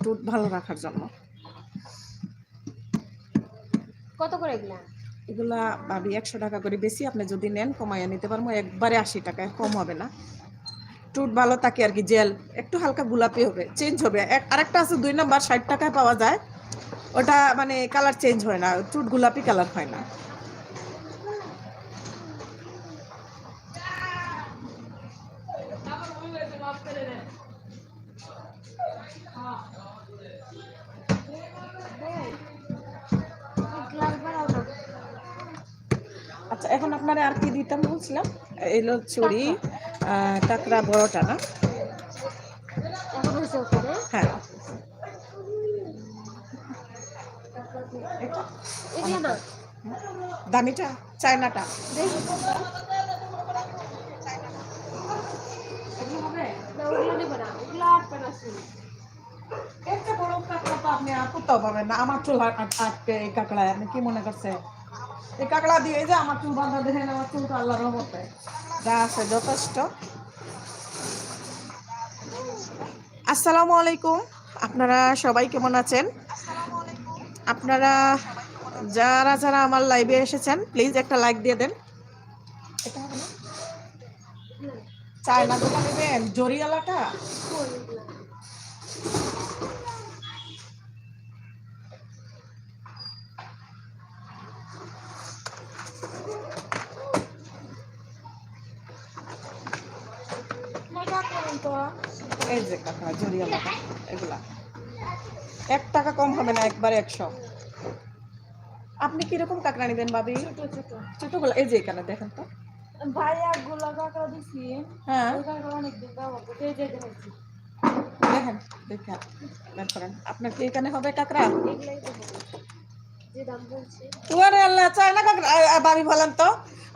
Tooth ভালো রাখার জন্য। কত করে এগুলা? এগুলা ভাবি 100 টাকা করে, বেশি আপনি যদি নেন কমাইয়া নিতে পারবো, একবারে 80 টাকায় কম হবে না। টুথ ভালো থাকে আর কি, জেল একটু হালকা গোলাপি হবে, চেঞ্জ হবে। আরেকটা আছে 2 নাম্বার 60 টাকায় পাওয়া যায়, ওটা মানে কালার চেঞ্জ হয় না, টুথ গোলাপি কালার হয় না। আচ্ছা, এখন আপনারা আর কি দিতাম বলছিলাম, এলো চুড়ি, কাঁকড়া বড়টা না? এখন হয়েছে ওখানে। হ্যাঁ, এগুলো না দামিটা, চায়নাটা। দেখি কোনটা। না ওগুলো নেবো না, ওগুলো আটটা আছে। একটা বড় কাঁকড়া তো আপনি আর কোথাও পাবেন না। আমার চুল আটকে এই কাঁকড়ায়, আপনি কি মনে করছে এই কাঁকড়া দিয়ে যে আমার চুল বাঁধা? দেখেন আমার চুল তো আল্লাহর রহমতে যা আছে যথেষ্ট। আসসালামু আলাইকুম, আপনারা সবাই কেমন আছেন? আপনারা যারা যারা আমার লাইভে এসেছেন প্লিজ একটা লাইক দিয়ে দেন। এটা হবে না? চায়না দোকান নেবেন, জরিওয়ালাটা? এই যে কাঁকড়া জরিওয়ালাটা, এগুলা 1 টাকা কম হবে না, একবারে 100। আপনি কিরকম কাঁকড়া নেবেন ভাবি? ছোট ছোট ছোটগুলো এই যে এখানে দেখেন তো। ভাইয়া গুলা কাঁকড়া দিছি। হ্যাঁ, ওই কাঁকড়া অনেক দিন ব্যবহার করতে এই যে দেখছি। দেখেন দেখেন বের করেন। আপনার কি এখানে হবে কাঁকড়া? এগুলাই দেবো যে দাম বলছে। ওরে আল্লাহ, চায়না কাঁকড়া? ভাবি বলেন তো,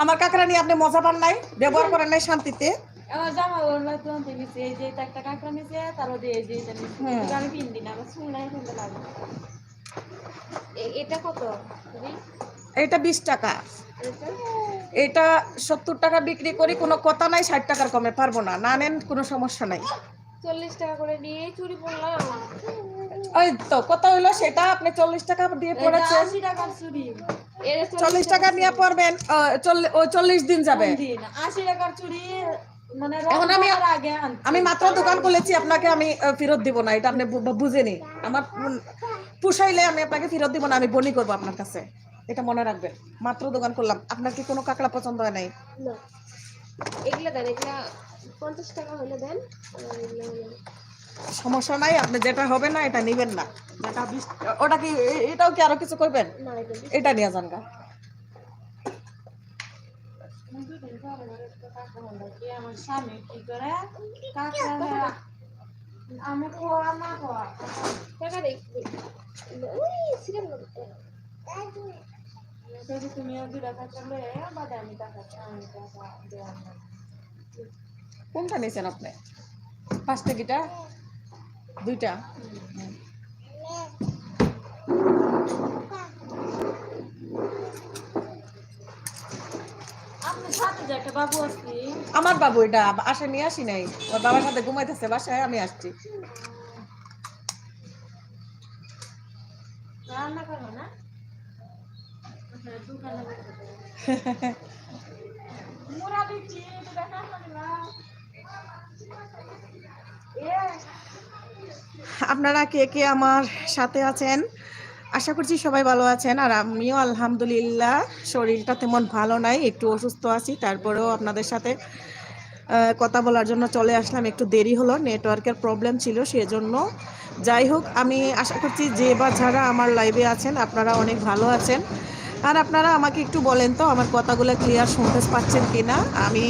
আমার কাঁকড়া নিয়ে আপনি মজা পান নাই, ব্যবহার করেন নাই শান্তিতে? আমার জামা ওরা তো আনতে গেছে, এই যে একটা কাঁকড়া নিছে, তারও দিয়ে এই যে এটা নিছে। কিন্তু আমি পিন দিই না, আমার চুল নাই কিনতে লাগে। এটা কত? এটা 20 টাকা, এটা এটা 70 টাকা বিক্রি করি, কোনো কথা নাই, 60 টাকার কমে পারবো না, না নেন কোনো সমস্যা নাই। 40 টাকা করে নিয়ে চুরি পড়লাম। ওই তো কথা হইলো সেটা, আপনি 40 টাকা দিয়ে এটা পড়েছেন, 80 টাকার চুরি। এর 40 টাকা নিয়ে পড়বেন, 40 দিন যাবে। 80 টাকার চুরি মানে এখন আমি রমজানের আগে আনছি। আমি মাত্র দোকান খুলেছি, আপনাকে আমি ফেরত দিব না, এটা আপনি বুঝেনি। আমার পুষাইলে আমি আপনাকে ফেরত দিব না, আমি বনি করবো আপনার কাছে, এটা মনে রাখবেন। মাত্র দোকান করলাম, আপনার কি কোনো কাঁকড়া পছন্দ হয় নাই? না এগুলা দেন, এগুলা 50 টাকা হলে দেন। সমস্যা নাই, আপনি যেটা হবে না এটা নিবেন না, যেটা ওটা কি এটাও কি আরো কিছু করবেন? না এটা নিয়ে যান গা। আমার স্বামী কি করে কাঁকড়া আমি খোয়া না খোয়া টাকা দেখি যদি তুমি দুই টাকা চলে বাদে আমি টাকা দেওয়া। কোনটা নিয়েছেন আপনি? 5 টাকিটা? 2টা? আপনার সাথে যে একটা বাবু আছে। আমার বাবু এটা আসে, নিয়ে আসি নাই, ওর বাবার সাথে ঘুমাইতেছে বাসায়, আমি আসছি। রান্না করো না দোকানে মোরা দিচ্ছি দেখা না। আপনারা কে কে আমার সাথে আছেন? আশা করছি সবাই ভালো আছেন, আর আমিও আলহামদুলিল্লাহ। শরীরটা তেমন ভালো নাই, একটু অসুস্থ আছি, তারপরেও আপনাদের সাথে কথা বলার জন্য চলে আসলাম। একটু দেরি হলো, নেটওয়ার্কের প্রবলেম ছিল সেজন্য। যাই হোক, আমি আশা করছি যে বা যারা আমার লাইভে আছেন আপনারা অনেক ভালো আছেন। আর আপনারা আমাকে একটু বলেন তো আমার কথাগুলো ক্লিয়ার শুনতে পাচ্ছেন কিনা। আমি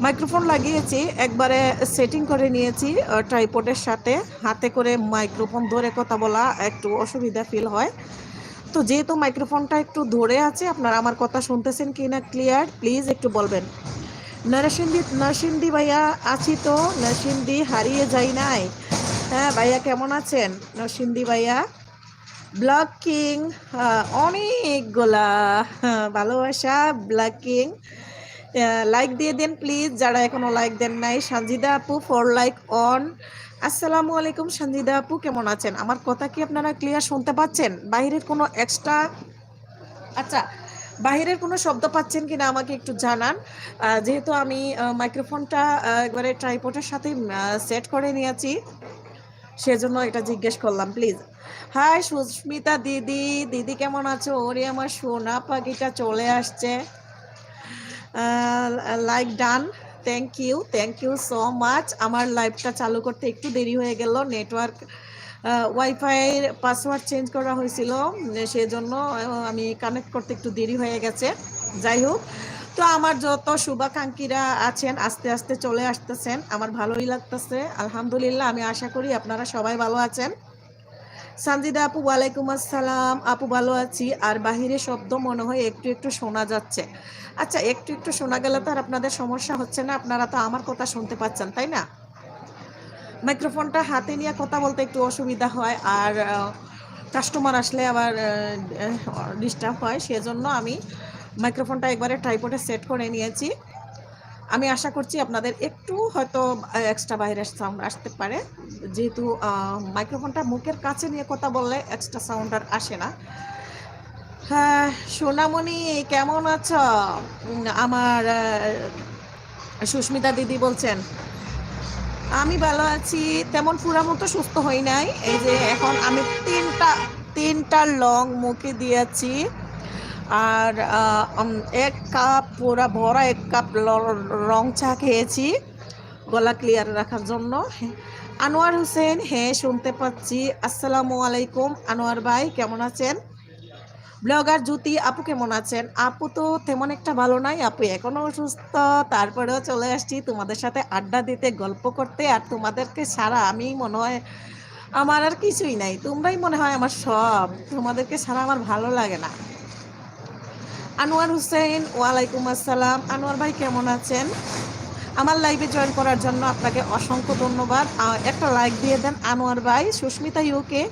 মাইক্রোফোন লাগিয়েছি, একবারে সেটিং করে নিয়েছি ট্রাইপডের সাথে, হাতে করে মাইক্রোফোন ধরে কথা বলা একটু অসুবিধা ফিল হয়। তো যেহেতু মাইক্রোফোনটা একটু ধরে আছে, আপনারা আমার কথা শুনতেছেন কিনা ক্লিয়ার প্লিজ একটু বলবেন। নরসিংদী ভাইয়া আছি তো, নরসিংদী হারিয়ে যাই নাই। হ্যাঁ ভাইয়া, কেমন আছেন নরসিংদী ভাইয়া? ব্লক কিং, অনেকগুলা ভালোবাসা ব্লক কিং। লাইক দিয়ে দেন প্লিজ, যারা এখনো লাইক দেন নাই। সঞ্জিদা আপু 4 লাইক অন, আসসালামু আলাইকুম সঞ্জিদা আপু, কেমন আছেন? আমার কথা কি আপনারা ক্লিয়ার শুনতে পাচ্ছেন? বাইরের কোনো এক্সট্রা আচ্ছা বাহিরের কোনো শব্দ পাচ্ছেন কিনা আমাকে একটু জানান। যেহেতু আমি মাইক্রোফোনটা একবারে ট্রাইপডের সাথে সেট করে নিয়েছি, সেজন্য এটা জিজ্ঞেস করলাম প্লিজ। হাই সুস্মিতা দিদি, দিদি কেমন আছো? ওরে আমার সোনা পাখিটা চলে আসছে। Like done, thank you so much. আমার লাইভটা চালু করতে একটু দেরি হয়ে গেল, নেটওয়ার্ক ওয়াইফাইয়ের পাসওয়ার্ড চেঞ্জ করা হয়েছিল, সেজন্য আমি কানেক্ট করতে একটু দেরি হয়ে গেছে। যাই হোক, তো আমার যত শুভাকাঙ্ক্ষীরা আছেন আস্তে আস্তে চলে আসতেছেন, আমার ভালোই লাগতেছে আলহামদুলিল্লাহ। আমি আশা করি আপনারা সবাই ভালো আছেন। সানজিদা আপু ওয়ালাইকুম আসসালাম। আপু ভালো আছি। আর বাহিরে শব্দ মনে হয় একটু একটু শোনা যাচ্ছে। আচ্ছা, একটু একটু শোনা গেলে তো আর আপনাদের সমস্যা হচ্ছে না, আপনারা তো আমার কথা শুনতে পাচ্ছেন, তাই না? মাইক্রোফোনটা হাতে নিয়ে কথা বলতে একটু অসুবিধা হয়, আর কাস্টমার আসলে আবার ডিস্টার্ব হয়, সেজন্য আমি মাইক্রোফোনটা একবারে ট্রাইপডে সেট করে নিয়েছি। আমি আশা করছি আপনাদের একটু হয়তো এক্সট্রা বাইরের সাউন্ড আসতে পারে, যেহেতু মাইক্রোফোনটা মুখের কাছে নিয়ে কথা বললে এক্সট্রা সাউন্ড আর আসে না। হ্যাঁ সোনামণি, কেমন আছো? আমার সুস্মিতা দিদি বলছেন। আমি ভালো আছি, তেমন পুরা মতো সুস্থ হই নাই। এই যে এখন আমি তিনটা লং মুখে দিয়েছি, আর এক কাপ পুরা ভরা এক কাপ রং চা খেয়েছি গলা ক্লিয়ার রাখার জন্য। আনোয়ার হোসেন, হ্যাঁ শুনতে পাচ্ছি। আসসালামু আলাইকুম আনোয়ার ভাই, কেমন আছেন? ব্লগার জ্যোতি আপু কেমন আছেন? আপু তো তেমন একটা ভালো নাই, আপু এখনো অসুস্থ, তারপরেও চলে আসছি তোমাদের সাথে আড্ডা দিতে, গল্প করতে। আর তোমাদেরকে ছাড়া আমি মনে হয় আমার আর কিছুই নাই, তোমরাই মনে হয় আমার সব, তোমাদেরকে ছাড়া আমার ভালো লাগে না। আনোয়ার হোসেন, ওয়ালাইকুম আসসালাম। আনোয়ার ভাই কেমন আছেন? আমার লাইভে জয়েন করার জন্য আপনাকে অসংখ্য ধন্যবাদ। একটা লাইক দিয়ে দেন আনোয়ার ভাই। সুস্মিতা ইউকে,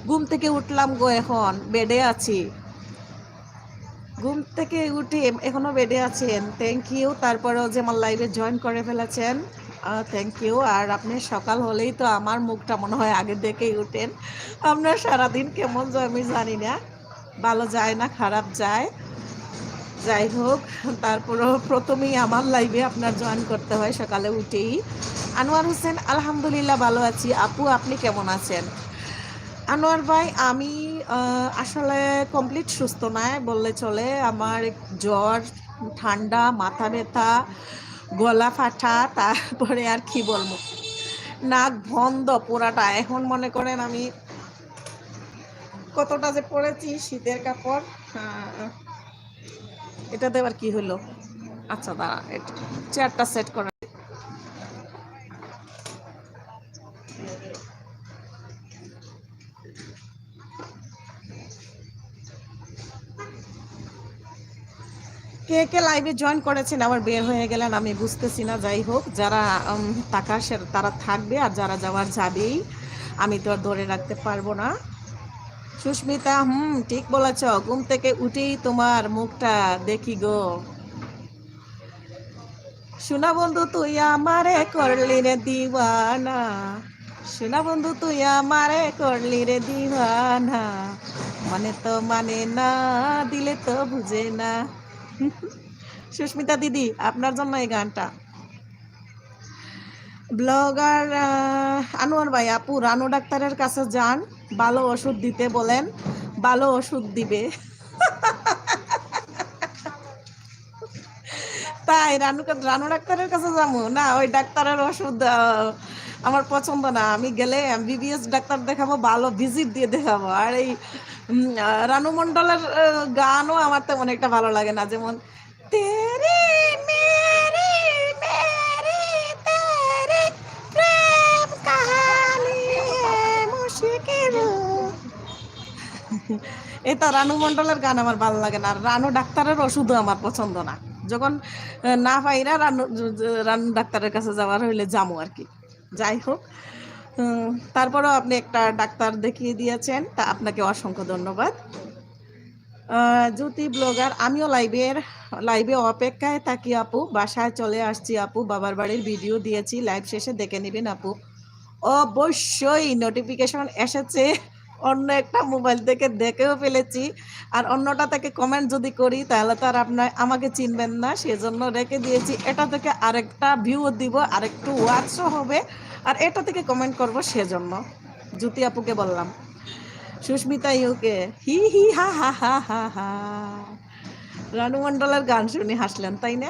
ঘুম থেকে উঠলাম গো, এখন বেডে আছি। ঘুম থেকে উঠে এখনো বেডে আছেন, থ্যাংক ইউ। তারপরেও যে আমার লাইভে জয়েন করে ফেলেছেন, থ্যাংক ইউ। আর আপনি সকাল হলেই তো আমার মুখটা মনে হয় আগে দেখেই উঠেন। আপনার সারাদিন কেমন যায় আমি জানি না, ভালো যায় না খারাপ যায়, যাই হোক, তারপরেও প্রথমেই আমার লাইভে আপনার জয়েন করতে হয় সকালে উঠেই। আনোয়ার হোসেন, আলহামদুলিল্লাহ ভালো আছি। আপু আপনি কেমন আছেন? আনোয়ার ভাই, আমি আসলে কমপ্লিট সুস্থ নয় বললে চলে। আমার জ্বর, ঠান্ডা, মাথা ব্যথা, গলা ফাটা, তারপরে আর কি বলবো, নাক বন্ধ পুরাটা। এখন মনে করেন আমি কতটা যে পরেছি শীতের কাপড়। এটা দেওয়ার কি হলো? আচ্ছা দাঁড়া, চেয়ারটা সেট করা। কে কে লাইভে জয়েন করেছেন আবার বের হয়ে গেলেন আমি বুঝতেছি না। যাই হোক, যারা থাকার তারা থাকবে, আর যারা যাওয়ার যাবেই, আমি তো আর ধরে রাখতে পারবো না। সুস্মিতা, ঠিক বলেছ, ঘুম থেকে উঠেই তোমার মুখটা দেখি গো। সোনা বন্ধু তুই আমারে করলি রে দিওয়ানা, সোনা বন্ধু তুই আমারে করলি রে দিওয়ানা, মানে তো মানে না, দিলে তো বুঝে না। সুস্মিতা দিদি, আপনার জন্য এই গানটা। ব্লগার আনোয়ার ভাই, আপু রানু ডাক্তারের কাছে যান, ভালো ওষুধ দিতে বলেন, ভালো ওষুধ দিবে। তাই রানু ডাক্তারের কাছে যাবো না? ওই ডাক্তারের ওষুধ আমার পছন্দ না। আমি গেলে বিবিএস ডাক্তার দেখাবো, ভালো ভিজিট দিয়ে দেখাবো। আর এই রানু মণ্ডলের গানও আমার তেমন একটা ভালো লাগে না, যেমন তেরি মেরি মেরি তেরি প্রেম কাহানি মুশকিল। এই তো রানু মণ্ডলের গান আমার ভালো লাগে না, আর রানু ডাক্তারের ওষুধও আমার পছন্দ না। যখন না পাই না, রানু ডাক্তারের কাছে যাওয়ার হইলে যাবো আর কি। যাই হোক, তারপরেও আপনি একটা ডাক্তার দেখিয়ে দিয়েছেন, তা আপনাকে অসংখ্য ধন্যবাদ। জ্যোতি ব্লগার, আমিও লাইভে অপেক্ষায় থাকি আপু, বাসায় চলে আসছি আপু, বাবার বাড়ির ভিডিও দিয়েছি, লাইভ শেষে দেখে নেবেন আপু। অবশ্যই নোটিফিকেশন এসেছে, অন্য একটা মোবাইল থেকে দেখেও ফেলেছি। আর অন্যটা থেকে কমেন্ট যদি করি তাহলে তো আর আপনার আমাকে চিনবেন না, সেজন্য রেখে দিয়েছি। এটা থেকে আরেকটা ভিউ দিব, আরেকটু ওয়াচও হবে, আর এটা থেকে কমেন্ট করব, সেজন্য জ্যোতি আপুকে বললাম। সুস্মিতা ইউকে হি হি হা হা হা হা হা। রানু মণ্ডলের গান শুনে হাসলেন তাই না?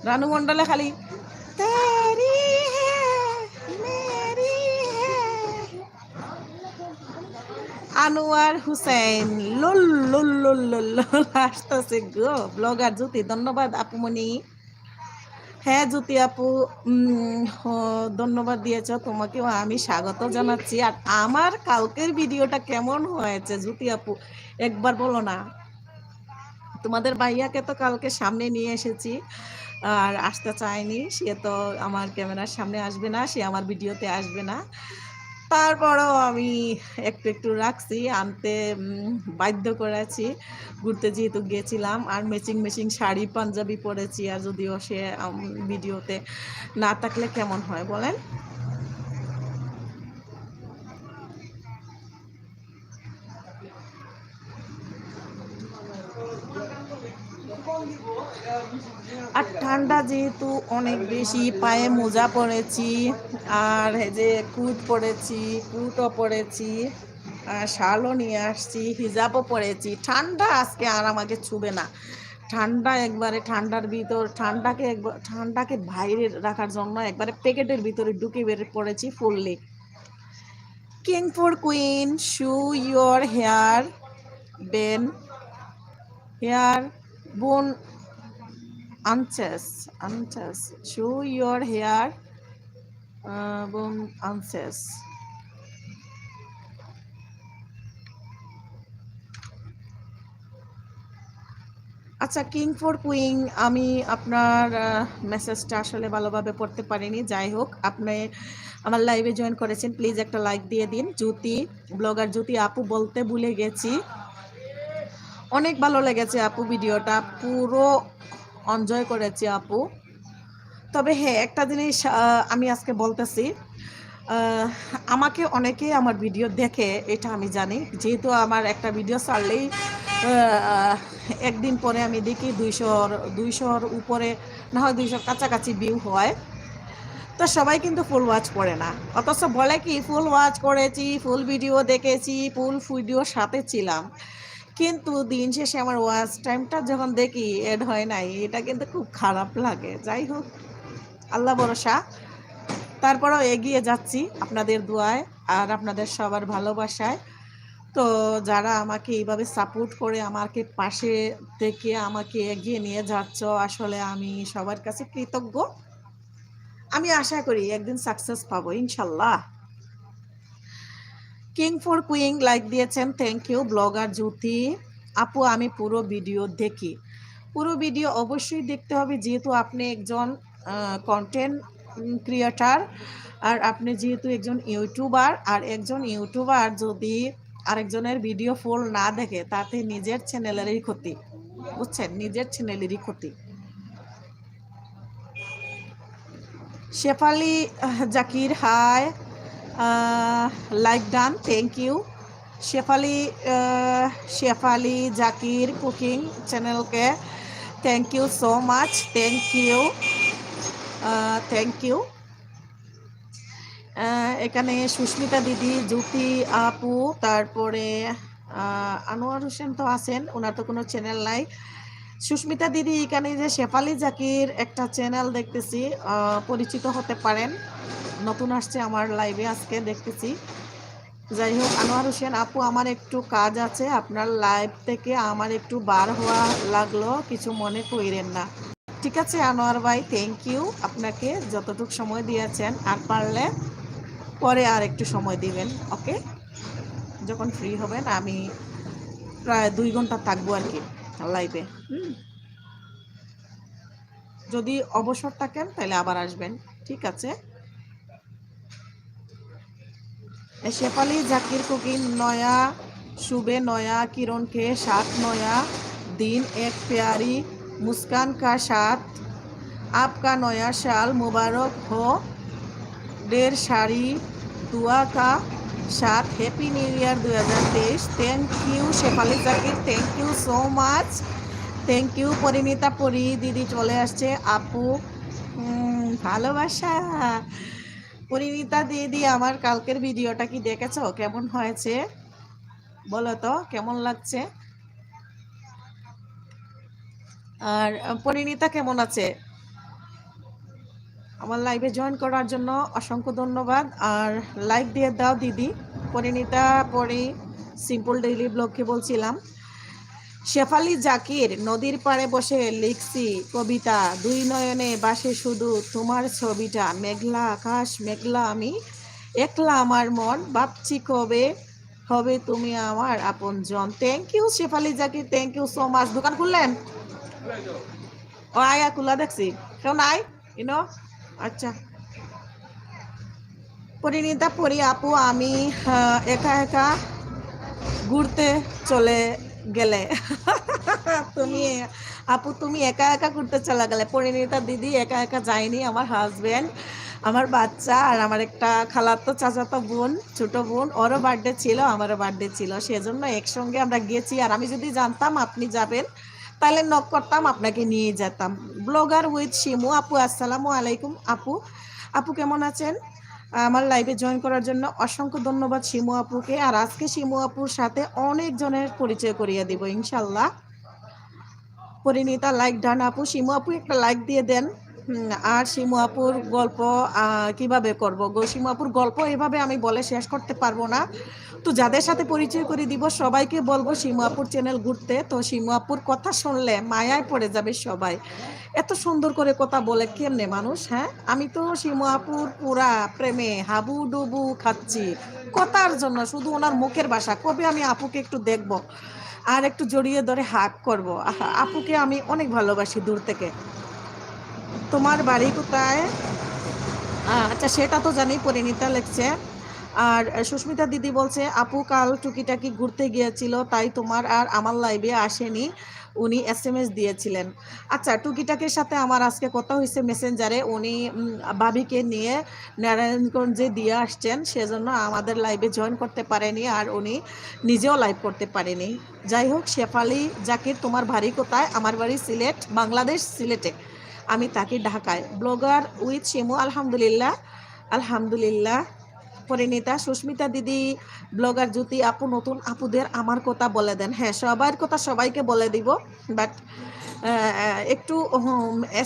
রানু মণ্ডলে খালি তেরি হ্যায় মেরি হ্যায়। আনোয়ার হুসেন লুল লুল লুল লুল লুল হাসতেছে গো। ব্লগার জ্যোতি, ধন্যবাদ আপুমণি। হ্যাঁ জ্যোতি আপু, ধন্যবাদ দিয়েছ, তোমাকেও আমি স্বাগত জানাচ্ছি। আর আমার কালকের ভিডিওটা কেমন হয়েছে জ্যোতি আপু একবার বলো না। তোমাদের ভাইয়াকে তো কালকে সামনে নিয়ে এসেছি, আর আসতে চায়নি, সে তো আমার ক্যামেরার সামনে আসবে না, সে আমার ভিডিওতে আসবে না। তারপরও আমি একটু একটু রাখছি, আনতে বাধ্য করেছি। ঘুরতে যেহেতু গেছিলাম, আর ম্যাচিং ম্যাচিং শাড়ি পাঞ্জাবি পরেছি, আর যদিও সে ভিডিওতে না থাকলে কেমন হয় বলেন। আর ঠান্ডা যেহেতু অনেক বেশি, পায়ে মোজা পরেছি, আর এই যে কুট পরেছি, কুটও পরেছি, আর শালও নিয়ে আসছি, হিজাবও পরেছি। ঠান্ডা আজকে আর আমাকে ছুবে না। ঠান্ডা একবারে, ঠান্ডার ভিতর ঠান্ডাকে বাইরে রাখার জন্য একবারে প্যাকেটের ভিতরে ঢুকে বের পড়েছি ফুললি। কিং ফর কুইন, শু ইয়োর হেয়ার বেন, হেয়ার বোন আনচেস, শু ইয়োর হেয়ার বোন আনচেস। আচ্ছা, কিং ফর কুইং, আমি আপনার মেসেজটা আসলে ভালোভাবে পড়তে পারিনি। যাই হোক, আপনি আমার লাইভে জয়েন করেছেন, প্লিজ একটা লাইক দিয়ে দিন। জ্যোতি, ব্লগার জ্যোতি আপু বলতে ভুলে গেছি। অনেক ভালো লেগেছে আপু, ভিডিওটা পুরো এনজয় করেছি আপু। তবে হ্যাঁ, একটা জিনিস আমি আজকে বলতেছি, আমাকে অনেকে আমার ভিডিও দেখে, এটা আমি জানি। যেহেতু আমার একটা ভিডিও ছাড়লেই একদিন পরে আমি দেখি 200-200 উপরে, না হয় 200 কাছাকাছি ভিউ হয়। তো সবাই কিন্তু ফুল ওয়াচ করে না, অথচ বলে কি ফুল ওয়াচ করেছি, ফুল ভিডিও দেখেছি, ফুল ভিডিওর সাথে ছিলাম, কিন্তু দিন শেষে আমার ওয়াচ টাইমটা যখন দেখি এড হয় নাই, এটা কিন্তু খুব খারাপ লাগে। যাই হোক, আল্লাহ ভরসা, তারপরেও এগিয়ে যাচ্ছি আপনাদের দোয়ায় আর আপনাদের সবার ভালোবাসায়। তো যারা আমাকে এইভাবে সাপোর্ট করে, আমাকে পাশে থেকে আমাকে এগিয়ে নিয়ে যাচ্ছ, আসলে আমি সবার কাছে কৃতজ্ঞ। আমি আশা করি একদিন সাকসেস পাবো ইনশাল্লাহ। কিং ফর কুইং লাইক দিয়েছেন, থ্যাংক ইউ। ব্লগার জ্যোতি আপু, আমি পুরো ভিডিও দেখি। পুরো ভিডিও অবশ্যই দেখতে হবে, যেহেতু আপনি একজন কন্টেন্ট ক্রিয়েটার, আর আপনি যেহেতু একজন ইউটিউবার, আর একজন ইউটিউবার যদি আরেকজনের ভিডিও ফুল না দেখে, তাতে নিজের চ্যানেলেরই ক্ষতি, বুঝছেন, নিজের চ্যানেলেরই ক্ষতি। Shefali Zakir, hi, like done, thank you. Shefali Zakir cooking চ্যানেলকে thank you so much, thank you. এখানে সুস্মিতা দিদি, জ্যোতি আপু, তারপরে আনোয়ার হোসেন তো আছেন, ওনার তো কোনো চ্যানেল নাই। সুস্মিতা দিদি, এখানে যে শেফালি জাকির একটা চ্যানেল দেখতেছি, পরিচিত হতে পারেন, নতুন আসছে আমার লাইভে আজকে দেখতেছি। যাই হোক, আনোয়ার হোসেন আপু, আমার একটু কাজ আছে, আপনার লাইভ থেকে আমার একটু বার হওয়া লাগলো, কিছু মনে কইরেন না। ঠিক আছে আনোয়ার ভাই, থ্যাংক ইউ আপনাকে, যতটুকু সময় দিয়েছেন, আর পারলে পরে আর একটু সময় দিবেন, ওকে? যখন ফ্রি হবেন, আমি প্রায় 2 ঘন্টা থাকবো আর কি লাইভে। যদি অবসর থাকেন তাহলে আবার আসবেন, ঠিক আছে? শেফালি জাকির কুকিং, নয়া सुबह नया किरण के साथ नया दिन एक प्यारी मुस्कान का साथ आपका नया साल मुबारक हो, ढेर सारी दुआ का साथ happy new year 2023। Thank you Shefali Zakir, thank you so much, thank you Parineeta Pari দিদি চলে আসছে। আপু ভালোবাসা। পরিণীতা দিদি আমার কালকের ভিডিওটা কি দেখেছো? কেমন হয়েছে বলো তো, কেমন লাগছে? আর পরিণীতা কেমন আছে? আমার লাইভে জয়েন করার জন্য অসংখ্য ধন্যবাদ। আর লাইক দিয়ে দাও দিদি। পরিণীতা পরি সিম্পল ডেইলি ব্লগকে বলছিলাম। শেফালি জাকির, নদীর পাড়ে বসে লিখছি কবিতা, দুই নয়নে বাসে শুধু তোমার ছবিটা, মেঘলা আকাশ মেঘলা আমি, একলা আমার মন, ভাবছি কবে হবে তুমি আমার আপনজন। Thank you Shefali Zakir, thank you so much. দোকান খুললেন? ও আয়া খোলা দেখছি, কেউ নাই ইনো? আচ্ছা। পরিণীতা পরি আপু, আমি একা একা ঘুরতে চলে গেলে। তুমি আপু তুমি একা একা ঘুরতে চলে গেলে। পরিণীতা দিদি একা একা যায়নি, আমার হাজবেন্ড, আমার বাচ্চা আর আমার একটা খালাতো চাচাতো বোন, ছোট বোন, ওরও বার্থডে ছিল, আমারও বার্থডে ছিল, সেজন্য একসঙ্গে আমরা গেছি। আর আমি যদি জানতাম আপনি যাবেন তাহলে নক করতাম, আপনাকে নিয়ে যেতাম। ব্লগার উইথ শিমু আপু, আসসালামু আলাইকুম আপু। আপু কেমন আছেন? আমার লাইভে জয়েন করার জন্য অসংখ্য ধন্যবাদ শিমু আপুকে। আর আজকে শিমু আপুর সাথে অনেকজনের পরিচয় করিয়ে দিব ইনশাল্লাহ। পরিণীতা লাইক ডান আপু। শিমু আপু একটা লাইক দিয়ে দেন। আর শিমু আপুর গল্প কিভাবে করব গো? শিমু আপুর গল্প এভাবে আমি বলে শেষ করতে পারবো না। তো যাদের সাথে পরিচয় করে দিব সবাইকে বলবো শিমু আপুর চ্যানেল ঘুরতে। তো শিমু আপুর কথা শুনলে মায়ায় পড়ে যাবে সবাই। এত সুন্দর করে কথা বলে কেমনে মানুষ, হ্যাঁ? আমি তো শিমু আপুর পুরা প্রেমে হাবু ডুবু খাচ্ছি কথার জন্য, শুধু ওনার মুখের ভাষা। কবে আমি আপুকে একটু দেখব আর একটু জড়িয়ে ধরে হাগ করব। আপুকে আমি অনেক ভালোবাসি দূর থেকে। তোমার বাড়ি কোথায়? আচ্ছা সেটা তো জানি, পরিণীতা লিখছে। আর সুস্মিতা দিদি বলছে আপু কাল টুকিটাকি ঘুরতে গিয়েছিল, তাই তোমার আর আমার লাইভে আসেনি, উনি SMS দিয়েছিলেন। আচ্ছা, টুকিটাকির সাথে আমার আজকে কথা হয়েছে মেসেঞ্জারে। উনি ভাবিকে নিয়ে নারায়ণগঞ্জে দিয়ে আসছেন, সেজন্য আমাদের লাইভে জয়েন করতে পারেনি, আর উনি নিজেও লাইভ করতে পারেনি। যাই হোক, শেফালি জাকির তোমার বাড়ি কোথায়? আমার বাড়ি সিলেট, বাংলাদেশ, সিলেটে। আমি থাকি ঢাকায়। ব্লগার উইথ শিমু, আলহামদুলিল্লাহ আলহামদুলিল্লাহ। পরিণীতা, সুস্মিতা দিদি, ব্লগার জ্যোতি আপু, নতুন আপুদের আমার কথা বলে দেন। হ্যাঁ, সবার কথা সবাইকে বলে দিব, বাট একটু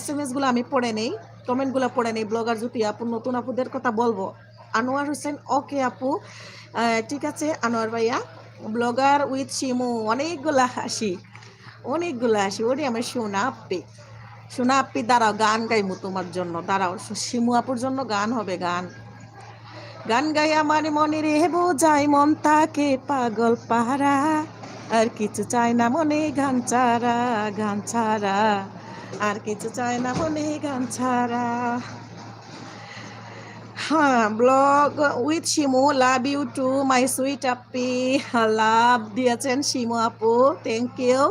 SMS গুলো আমি পড়ে নেই, কমেন্টগুলো পড়ে নেই। ব্লগার জ্যোতি আপু, নতুন আপুদের কথা বলবো। আনোয়ার হোসেন, ওকে আপু, ঠিক আছে আনোয়ার ভাইয়া। ব্লগার উইথ শিমু, অনেকগুলা হাসি ওরে আমার সোনা আপ্পি, সোনা আপ্পি। দাঁড়াও, গান গাইমু তোমার জন্য, দাঁড়াও। শিমু আপুর জন্য গান হবে, গান গাই আমার মনে রে বোঝাই, মন তাকে পাগল পাহারা, আর কিছু চায় না মনে গান ছাড়া, আর কিছু চায় না মনে গান ছাড়া। হ্যাঁ, blog with Shimu, love you too my sweet আপি। লাভ দিয়েছেন শিমু আপু, থ্যাংক ইউ।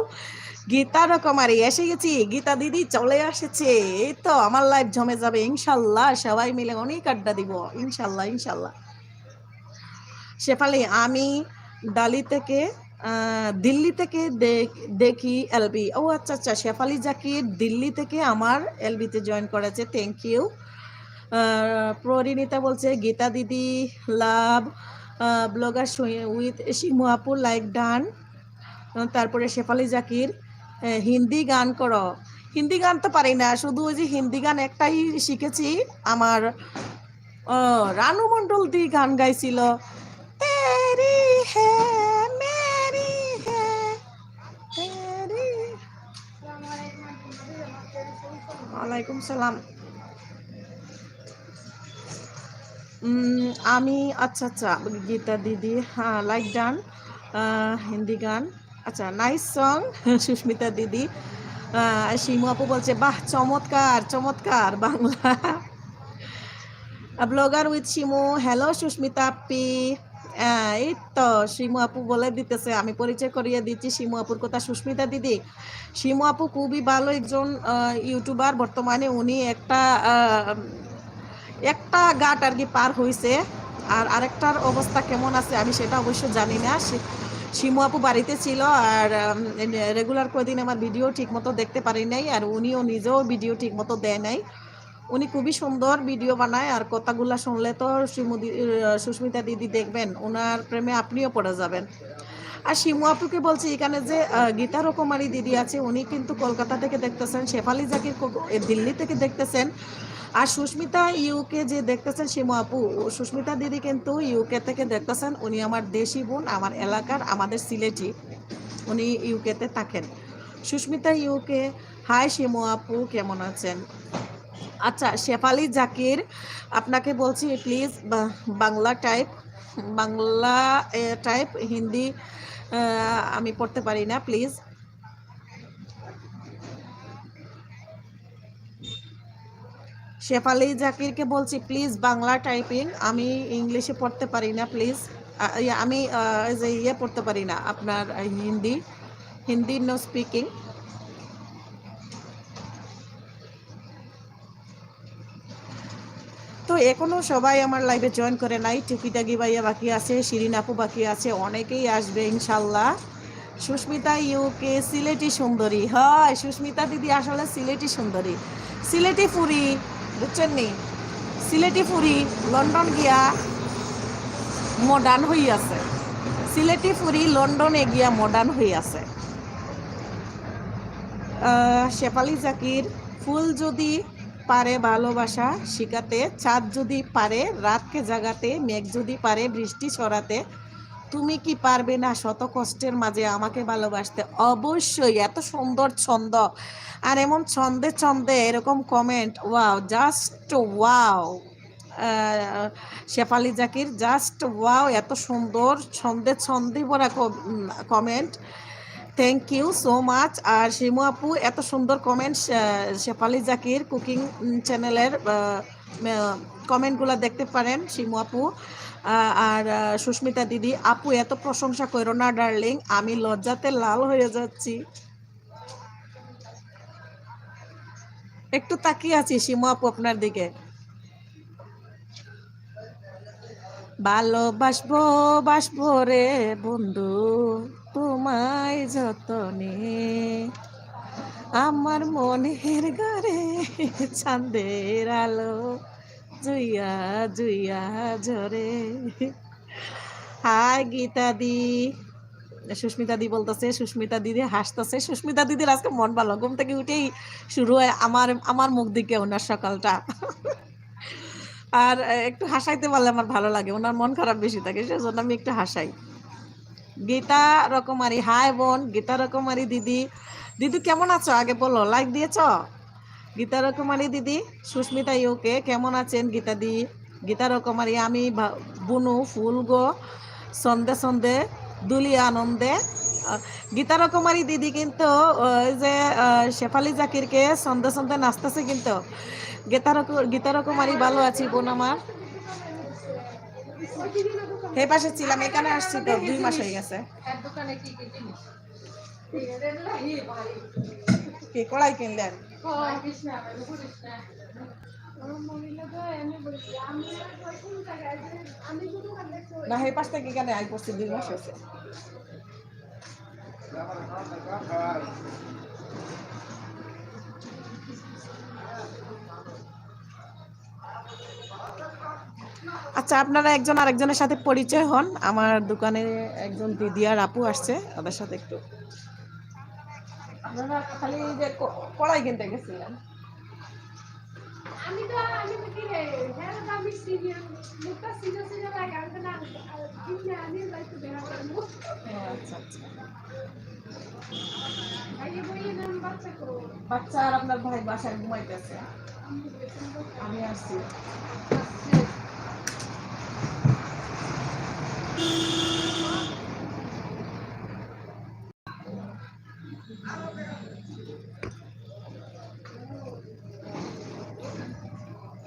গীতা রকমারি, এসে গেছি, গীতা দিদি চলে আসেছে। এই তো আমার লাইফ জমে যাবে ইনশাল্লাহ, সবাই মিলে অনেক আড্ডা দিব ইনশাল্লাহ। শেফালি, আমি দিল্লি থেকে দেখি এলবি। ও আচ্ছা, শেফালি জাকির দিল্লি থেকে আমার এলবিতে জয়েন করেছে, থ্যাংক ইউ। পরিণীতা বলছে গীতা দিদি লাভ, ব্লগার উইথ শিমু আপু লাইক ডান। তারপরে শেফালি জাকির, হিন্দি গান করো। হিন্দি গান তো পারি না, শুধু ওই যে হিন্দি গান একটাই শিখেছি, আমার রানু মণ্ডল দি গান গাইছিল, তেরি হে মেরি হে তেরি। ওয়ালাইকুম সালাম। আমি আচ্ছা গীতা দিদি, হ্যাঁ লাইক ডান, হিন্দি গান। আচ্ছা, নাইস সং। সুস্মিতা দিদি, শিমু আপু বলছে বাহ চমৎকার বাংলা। Blogger with Shimu, hello Susmita আপি, এই তো শিমু আপু বলে দিতেছে, আমি পরিচয় করিয়ে দিচ্ছি শিমু আপুর কথা। সুস্মিতা দিদি, শিমু আপু খুবই ভালো একজন ইউটিউবার। বর্তমানে উনি একটা ঘাট আর কি পার হয়েছে, আর আরেকটার অবস্থা কেমন আছে আমি সেটা অবশ্য জানি না। শিমু আপু বাড়িতে ছিল, আর রেগুলার কদিন আমার ভিডিও ঠিক মতো দেখতে পারি নাই, আর উনিও নিজেও ভিডিও ঠিক মতো দেয় নাই। উনি খুবই সুন্দর ভিডিও বানায়, আর কথাগুলা শুনলে তো সুস্মিতা দিদি দেখবেন ওনার প্রেমে আপনিও পড়ে যাবেন। আর শিমু আপুকে বলছি, এখানে যে গীতা রকমারি দিদি আছে উনি কিন্তু কলকাতা থেকে দেখতেছেন, শেফালি জাকির দিল্লি থেকে দেখতেছেন, আর সুস্মিতা ইউকে যে দেখতেছেন শিমু আপু, সুস্মিতা দিদি কিন্তু ইউকে থেকে দেখতেছেন। উনি আমার দেশি বোন, আমার এলাকার, আমাদের সিলেটি, উনি ইউকেতে থাকেন। সুস্মিতা ইউকে, হাই শিমু আপু, কেমন আছেন? আচ্ছা শেফালি জাকির, আপনাকে বলছি please Bangla type, Bangla type, Hindi আমি পড়তে পারি না, প্লিজ। শেফালি জাকিরকে বলছি প্লিজ বাংলা টাইপিং, আমি ইংলিশে পড়তে পারি না, প্লিজ। আমি যে পড়তে পারি না আপনার হিন্দি, হিন্দি নো স্পিকিং। তো এখনো সবাই আমার লাইভে জয়েন করে নাই। টুকিটাকি ভাইয়া বাকি আছে, শিরিন আপু বাকি আছে, অনেকেই আসবে ইনশাল্লাহ। সুস্মিতা ইউকে, সিলেটি সুন্দরী, হয় সুস্মিতা দিদি আসলে সিলেটি সুন্দরী, সিলেটি ফুরি, বুঝছেন নি? সিলেটি ফুরি লন্ডন গিয়া মডার্ন হইয়াছে, সিলেটি ফুরি লন্ডনে গিয়া মডার্ন হইয়াছে। শেফালি জাকির, ফুল যদি পারে ভালোবাসা শিখাতে, চাঁদ যদি পারে রাতকে জাগাতে, মেঘ যদি পারে বৃষ্টি ছড়াতে, তুমি কি পারবে না শত কষ্টের মাঝে আমাকে ভালোবাসতে? অবশ্যই, এত সুন্দর ছন্দ, আর এমন ছন্দে ছন্দে এরকম comment, wow, just wow. Shefali Zakir, just wow, এত সুন্দর ছন্দে ছন্দে ভরা comment, thank you so much. আর শিমু আপু, এত সুন্দর কমেন্ট, শেফালি জাকির কুকিং চ্যানেলের কমেন্টগুলো দেখতে পারেন শিমু আপু। আর সুস্মিতা দিদি, আপু এত প্রশংসা করো না ডার্লিং, আমি লজ্জাতে লাল হয়ে যাচ্ছি। একটু তাকিয়ে আছি শিমু আপু আপনার দিকে। ভালোবাসবো বাসবো রে বন্ধু, তোমায় যতনে, আমার মনের ঘরে চাঁদের আলো জুইয়া জুইয়া ঝরে। হাই গীতা দি, সুস্মিতা দি বলতেছে, সুস্মিতা দিদি হাসতেছে। সুস্মিতা দিদির আজকে মন ভালো, ঘুম থেকে উঠেই শুরু হয় আমার আমার মুখ দিকে ওনার সকালটা। আর একটু হাসাইতে পারলে আমার ভালো লাগে, ওনার মন খারাপ বেশি থাকে, সেজন্য আমি একটু হাসাই। গীতা রকমারি, হাই বোন গীতা রকমারি দিদি, দিদি কেমন আছো আগে বলো, লাইক দিয়েছ? গীতা রকমারি দিদি, সুস্মিতা ইউকে কেমন আছেন? গীতা দি, গীতা রকমারি, আমি বুনু ফুল গো সন্ধে সন্ধে দুলি আনন্দে। গীতা রকমারি দিদি কিন্তু ওই যে শেফালি জাকিরকে সন্ধে সন্ধে নাচতেছে কিন্তু। গীতা রকমারি, ভালো আছি বোন আমার। এই পাশে ছিলাম, এখানে আসছি তো 2 মাস হয়ে গেছে। কি কড়াই কিনলেন? না এই পাশ থেকে এখানে আই করছি 2 মাস হয়েছে। আচ্ছা আপনারা একজন আরেকজনের সাথে পরিচয় হন। আমার দোকানে একজন দিদি আর আপু আসছে, ওদের সাথে একটু। আপনারা খালি যে কড়াই কিনতে গেছিলেন? আমি তো কি রে হ্যাঁ আমি সিনিয়র মুখটা সিনিয়র লাগে আমি না কিনে আমি লাইক দেখা করব। আচ্ছা আচ্ছা। আইয়ে বইয়ে নাম বাচ্চা কো, বাচ্চা আর আপনার ভাই বাসায় ঘুমাইতেছে, আমি আসছি।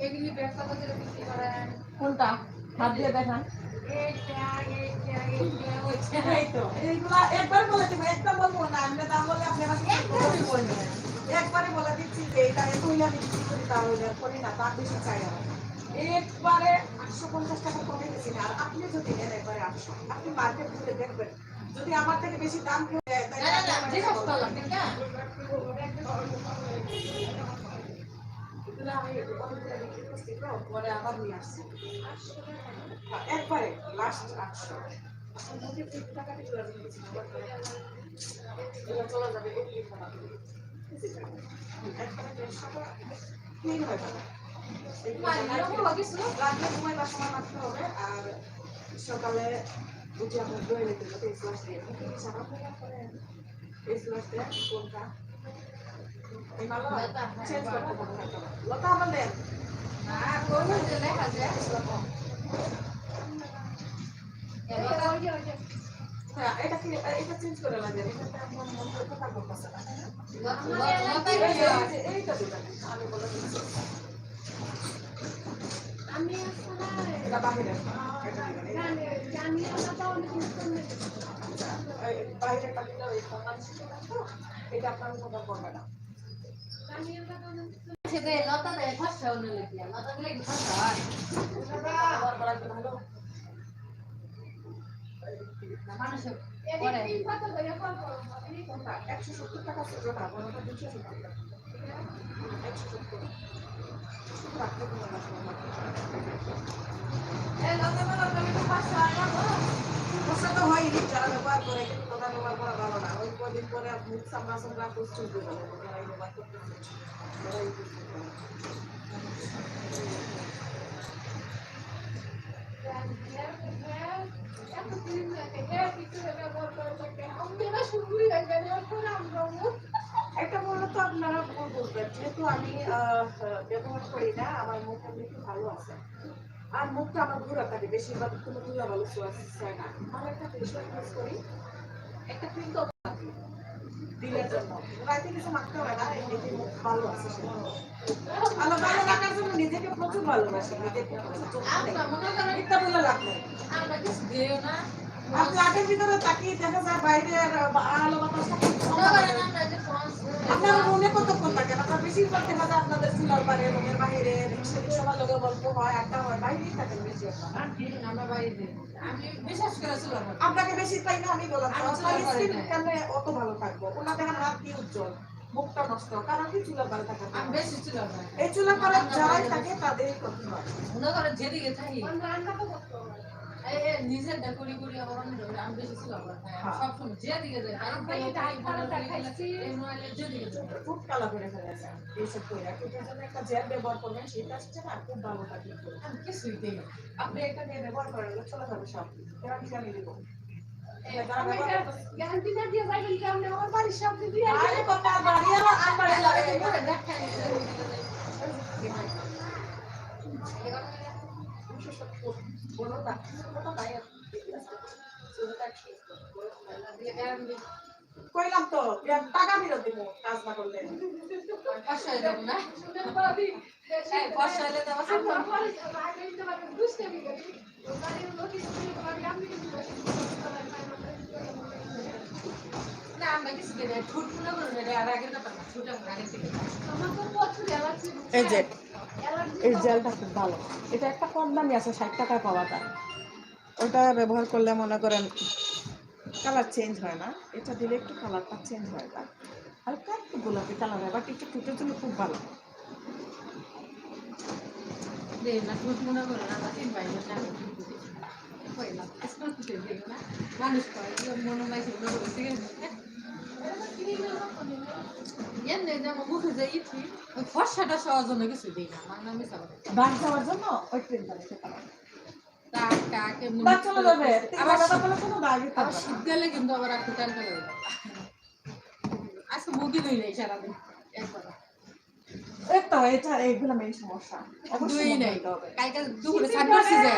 এগুলি ব্যবসা করে বিক্রি করেন। কোনটা হাত দিয়ে দেখান? এই তো এইগুলা একবার বলে দিব, একটা বলবো না, আমরা দাম বলে আপনি আমাকে একবারই বলবেন। একবারে বলে দিচ্ছি যে এটা এত হইলে আমি বিক্রি করি, তাহলে করি না, তার বেশি চাই আমার। একবারে 850 টাকা কমে গেছি না। আর আপনি যদি নেন একবারে 800, আপনি মার্কেট ঘুরে দেখবেন, যদি আমার থেকে বেশি দাম কেউ দেয় তাহলে এগুলো আমি অনেকগুলো বিক্রি করছি তো, পরে আবার নিয়ে আসছি। একবারে লাস্ট 800 মোটে 50 টাকা দিয়ে চলে যাবে। এটা চলে যাবে একবারে 150 টাকা ক্লিন হয়ে যাবে। রাত্রে ঘুমাইবার সময় মাখতে হবে, আর সকালে উঠে আপনার দই রেখে দেবে ফেস ওয়াশ দিয়ে। সাবান করে ফেস ওয়াশ দিয়ে কোনটা এই মালা চেঞ্জ করতে হবে। লতা আমার দেন হ্যাঁ, এটা কি এটা চেঞ্জ করে লাগে, এটা আমার মন করতে পারবো না। এইটা দিবেন, আমি বলে দিচ্ছি। আমি আসলে এটা বাহিরে এটা দিবেন, বাইরে পাঠিয়ে ওই ফোন তো এটা আপনার মতো করবে না। সেটা লতা দেয় ফসা হলো লিখলাম লতা দিলে কি ফসা হয় ভালো মানুষ পরে 170 টাকা ছোটটা, বড়টা 270 টাকা। 170 রাখতে কোনো না এই লতা বলা তুমি তো 500 টাকা বলো। ফসা তো হয় নি, যারা ব্যবহার করে, কিন্তু লতা ব্যবহার করা ভালো না। ওই কদিন পরে আপনি সামনা সামনা প্রস্তুত হয়ে যাবে, যারা এই ব্যবহার করতেছে যারা এই একটা বললে তো আপনারা ভুল বুঝবেন, যেহেতু আমি ব্যবহার করি না, আমার মুখটা একটু ভালো আছে, আর মুখটা আমার ঘুরা থাকে বেশিরভাগ, কোনো ঘুরা ভালো চায় না। আমি একটা ফেশিয়াল ইউজ করি, একটা ক্রিম তো দিনের জন্য রাইতে কিছু মাখতে হয় না, এমনিতে মুখ ভালো আছে। ভালো ভালো লাগার জন্য নিজেকে প্রচুর ভালোবাসি, নিজেকে একটা বলে লাভ নেই। আমরা কিছু দিও না আর ফ্ল্যাটের ভিতরে তাকিয়ে দেখা যায় বাইরে আলো বাতাস আপনার মনে কতক্ষণ থাকে, আপনার বেশিরভাগ দেখা যায় আপনাদের চুলার পারে রুমের বাইরে সবার লোকের গল্প হয়, আড্ডা হয়, বাইরেই থাকেন বেশি আপনার। আমরা বাইরে আমি বিশ্বাস করে ছিলাম আপনাকে বেশি পাই না, আমি বললাম কেমনে অত ভালো থাকবো, ওনার দেখেন হাত কি উজ্জ্বল, মুখটা নষ্ট, কারণ কি চুলার পারে থাকে। আমি বেশি ছিলাম না এই চুলার পারে যারাই থাকে তাদের ক্ষতি হয়। মনে করে যেদিকে থাকি নিজের করি করি আবার আমি বেশি ছিলাম সবসময় যেদিকে যাই খুব কালা করে ফেলেছে এইসব করে। এটার জন্য একটা জেল ব্যবহার করবেন, সেটা আসছে না, খুব ভালো থাকে। আমি কিছুই দিই না আপনি একটা দিয়ে ব্যবহার করেন, চলে যাবে সব, গ্যারান্টি আমি দিব। গ্যারান্টি না দিয়ে যাবেন কি আপনি আমার বাড়ির সামনে দিয়ে আরে বাবা, বাড়ি আর বাড়ি লাগে কইলাম তো টাকা ফেরত দিব কাজ না করলে। পয়সা দেব না পয়সা হলে দেওয়া না আমরা কিছু দিই না ঠুট মনে করুন আর আগের ব্যাপার না ঠুট আগের থেকে এই যে এই জেলটা খুব ভালো, এটা একটা কম দামি আছে, 60 টাকায় পাওয়া যায়। ওটা ব্যবহার করলে মনে করেন কালার চেঞ্জ হয় না, এটা দিলে একটু কালারটা চেঞ্জ হয়ে যায়, হালকা একটু গোলাপি কালার হয়, বাট একটু ঠুটের জন্য খুব ভালো। না ঠুট মনে করুন আমরা তিন ভাই মানুষ করে মনে নাই ঠিক আছে মুখে যে ইথি ওই ফর্সাটা সবার জন্য কিছু দিই না আমার নামে দাগ দেওয়ার জন্য ওই ক্রিমটা রেখে পারেন। আবার শীত গেলে কিন্তু আবার একটু তেল ফেলে দেবো আজকে মুগি দুই নেই সারাদিন একবার এটা এইগুলো মেইন সমস্যা, দুই নেই কালকে দুপুরে চান করছি যে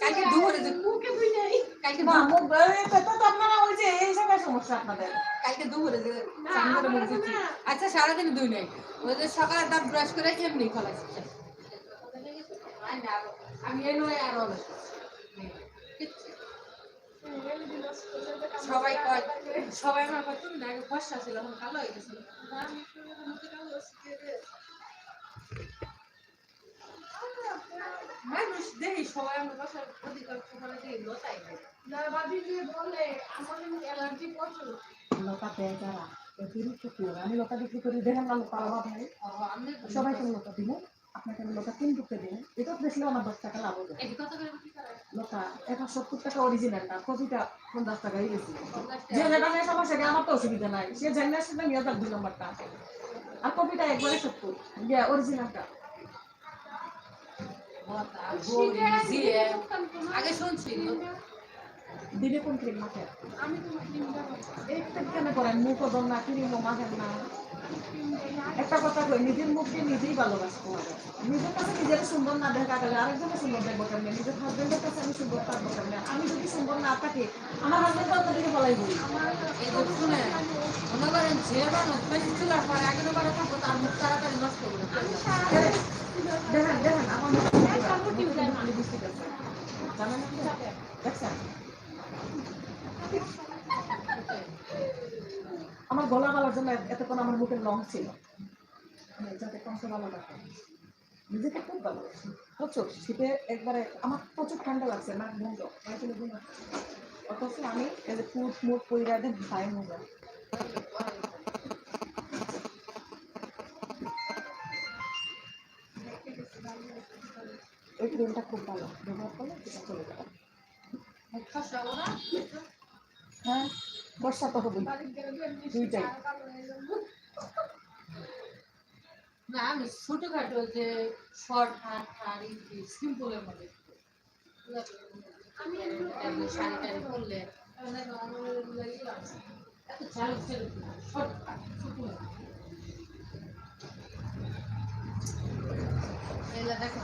কালকে দুপুরে যে মুখে দুই নেই কালকে না মুখ এটা তো আপনারা ওই যে এই জায়গায় সমস্যা আপনাদের, কালকে দুপুরে যে চান করে মুখ দিচ্ছি। আচ্ছা সারাদিন দুই নেই ওই যে সকালে দাঁত ব্রাশ করে এমনি খোলাচ্ছি আমি এই নয় আরো সবাই কয় সবাই আমার কয় তুমি না আগে ফর্সা ছিল এখন কালো হয়ে গেছিল মানুষ দেখি সবাই আমার বাসার অধিকার সকালে দেখি লতাই না ভাবি যে বলে আমার অ্যালার্জি প্রচুর লতাতে যারা আমি লতা বিক্রি করি দেখেন না লতা অভাব নেই সবাই কেন লতা দিব আপনাকে আমি লতা 3 টুকরে দিই এটা বেশিও আমার 10 টাকা লাভ হবে লতা 170 টাকা অরিজিনালটা কপিটা 50 টাকাই গেছে যে যেটা নেই সমস্যা নেই আমার তো অসুবিধা নাই সে জানে সেটা নিয়ে যাক 2 নম্বরটা আর কপিটা একবারে 70 ইয়া অরিজিনালটা আগে শুনছি দিনে কোন ক্রিম মাখে আমি তো একটা কেন করেন মুখ ওদন না ক্রিমও মাখেন না একটা কথা কই নিজের মুখকে নিজেই ভালোবাসতে হবে নিজের কাছে নিজের সুন্দর না দেখা গেলে আরেকজনের সুন্দর দেখবো কেমন নিজের হাজবেন্ডের কাছে আমি সুন্দর থাকবো কেমন আমি যদি সুন্দর না থাকি আমার হাজবেন্ড অন্যদিকে বলাই বলি শুনে মনে করেন যে মানুষ বেশি চুলার পরে আগের বারে থাকবো তার মুখ তাড়াতাড়ি নষ্ট করে দেখেন দেখেন আমার মুখ বুঝতে পারছেন জানেন দেখছেন আমার গলা গলার জন্য এতক্ষণ আমার মুখের লং ছিল যাতে কষ্ট ভালো লাগে নিজেকে খুব ভালো প্রচুর শীতে একবারে আমার প্রচুর ঠান্ডা লাগছে নাক বন্ধ অথচ আমি ফুট মুট পইরা দেন ভাই মজা এই ক্রিমটা খুব ভালো ব্যবহার করলে সেটা চলে যাবে হ্যাঁ বর্ষা তো হবে দুইটাই না আমি ছোটখাটো যে শর্ট হাত শাড়ি সিম্পলের মধ্যে আমি শাড়ি টাড়ি পরলে এত চালু ছেড়ে শর্ট এলা দেখো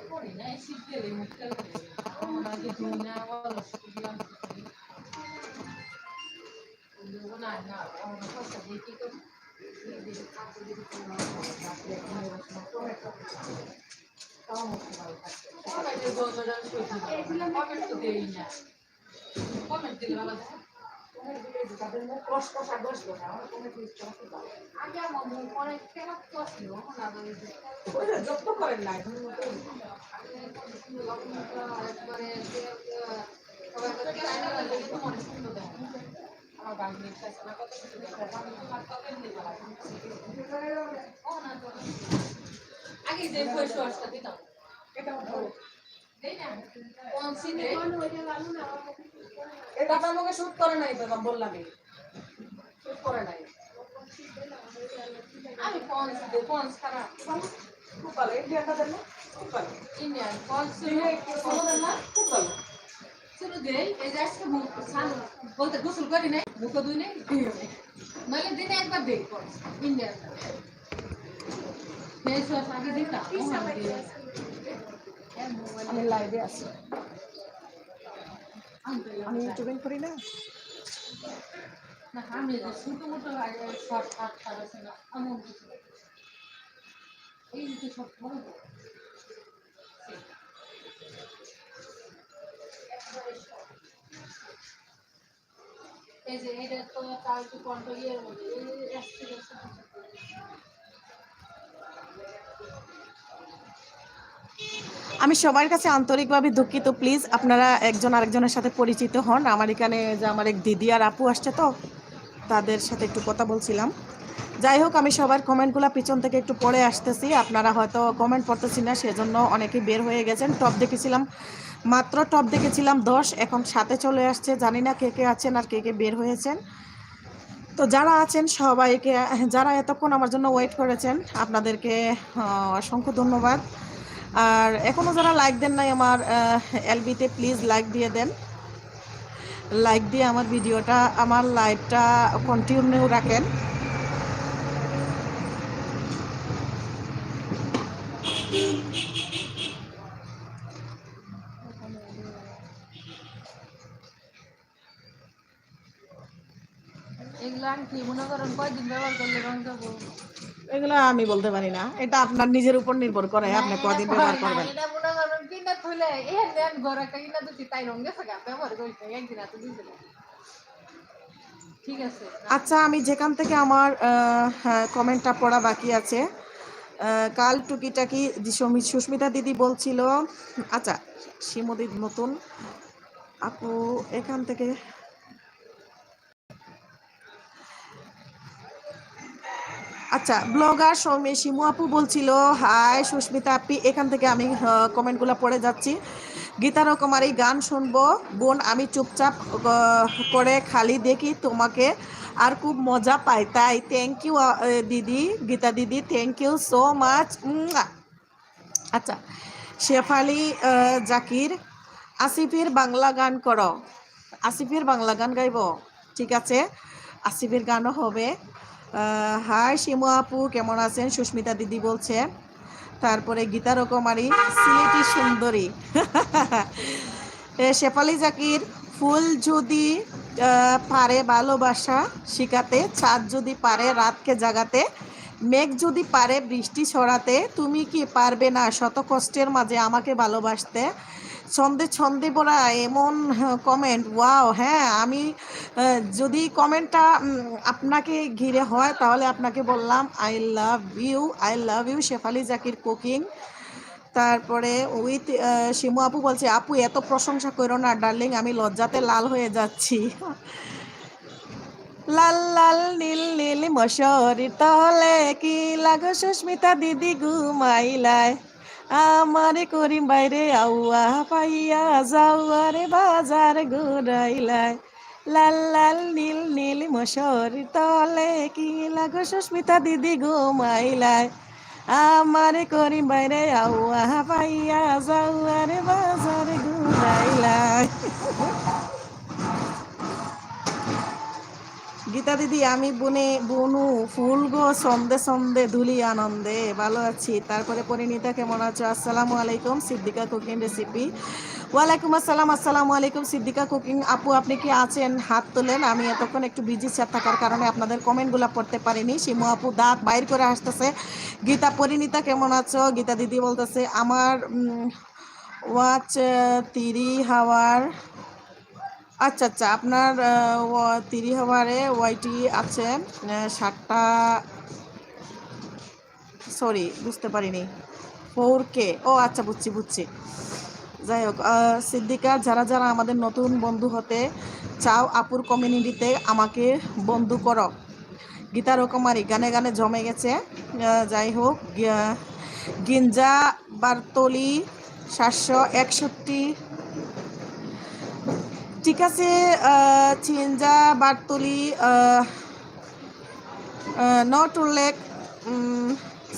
পড়ি না শীত গেলে মুখটা আগে ধুই না না না আমার কথা দিয়ে কি করি কমেন্ট দিলে ভালো তাদের মুখ কষ্ট সাদস্য না আমার কোনো কিছু আগে আমার মুখ অনেক কেন কষ্ট যত্ন করেন না এখন আমার বান্ধবী আগে যে ফেস ওয়াশটা দিতাম এটা ভালো এটা এটা আমাকে শুট করে নাই তো বললাম শুট করে নাই আমি পন্স খারাপ খুব ভালো ইন্ডিয়াটা দেন না খুব ভালো ইন্ডিয়ান পন্স দেন না খুব ভালো শুরু দেই এই যে আজকে মুখ স্নান বলতে গোসল করি নাই মুখ ধুই নাই নইলে দিনে একবার দেই পন্স ইন্ডিয়ান ফেস ওয়াশ আগে দিতাম আমি লাইভে আছি আমি ইউটিউবিং করি না না আমি যে ছোট মোটো শর্ট হাত আছে না এমন কিছু এই যে সব বড় এই যে এটা তো তার একটু কন্ট্রোল ইয়ের মধ্যে আমি সবার কাছে আন্তরিকভাবে দুঃখিত প্লিজ আপনারা একজন আরেকজনের সাথে পরিচিত হন আমার এখানে যে আমার এক দিদি আর আপু আসছে তো তাদের সাথে একটু কথা বলছিলাম যাই হোক আমি সবার কমেন্টগুলো পিছন থেকে একটু পড়ে আসতেছি আপনারা হয়তো কমেন্ট পড়তেছি না সেজন্য অনেকেই বের হয়ে গেছেন টপ দেখেছিলাম মাত্র টপ দেখেছিলাম 10 এখন 7-এ চলে আসছে জানি না কে কে আছেন আর কে কে বের হয়েছেন তো যারা আছেন সবাইকে যারা এতক্ষণ আমার জন্য ওয়েট করেছেন আপনাদেরকে অসংখ্য ধন্যবাদ আর এখনও যারা লাইক দেন নাই আমার এলবিতে প্লিজ লাইক দিয়ে দেন লাইক দিয়ে আমার ভিডিওটা আমার লাইভটা কন্টিনিউ রাখেন এগুলা কি মনে করেন কয়দিন ব্যবহার করলে রং যাবো? এগুলো আমি বলতে পারি না, এটা আপনার নিজের উপর নির্ভর করে আপনি কদিন ব্যবহার করবেন। এটা মনে করেন কিনা তুলে এর দেন ঘর একটা কিনা দুটি তাই রং গেছে গা ব্যবহার করতে একদিন এত দিন দিলে ঠিক আছে। আচ্ছা, আমি যেখান থেকে আমার কমেন্টটা পড়া বাকি আছে, কাল টুকিটাকি সুস্মিতা দিদি বলছিল, আচ্ছা শিমুদি নতুন আপু এখান থেকে, আচ্ছা ব্লগার শিমু আপু বলছিল হাই সুস্মিতা আপি, এখান থেকে আমি কমেন্টগুলো পড়ে যাচ্ছি। গীতা রকমারি গান শুনবো বোন, আমি চুপচাপ করে খালি দেখি তোমাকে আর খুব মজা পাই তাই। থ্যাংক ইউ দিদি, গীতা দিদি, থ্যাংক ইউ সো মাচ। আচ্ছা, শেফালি জাকির, আসিফের বাংলা গান করো। আসিফের বাংলা গান গাইব, ঠিক আছে, আসিফের গানও হবে। হাই শিমু আপু কেমন আছেন, সুস্মিতা দিদি বলছে। তারপরে গীতা রকমারি, সিলেটি সুন্দরী। শেফালি জাকির, ফুল যদি পারে ভালোবাসা শিখাতে, চাঁদ যদি পারে রাতকে জাগাতে, মেঘ যদি পারে বৃষ্টি ছড়াতে, তুমি কি পারবে না শত কষ্টের মাঝে আমাকে ভালোবাসতে। ছন্দে ছন্দে ভরা এমন কমেন্ট, ওয়াও। হ্যাঁ, আমি যদি কমেন্টটা আপনাকে ঘিরে হয় তাহলে আপনাকে বললাম I love you, I love you Shefali Zakir cooking. তারপরে উইথ শিমু আপু বলছে, আপু এত প্রশংসা করো না ডার্লিং, আমি লজ্জাতে লাল হয়ে যাচ্ছি। লাল লাল নীল নীল মশারি তলে কি লাগো সুস্মিতা দিদি ঘুমাইলায়, আমারে করিম বাইরে আউয়া পাইয়া যাওয়ারে বাজার ঘুরাইলায়। লাল লাল নীল নীল মশারি তলে কি লাগো সুস্মিতা দিদি ঘুমাইলায়, আমারে করিম বাইরে আউয়া পাইয়া যাওয়ারে বাজার ঘুরাইলায়। গীতা দিদি, আমি বনু ফুল গো ছন্দে ছন্দে ধুলি আনন্দে, ভালো আছি। তারপরে পরিণীতা কেমন আছো, আসসালামু আলাইকুম সিদ্দিকা কুকিং রেসিপি। ওয়ালাইকুম আসসালাম, আসসালামু আলাইকুম সিদ্দিকা কুকিং আপু, আপনি কি আছেন হাত তোলেন। আমি এতক্ষণ একটু বিজি থাকার কারণে আপনাদের কমেন্টগুলো পড়তে পারিনি। শিমু আপু দাঁত বাইর করে আসতেছে। গীতা, পরিণীতা কেমন আছো। গীতা দিদি বলতেছে আমার ওয়াচ তিরি হাওয়ার, আচ্ছা আচ্ছা, আপনার তিরি হাওয়ারে ওয়াইটি আছে 7টা, সরি বুঝতে পারিনি, 4K। ও আচ্ছা, বুঝছি বুঝছি। যাই হোক, সিদ্দিকা, যারা যারা আমাদের নতুন বন্ধু হতে চাও আপুর কমিউনিটিতে আমাকে বন্ধু করো। গীতা রকমারি গানে গানে জমে গেছে। যাই হোক, গিঞ্জা বার্তলি 761, ঠিক আছে। চিঞ্জা বার্তলি নট উল্লেখ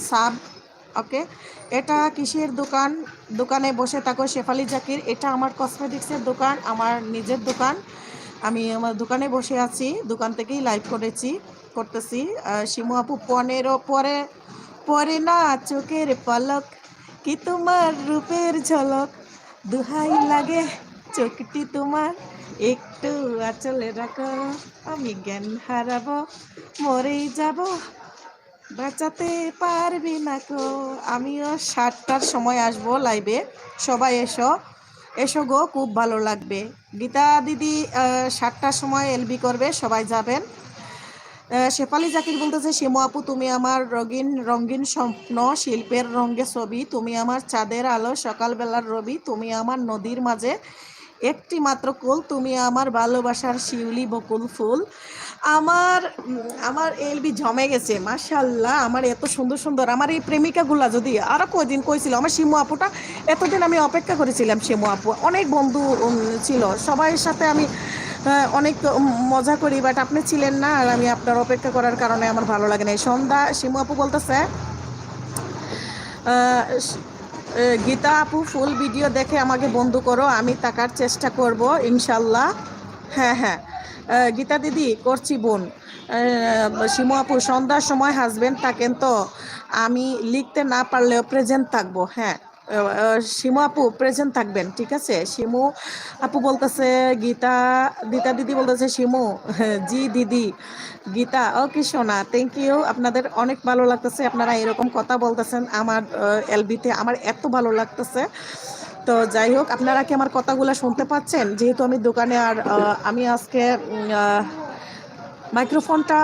সাব, ওকে। এটা কিসের দোকান, দোকানে বসে থাকো শেফালি জাকির। এটা আমার কসমেটিক্সের দোকান, আমার নিজের দোকান। আমি আমার দোকানে বসে আছি, দোকান থেকেই লাইভ করতেছি। শিমু আপু, 15 পরে পরে না চোখের পলক, কি তোমার রূপের ঝলক, দুহাই লাগে চোখটি তোমার, একটু আঁচলে রাখো, আমি জ্ঞান হারাবো, মরেই যাব, বাঁচাতে পারবি না কো। আমিও 7টার সময় আসবো লাইভে, সবাই এসো এসো গো, খুব ভালো লাগবে। গীতা দিদি 7টার সময় এলবি করবে, সবাই যাবেন। শেফালি জাকির বলতেছে, শিমু আপু তুমি আমার রঙিন রঙিন স্বপ্ন, শিল্পের রঙে ছবি, তুমি আমার চাঁদের আলো, সকালবেলার রবি, তুমি আমার নদীর মাঝে একটি মাত্র কুল, তুমি আমার ভালোবাসার শিউলি বকুল ফুল। আমার এলবি জমে গেছে মাশাল্লাহ। আমার এত সুন্দর সুন্দর আমার এই প্রেমিকাগুলা যদি আরো কয়দিন কইছিল, আমার শিমু আপুটা এতদিন আমি অপেক্ষা করেছিলাম। শিমু আপু অনেক বন্ধু ছিল, সবাই সাথে আমি অনেক মজা করি, বাট আপনি ছিলেন না, আর আমি আপনার অপেক্ষা করার কারণে আমার ভালো লাগে না। সন্ধ্যা শিমু আপু বলতেছে, গীতা আপু ফুল ভিডিও দেখে আমাকে বন্ধু করো, আমি থাকার চেষ্টা করব ইনশাল্লাহ। হ্যাঁ হ্যাঁ, গীতা দিদি করছি বোন। শিমু আপু, সন্ধ্যার সময় হাজবেন্ড থাকেন তো আমি লিখতে না পারলেও প্রেজেন্ট থাকবো। হ্যাঁ, শিমু আপু প্রেজেন্ট থাকবেন, ঠিক আছে? শিমু আপু বলতেছে, গীতা দিদি বলতেছে শিমু, জি দিদি। গীতা, ওকে সোনা, থ্যাংক ইউ। আপনাদের অনেক ভালো লাগতেছে, আপনারা এরকম কথা বলতেছেন আমার এলবিতে, আমার এত ভালো লাগতেছে। তো যাই হোক, আপনারা কি আমার কথাগুলো শুনতে পাচ্ছেন? যেহেতু আমি দোকানে, আর আমি আজকে মাইক্রোফোনটা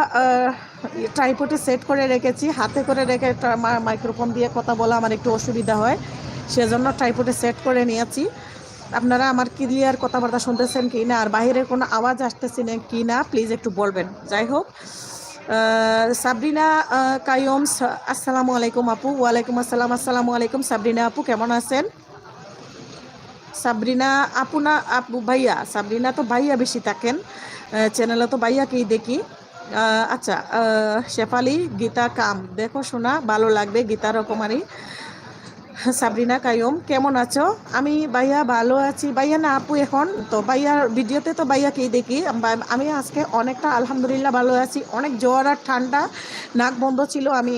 ট্রাইপডে সেট করে রেখেছি, হাতে করে রেখে মাইক্রোফোন দিয়ে কথা বলা আমার একটু অসুবিধা হয়, সেজন্য ট্রাইপডে সেট করে নিয়েছি। আপনারা আমার ক্লিয়ার কথাবার্তা শুনতেছেন কি না, আর বাইরের কোনো আওয়াজ আসতেছে না কি না, প্লিজ একটু বলবেন। যাই হোক, সাবরিনা কায়ুম, আসসালামু আলাইকুম আপু। ওয়ালাইকুম আসসালাম। আসসালামু আলাইকুম সাবরিনা আপু, কেমন আছেন? সাবরিনা আপু না আপু, ভাইয়া। সাবরিনা তো ভাইয়া বেশি থাকেন, চ্যানেলে তো ভাইয়াকেই দেখি। আচ্ছা, শেফালি, গীতা কাম, দেখো শোনা, ভালো লাগবে। গীতা রকমারি, সাবরিনা কায়ুম, কেমন আছো? আমি ভাইয়া ভালো আছি। ভাইয়া না আপু, এখন তো ভাইয়ার ভিডিওতে তো ভাইয়াকেই দেখি। আমি আজকে অনেকটা আলহামদুলিল্লাহ ভালো আছি। অনেক জ্বর আর ঠান্ডা, নাক বন্ধ ছিল। আমি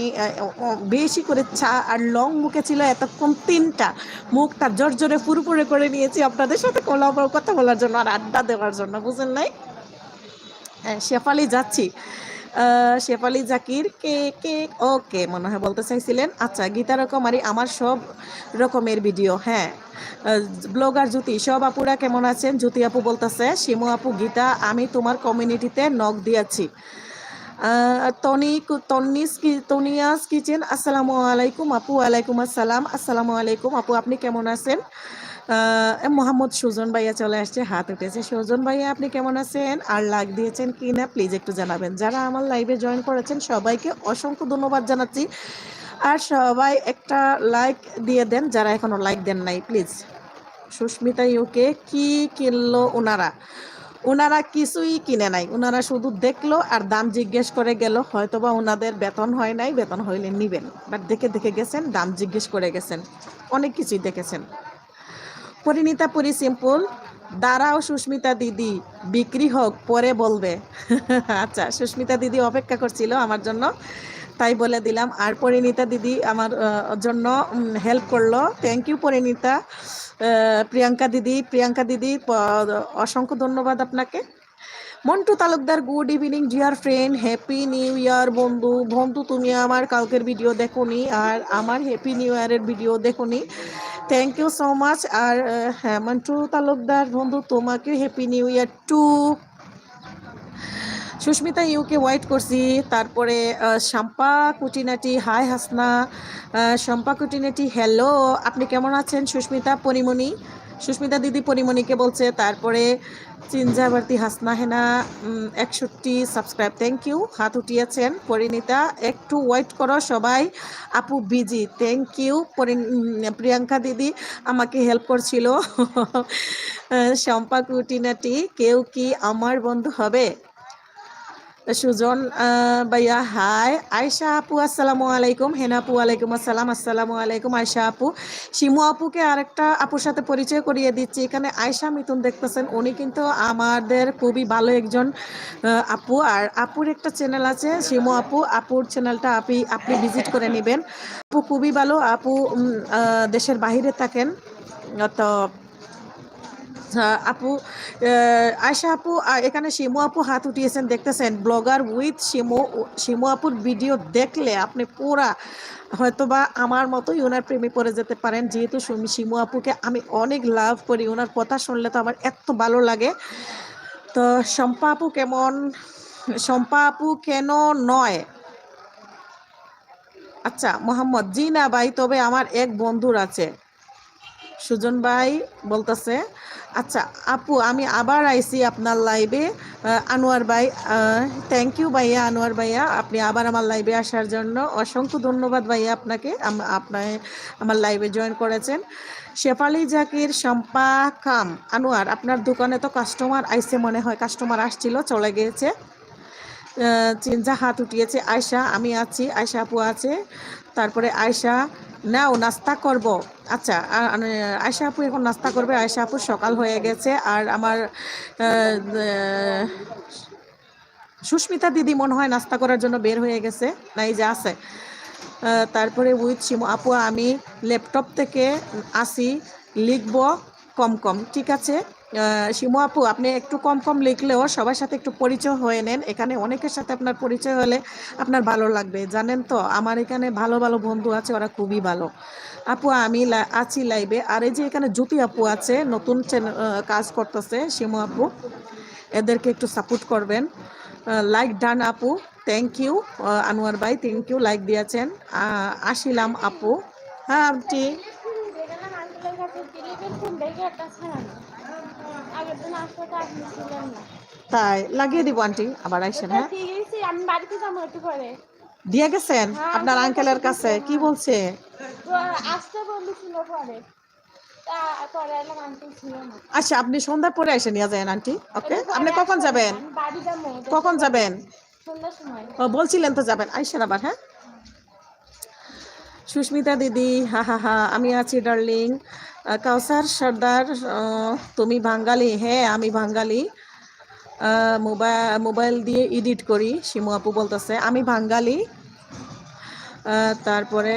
বেশি করে চা আর লং মুখে ছিল এতক্ষণ 3টা, মুখটা জোর জোরে ফুরফুরে করে নিয়েছি আপনাদের সাথে কথা বলার জন্য আর আড্ডা দেওয়ার জন্য, বুঝলেন নাই? শেফালি যাচ্ছি, শেফালি জাকির, কে কে, ওকে মনে হয় বলতে চাইছিলেন। আচ্ছা, গীতা রকমারি, আমার সব রকমের ভিডিও, হ্যাঁ। ব্লগার জ্যোতি, সব আপুরা কেমন আছেন? জ্যোতি আপু বলতেছে, শিমু আপু, গীতা, আমি তোমার কমিউনিটিতে নক দিয়েছি। তনিয়াস কিচেন, আসসালামু আলাইকুম আপু। ওয়ালাইকুম আসসালাম। আসসালামু আলাইকুম আপু, আপনি কেমন আছেন? মোহাম্মদ সুজন ভাইয়া চলে আসছে, হাত উঠেছে। সুজন ভাইয়া, আপনি কেমন আছেন? আর লাইক দিয়েছেন কি না প্লিজ একটু জানাবেন। যারা আমার লাইভে জয়েন করেছেন সবাইকে অসংখ্য ধন্যবাদ জানাচ্ছি। আর সবাই একটা লাইক দিয়ে দেন যারা এখনো লাইক দেন নাই, প্লিজ। সুস্মিতা ইউকে, কি কিনলো ওনারা কিছুই কিনে নাই, ওনারা শুধু দেখলো আর দাম জিজ্ঞেস করে গেল। হয়তোবা ওনাদের বেতন হয় নাই, বেতন হইলে নিবেন, বাট দেখে গেছেন, দাম জিজ্ঞেস করে গেছেন, অনেক কিছুই দেখেছেন। পরিণীতা পুরি সিম্পল, দাঁড়াও সুস্মিতা দিদি, বিক্রি হোক পরে বলবে। আচ্ছা, সুস্মিতা দিদি অপেক্ষা করছিল আমার জন্য, তাই বলে দিলাম। আর পরিণীতা দিদি আমার জন্য হেল্প করলো, থ্যাংক ইউ পরিণীতা। প্রিয়াঙ্কা দিদি, অসংখ্য ধন্যবাদ আপনাকে। Montu Talukdar, good evening dear friend, happy new year বন্ধু। তুমি আমার কালকের ভিডিও দেখোনি আর আমার হ্যাপি নিউ ইয়ারের ভিডিও দেখোনি, থ্যাংক ইউ সো মাচ। আর হ্যাঁ, মন্টু তালুকদার বন্ধু, তোমাকে happy new year too. Susmita ইউকে ওয়াইট করছি। তারপরে শম্পা কুটিনাটি, হাই হাসনা। শম্পা কুটিনাটি, হ্যালো, আপনি কেমন আছেন? সুস্মিতা দিদি পরিমণিকে বলছে। তারপরে চিনজাবার্তি Hasna Hena, 61 subscribe, thank you, হাত উঠিয়েছেন। পরিণীতা, একটু ওয়েট করো সবাই, আপু বিজি, থ্যাংক ইউ। প্রিয়াঙ্কা দিদি আমাকে হেল্প করছিল। শম্পা কুটিনাটি, কেউ কি আমার বন্ধু হবে? সুজন ভাইয়া, হাই। আয়শা আপু, আসসালামু আলাইকুম। হেনা আপু, ওয়ালাইকুম আসসালাম। আসসালামু আলাইকুম আয়শা আপু। শিমু আপুকে আরেকটা আপুর সাথে পরিচয় করিয়ে দিচ্ছি। এখানে আয়শা মিথুন দেখতেছেন, উনি কিন্তু আমাদের খুবই ভালো একজন আপু। আর আপুর একটা চ্যানেল আছে শিমু আপুর চ্যানেলটা আপনি ভিজিট করে নেবেন। আপু খুবই ভালো আপু, দেশের বাহিরে থাকেন। তো আপু, আয়শা আপু, এখানে শিমু আপু হাত উঠিয়েছেন, দেখতেছেন। ব্লগার উইথ শিমু আপুর ভিডিও দেখলে আপনি পুরা হয়তোবা আমার মতোই ওনার প্রেমে পড়ে যেতে পারেন। যেহেতু শিমু আপুকে আমি অনেক লাভ করি, ওনার কথা শুনলে তো আমার এত ভালো লাগে। তো শম্পা আপু কেন নয়? আচ্ছা মোহাম্মদ, জি না ভাই, তবে আমার এক বন্ধুর আছে। সুজন ভাই বলতেছে, আচ্ছা আপু, আমি আবার আইছি আপনার লাইভে। আনোয়ার ভাই, থ্যাংক ইউ ভাইয়া। আনোয়ার ভাইয়া, আপনি আবার আমার লাইভে আসার জন্য অসংখ্য ধন্যবাদ ভাইয়া আপনাকে, আপনি আমার লাইভে জয়েন করেছেন। শেফালি জাকির, শম্পা কাম, আনোয়ার, আপনার দোকানে তো কাস্টমার আইছে মনে হয়, কাস্টমার আসছিল চলে গিয়েছে। চিনজা হাত উঠিয়েছে। আয়শা, আমি আছি, আয়শা আপু আছে। তারপরে আয়শা, নাও নাস্তা করব। আচ্ছা, আয়শা আপু এখন নাস্তা করবে। আয়শা আপু সকাল হয়ে গেছে। আর আমার সুস্মিতা দিদি মনে হয় নাস্তা করার জন্য বের হয়ে গেছে, নাই যে আছে। তারপরে উইথ শিমু আপু আমি ল্যাপটপ থেকে আসি, লিখব কম কম, ঠিক আছে। শিমু আপু আপনি একটু কম কম লিখলেও সবার সাথে একটু পরিচয় হয়ে নেন, এখানে অনেকের সাথে আপনার পরিচয় হলে আপনার ভালো লাগবে। জানেন তো আমার এখানে ভালো ভালো বন্ধু আছে, ওরা খুবই ভালো। আপু আমি আছি লাইভে। আর এই যে এখানে জ্যোতি আপু আছে, নতুন কাজ করতেছে, শিমু আপু, এদেরকে একটু সাপোর্ট করবেন। লাইক ডান আপু, থ্যাংক ইউ। আনোয়ার ভাই থ্যাংক ইউ, লাইক দিয়েছেন। আসিলাম আপু। হ্যাঁ আন্টি। দেখলাম আঙ্কেলের কাছে দিলীপের ফোন দেখে একটা ছাড়ানো আগের দিন আসলে তো আপনি ছিলেন না। তাই লাগিয়ে দিব আন্টি, আবার আইসেন। হ্যাঁ দিয়ে গেছি আমি বাড়িতে যাবো একটু পরে। দিয়ে গেছেন হ্যাঁ আপনার আঙ্কেলের কাছে, কি বলছে? তো আসতে বলেছিল পরে, তা পরে এলাম আঙ্কেল ছিল না। আচ্ছা আপনি সন্ধ্যার পরে এসে নিয়ে যাবেন আন্টি। ওকে আপনি কখন যাবেন? আমি বাড়ি যাবো কখন যাবেন? সন্ধ্যার সময়। ও বলছিলেন তো যাবেন, আইসেন আবার। হ্যাঁ সুস্মিতা দিদি, হা হা হা, আমি আছি ডার্লিং। কাউসার সর্দার, তুমি বাঙালি? হ্যাঁ আমি বাঙালি, মোবাইল দিয়ে এডিট করি। শিমু আপু বলতেছে আমি বাঙালি। তারপরে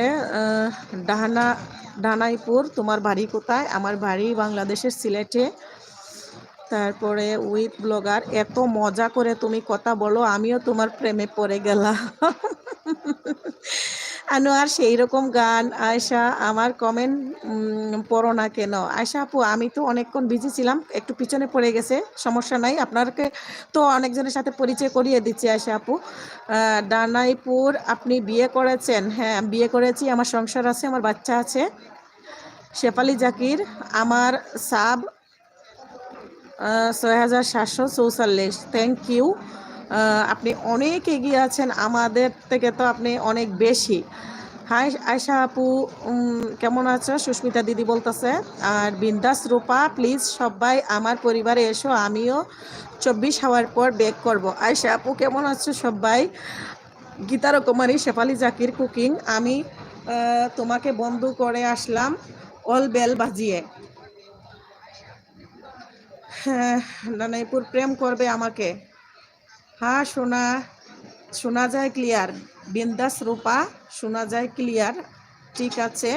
ডাহানা ডানাইপুর, তোমার বাড়ি কোথায়? আমার বাড়ি বাংলাদেশের সিলেটে। তারপরে উইথ ব্লগার, এত মজা করে তুমি কথা বলো, আমিও তোমার প্রেমে পড়ে গেলাম। আনোয়ার সেই রকম গান। আয়শা আমার কমেন্ট পড়ো না কেন? আয়শা আপু আমি তো অনেকক্ষণ বিজি ছিলাম, একটু পিছনে পড়ে গেছে, সমস্যা নাই, আপনাকে তো অনেকজনের সাথে পরিচয় করিয়ে দিচ্ছি। আয়শা আপু, ডানাইপুর, আপনি বিয়ে করেছেন? হ্যাঁ বিয়ে করেছি, আমার সংসার আছে, আমার বাচ্চা আছে। শেফালি জাকির, আমার সাব ৬৭৪৪, থ্যাংক ইউ। আপনি অনেক এগিয়ে আছেন আমাদের থেকে, তো আপনি অনেক বেশি। হাই আয়শা আপু, কেমন আছো? সুস্মিতা দিদি বলতেছে। আর বিন্দাস রূপা, প্লিজ সবাই আমার পরিবারে এসো, আমিও ২৪ হওয়ার পর বেক করব। আয়শা আপু কেমন আছো সবাই? গীতার কুমারী, শেফালি জাকির কুকিং, আমি তোমাকে বন্ধু করে আসলাম অল বেল বাজিয়ে। হ্যাঁ নানাইপুর, প্রেম করবে আমাকে? হ্যাঁ শোনা শোনা যায় ক্লিয়ার। বিন্দাস রূপা, শোনা যায় ক্লিয়ার, ঠিক আছে।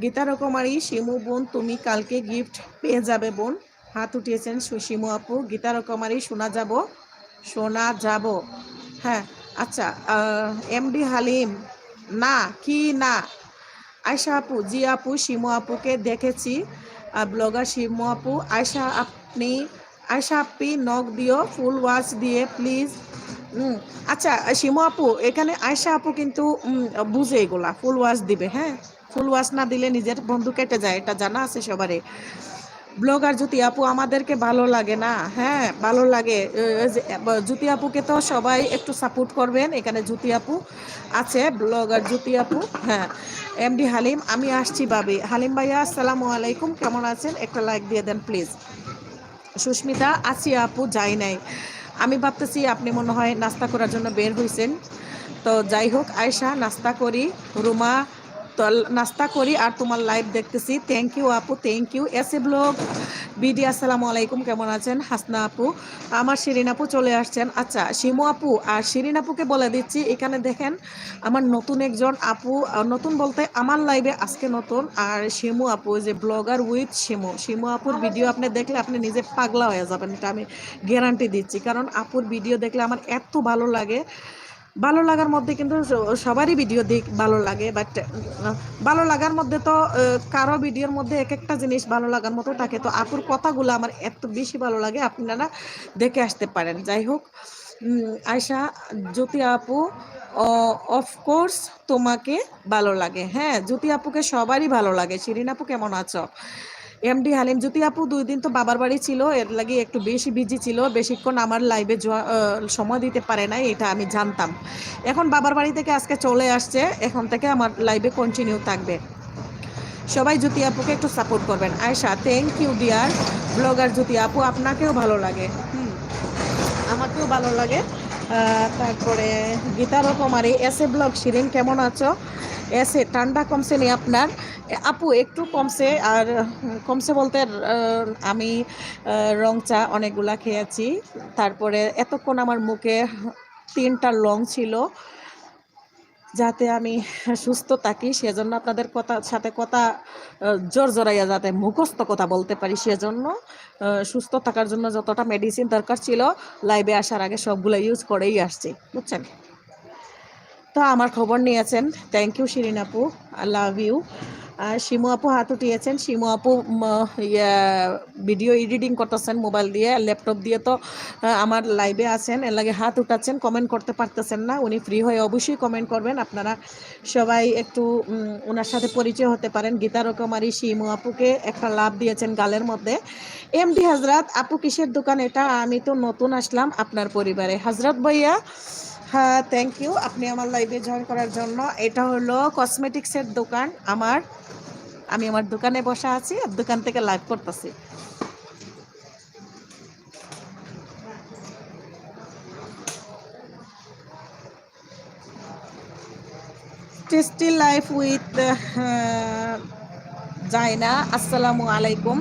গীতা রকমারি, শিমু বোন তুমি কালকে গিফট পেয়ে যাবে বোন। হাত উঠিয়েছেন শিমু আপু। গীতা রকমারি, শোনা যাব। হ্যাঁ আচ্ছা। এমডি হালিম, না কি না? আয়শা আপু, জি আপু, শিমু আপুকে দেখেছি, ব্লগার শিমু আপু। আয়শা আপনি নক দিও, ফুল ওয়াচ দিয়ে প্লিজ। আচ্ছা শিমু আপু, এখানে আয়শা আপু কিন্তু বুঝে এগুলা, ফুল ওয়াচ দিবে। হ্যাঁ ফুল ওয়াচ না দিলে নিজের বন্ধু কেটে যায়, এটা জানা আছে সবারই। ব্লগার জ্যোতি আপু, আমাদেরকে ভালো লাগে না? হ্যাঁ ভালো লাগে। জ্যোতি আপুকে তো সবাই একটু সাপোর্ট করবেন, এখানে জ্যোতি আপু আছে, ব্লগার জ্যোতি আপু। হ্যাঁ এমডি হালিম, আমি আসছি ভাবি। হালিম ভাইয়া আসসালামু আলাইকুম, কেমন আছেন? একটা লাইক দিয়ে দেন প্লিজ। সুস্মিতা, আছি আপু, যাই নাই। আমি ভাবতেছি আপনি মনে হয় নাস্তা করার জন্য বের হয়েছেন, তো যাই হোক। আয়শা, নাস্তা করি। রুমা, তো নাস্তা করি আর তোমার লাইভ দেখতেছি। থ্যাংক ইউ আপু, থ্যাংক ইউ। এসে ব্লগ বিডি, আসসালামু আলাইকুম, কেমন আছেন? হাসনা আপু, আমার শিরিন আপু চলে আসছেন। আচ্ছা শিমু আপু আর শিরিন আপুকে বলে দিচ্ছি, এখানে দেখেন আমার নতুন একজন আপু, নতুন বলতে আমার লাইভে আজকে নতুন। আর শিমু আপু, যে ব্লগার উইথ শিমু আপুর ভিডিও আপনি দেখলে আপনি নিজে পাগলা হয়ে যাবেন, এটা আমি গ্যারান্টি দিচ্ছি। কারণ আপুর ভিডিও দেখলে আমার এত ভালো লাগে। ভালো লাগার মধ্যে কিন্তু সবারই ভিডিও ভালো লাগে, বাট ভালো লাগার মধ্যে তো কারো ভিডিওর মধ্যে এক একটা জিনিস ভালো লাগার মতো থাকে। তো আপুর কথাগুলো আমার এত বেশি ভালো লাগে, আপনারা দেখে আসতে পারেন। যাই হোক, আয়শা, জ্যোতি আপু, অফকোর্স তোমাকে ভালো লাগে। হ্যাঁ জ্যোতি আপুকে সবারই ভালো লাগে। শিরিন আপু কেমন আছো? এমডি হালিম, জ্যোতি আপু 2 দিন তো বাবার বাড়ি ছিল, এর লাগে একটু বেশি বিজি ছিল, বেশিক্ষণ আমার লাইভে সময় দিতে পারে নাই, এটা আমি জানতাম। এখন বাবার বাড়ি থেকে আজকে চলে আসছে, এখন থেকে আমার লাইভে কন্টিনিউ থাকবে। সবাই জ্যোতি আপুকে একটু সাপোর্ট করবেন। Ayesha, thank you dear. Blogger Jyoti আপু, আপনাকেও ভালো লাগে? আমাকেও ভালো লাগে। তারপরে গীতা রকমারি, এসে ব্লগ, শিরিন কেমন আছো? এসে, ঠান্ডা কমছে নি আপনার? আপু একটু কমছে, আর কমছে বলতে আমি রং চা অনেকগুলা খেয়েছি। তারপরে এতক্ষণ আমার মুখে 3টা লং ছিল, যাতে আমি সুস্থ থাকি, সেজন্য আপনাদের সাথে কথা জোর জোরাইয়া যাতে মুখস্থ কথা বলতে পারি, সেজন্য সুস্থ থাকার জন্য যতটা মেডিসিন দরকার ছিল লাইভে আসার আগে সবগুলো ইউজ করেই আসছি, বুঝছেন। তো আমার খবর নিয়েছেন, থ্যাংক ইউ শিরিন আপু, আই লাভ ইউ। আর শিমু আপু হাত উঠিয়েছেন। শিমু আপু ভিডিও এডিটিং করতেছেন মোবাইল দিয়ে, ল্যাপটপ দিয়ে, তো আমার লাইভে আছেন, এর লাগে হাত উঠাচ্ছেন, কমেন্ট করতে পারতেছেন না। উনি ফ্রি হয়ে অবশ্যই কমেন্ট করবেন। আপনারা সবাই একটু ওনার সাথে পরিচয় হতে পারেন। গীতা রকমারি শিমু আপুকে একটা লাভ দিয়েছেন গালের মধ্যে। এমডি হজরত আপু কিসের দোকান এটা? আমি তো নতুন আসলাম আপনার পরিবারে। হজরত ভাইয়া, হ্যাঁ থ্যাংক ইউ আপনি আমার লাইভে জয়েন করার জন্য। এটা হলো কসমেটিক্সের দোকান আমার। আমি আমার দোকানে বসা আছি আর দোকান থেকে লাইভ করতেছি। Tasty life with Zaina. আসসালামু আলাইকুম।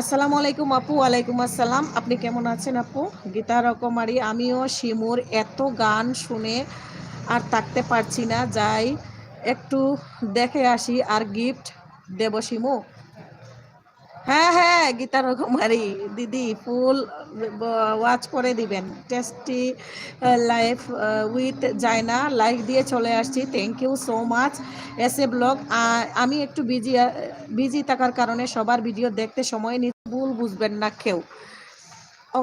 আসসালামু আলাইকুম আপু। ওয়ালাইকুম আসসালাম। আপনি কেমন আছেন আপু? গীতা রকমারি, আমিও শিমুর এত গান শুনে আর থাকতে পারছি না, যাই একটু দেখে আসি আর গিফট দেব শিমু। হ্যাঁ হ্যাঁ, গীতা রকমারি দিদি ফুল ওয়াচ করে দিবেন। Tasty life with Zaina like দিয়ে চলে আসছি, thank you so much. S A blog. আমি একটু বিজি থাকার কারণে সবার ভিডিও দেখতে সময় নিতে ভুল বুঝবেন না কেউ।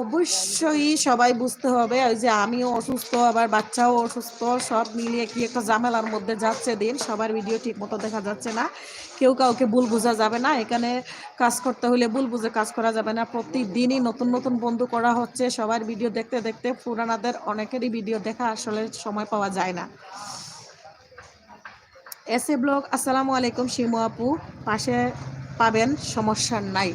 অবশ্যই সবাই বুঝতে হবে, ওই যে আমিও অসুস্থ, আবার বাচ্চাও অসুস্থ, সব মিলিয়ে কি একটা ঝামেলার মধ্যে যাচ্ছে দিন। সবার ভিডিও ঠিক মতো দেখা যাচ্ছে না, কেউ কাউকে ভুল বোঝা যাবে না। এখানে কাজ করতে হলে ভুল বুঝে কাজ করা যাবে না। প্রতিদিনই নতুন নতুন বন্ধু করা হচ্ছে, সবার ভিডিও দেখতে দেখতে পুরানাদের অনেকেরই ভিডিও দেখা আসলে সময় পাওয়া যায় না। S A blog. আসসালামু আলাইকুম শিমু আপু, পাশে পাবেন, সমস্যা নাই।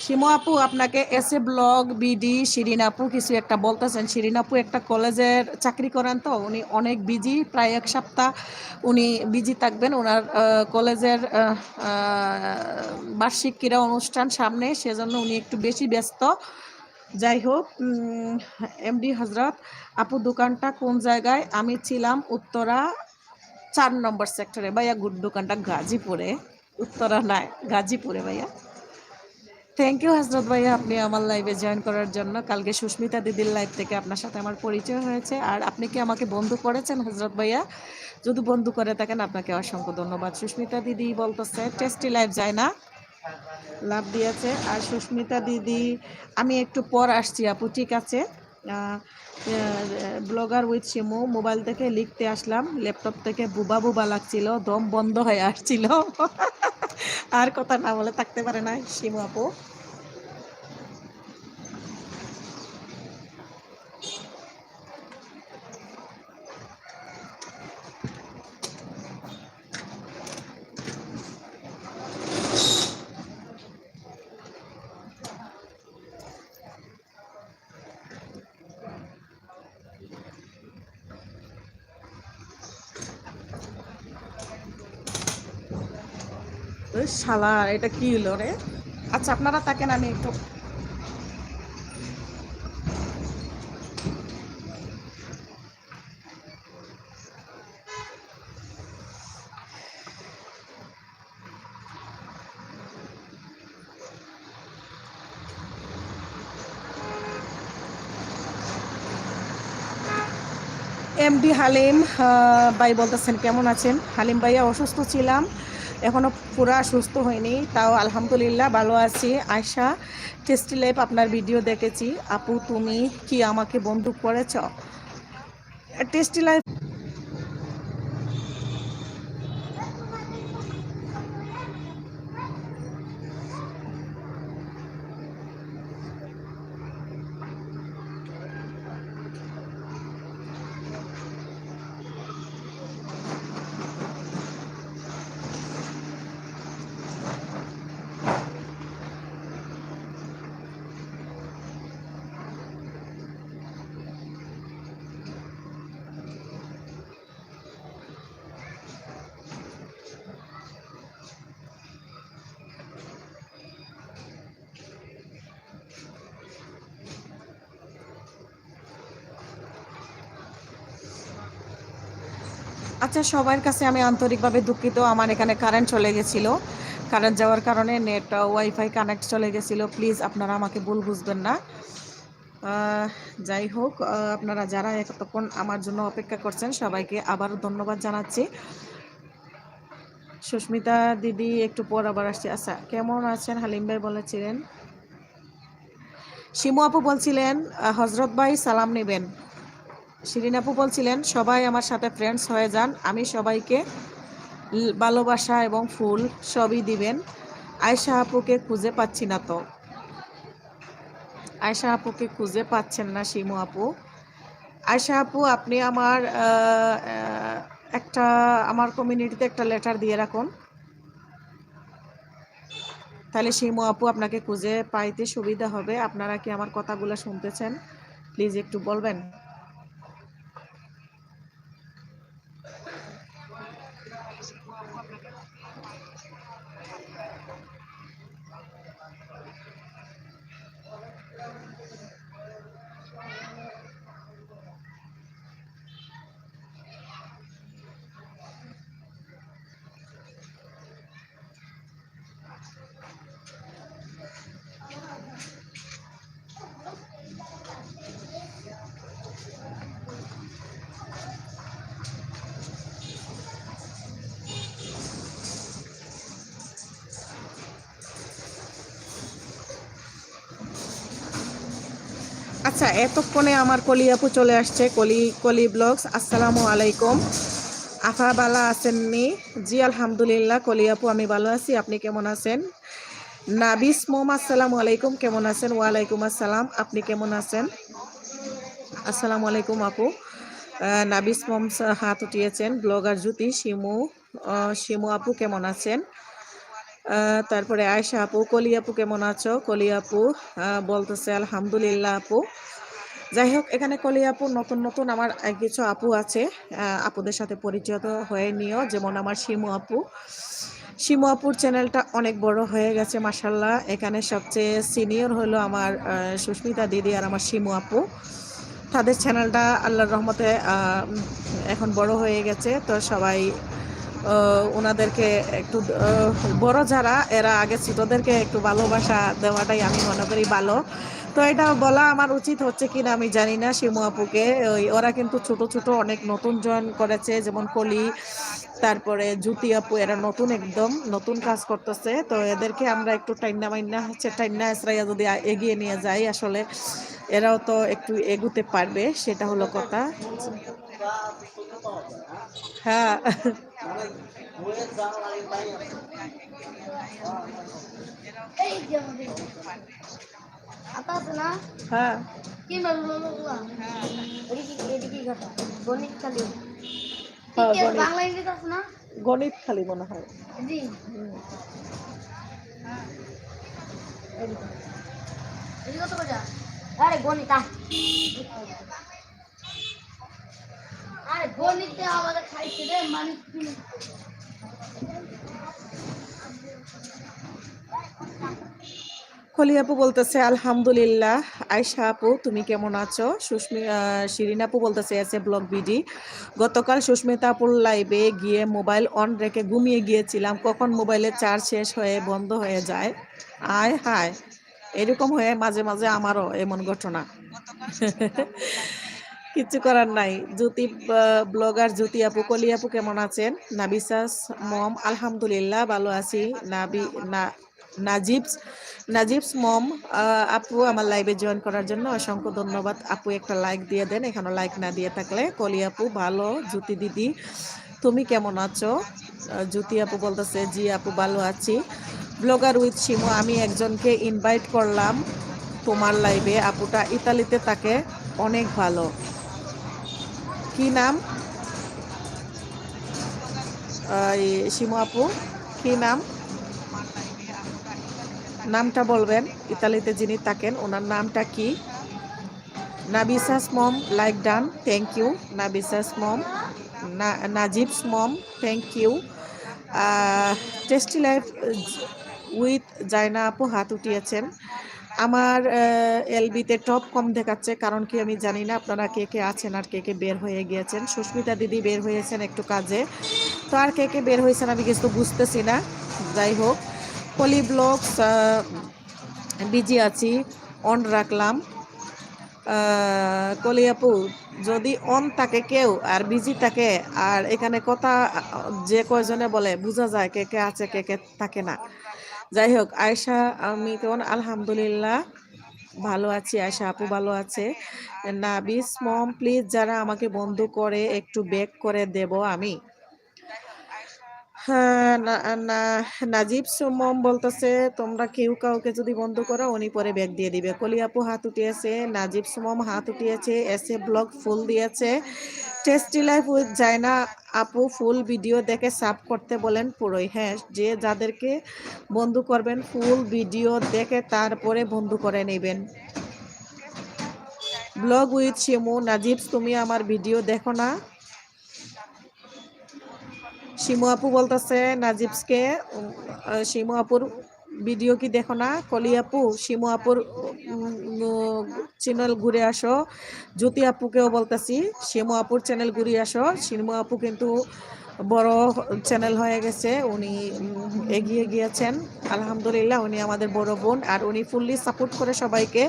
শিমু আপু, আপনাকে S A blog BD Shirin আপু কিছু একটা বলতেছেন। শিরিন আপু একটা কলেজের চাকরি করেন, তো উনি অনেক বিজি, প্রায় এক সপ্তাহ উনি বিজি থাকবেন। ওনার কলেজের বার্ষিক ক্রীড়া অনুষ্ঠান সামনে, সেজন্য উনি একটু বেশি ব্যস্ত। যাই হোক, এমডি হজরত আপু দোকানটা কোন জায়গায়? আমি ছিলাম উত্তরা 4 নম্বর সেক্টরে ভাইয়া। গুড, দোকানটা গাজীপুরে। উত্তরা নয়, গাজীপুরে ভাইয়া। থ্যাংক ইউ হজরত ভাইয়া, আপনি আমার লাইভে জয়েন করার জন্য। কালকে সুস্মিতা দিদির লাইভ থেকে আপনার সাথে আমার পরিচয় হয়েছে। আর আপনি কি আমাকে বন্ধু করেছেন হজরত ভাইয়া? যদি বন্ধু করে থাকেন আপনাকে অসংখ্য ধন্যবাদ। সুস্মিতা দিদি বলতেছে টেস্টি লাইভ যায় না, লাভ দিয়েছে। আর সুস্মিতা দিদি, আমি একটু পর আসছি আপু, ঠিক আছে। ব্লগার উইথ শিমু, মোবাইল থেকে লিখতে আসলাম, ল্যাপটপ থেকে বুবা বুবা লাগছিল, দম বন্ধ হয়ে আসছিল। আর কথা না বলে থাকতে পারে না শিমু আপু। শালা, এটা কি হলো রে? আচ্ছা আপনারা থাকেন, আমি একটু এমডি হালিম ভাই বলতেছেন কেমন আছেন? হালিম ভাইয়া, অসুস্থ ছিলাম, এখনো পুরা সুস্থ হয়নি, তাও আলহামদুলিল্লাহ ভালো আছি। আয়শা, টেস্টি লাইফ আপনার ভিডিও দেখেছি আপু, তুমি কি আমাকে বন্ধু করেছ? টেস্টি লাইফ আচ্ছা, সবার কাছে আমি আন্তরিকভাবে দুঃখিত। আমার এখানে কারেন্ট চলে গেছিল। কারেন্ট যাওয়ার কারণে নেট ওয়াইফাই কানেক্ট চলে গেছিল। প্লিজ আপনারা আমাকে ভুল বুঝবেন না। আহ, যাই হোক, আপনারা যারা এতক্ষণ আমার জন্য অপেক্ষা করছেন সবাইকে আবারও ধন্যবাদ জানাচ্ছি। সুস্মিতা দিদি একটু পর আবার আসছে। আচ্ছা, কেমন আছেন হালিম ভাই বলেছিলেন। শিমু আপু বলছিলেন হজরত ভাই সালাম নেবেন। শিরিন আপু বলছিলেন সবাই আমার সাথে ফ্রেন্ডস হয়ে যান, আমি সবাইকে ভালোবাসা এবং ফুল সবই দিবেন। আয়শা আপুকে খুঁজে পাচ্ছি না তো। আয়শা আপুকে খুঁজে পাচ্ছেন না শিমু আপু। আয়শা আপু, আপনি আমার একটা আমার কমিউনিটিতে একটা লেটার দিয়ে রাখুন, তাহলে শিমু আপু আপনাকে খুঁজে পাইতে সুবিধা হবে। আপনারা কি আমার কথাগুলো শুনতেছেন? প্লিজ একটু বলবেন। আচ্ছা, এতক্ষণে আমার কলি আপু চলে আসছে। কলি কলি ব্লগস, আসসালামু আলাইকুম। আফা বালা আছেননি? জি আলহামদুলিল্লাহ কলি আপু, আমি ভালো আছি। আপনি কেমন আছেন? নাবিস মোম, আসসালামু আলাইকুম, কেমন আছেন? ওয়ালাইকুম আসসালাম, আপনি কেমন আছেন? আসসালামু আলাইকুম আপু। নাবিস মোম হাত উঠিয়েছেন। ব্লগার জ্যোতি শিমু, শিমু আপু কেমন আছেন? তারপরে আয়শা আপু, কলি আপু কেমন আছো? কলি আপু বলতেছে আলহামদুলিল্লাহ আপু। যাই হোক, এখানে কলি আপু নতুন নতুন আমার কিছু আপু আছে, আপুদের সাথে পরিচিত হয়ে নিও। যেমন আমার শিমু আপু। শিমু আপুর চ্যানেলটা অনেক বড় হয়ে গেছে মাশাল্লাহ। এখানে সবচেয়ে সিনিয়র হলো আমার সুস্মিতা দিদি আর আমার শিমু আপু। তাদের চ্যানেলটা আল্লাহর রহমতে এখন বড় হয়ে গেছে। তো সবাই ওনাদেরকে একটু বড় যারা এরা আগে ছোটদেরকে একটু ভালোবাসা দেওয়াটাই আমি মনে করি ভালো। তো এটা বলা আমার উচিত হচ্ছে কিনা আমি জানি না। শিমু আপুকে ওরা কিন্তু ছোট ছোট অনেক নতুন জয়েন করেছে, যেমন কলি, তারপরে জ্যোতি আপু, এরা নতুন একদম নতুন কাজ করতেছে। তো এদেরকে আমরা একটু টাইন্না মাইন্না হচ্ছে টাইন্না এসরাইয়া যদি এগিয়ে নিয়ে যাই, আসলে এরাও তো একটু এগুতে পারবে, সেটা হলো কথা। হ্যাঁ। এই যে আমাদের আতা আছে না হ্যাঁ, কি বলবো এদিকে এদিকে কথা গণিত খালি ঠিক হ্যাঁ, আছে গণিত বাংলা ইংরেজি আছে না গণিত খালি মনে হয়। জি হুম। এদিকে এদিকে কত কথা আরে গণিত আরে গণিতে আমাদের খাইছে রে মানুষ কলি আপু বলতেছে আলহামদুলিল্লাহ। আয়শা আপু তুমি কেমন আছো? শিরিন আপু বলতেছে এসে ব্লগ বিডি। গতকাল সুস্মিতা আপুর লাইভে গিয়ে মোবাইল অন রেখে ঘুমিয়ে গিয়েছিলাম, কখন মোবাইলের চার্জ শেষ হয়ে বন্ধ হয়ে যায়। আয় হায়, এরকম হয়ে মাঝে মাঝে আমারও এমন ঘটনা। কিচ্ছু করার নাই। জ্যোতি ব্লগার জ্যোতি আপু, কলি আপু কেমন আছেন? নাবিসাস মম, আলহামদুলিল্লাহ ভালো আছি। নাবি না নাজিবস নাজিবস মম, আপু আমার লাইভে জয়েন করার জন্য অসংখ্য ধন্যবাদ। আপু একটা লাইক দিয়ে দেন এখনো লাইক না দিয়ে থাকলে। কলি আপু ভালো। জ্যোতি দিদি তুমি কেমন আছো? জ্যোতি আপু বলতেছে জি আপু ভালো আছি। ব্লগার উইথ শিমু, আমি একজনকে ইনভাইট করলাম তোমার লাইভে। আপুটা ইতালিতে থাকে, অনেক ভালো। কি নাম শিমু আপু? কি নাম? নামটা বলবেন। ইতালিতে যিনি থাকেন ওনার নামটা কি? নাবিসাস mom like done, thank you. নাবিসাস মম, নাজিবস mom, thank you. Tasty life with Zaina আপু হাত উঠিয়েছেন। আমার এলবিতে টপ কম দেখাচ্ছে, কারণ কি আমি জানি না। আপনারা কে কে আছেন আর কে কে বের হয়ে গিয়েছেন। সুস্মিতা দিদি বের হয়েছেন একটু কাজে, তো আর কে কে বের হয়েছেন আমি কিছু বুঝতেছি না। যাই হোক, পলি ব্লগস বিজি আছি, অন রাখলাম। কলি আপু, যদি অন থাকে কেউ আর বিজি থাকে, আর এখানে কথা যে কয়জনে বলে বোঝা যায় কে কে আছে কে কে থাকে না। যাই হোক, আয়শা আমি কেমন? আলহামদুলিল্লাহ ভালো আছি। আয়শা আপু ভালো আছে। নাবিস মম প্লিজ, যারা আমাকে বন্ধ করে একটু ব্যাক করে দেব আমি। হ্যাঁ, নাজিব সুমম বলতেছে তোমরা কেউ কাউকে যদি বন্ধ করো উনি পরে ব্যাগ দিয়ে দিবে। কলি আপু হাত উঠিয়েছে, নাজিব সুমম হাত উঠিয়েছে, এসে ব্লগ ফুল দিয়েছে। টেস্টি লাইফ উইথ জায়না আপু ফুল ভিডিও দেখে সাব করতে বলেন পুরোই। হ্যাঁ, যে যাদেরকে বন্ধু করবেন ফুল ভিডিও দেখে তারপরে বন্ধু করে নেবেন। ব্লগ উইথ শিমু, নাজিব তুমি আমার ভিডিও দেখো না? শিমু আপু বলতেছে নাজিবসকে, শিমু আপুর ভিডিও কি দেখো না? কলি আপু শিমু আপুর চ্যানেল ঘুরে আসো। জ্যোতি আপুকেও বলতেছি শিমু আপুর চ্যানেল ঘুরে আসো। শিমু আপু কিন্তু বড় চ্যানেল হয়ে গেছে, উনি এগিয়ে গিয়েছেন আলহামদুলিল্লাহ। উনি আমাদের বড় বোন, আর উনি ফুললি সাপোর্ট করে সবাইকে।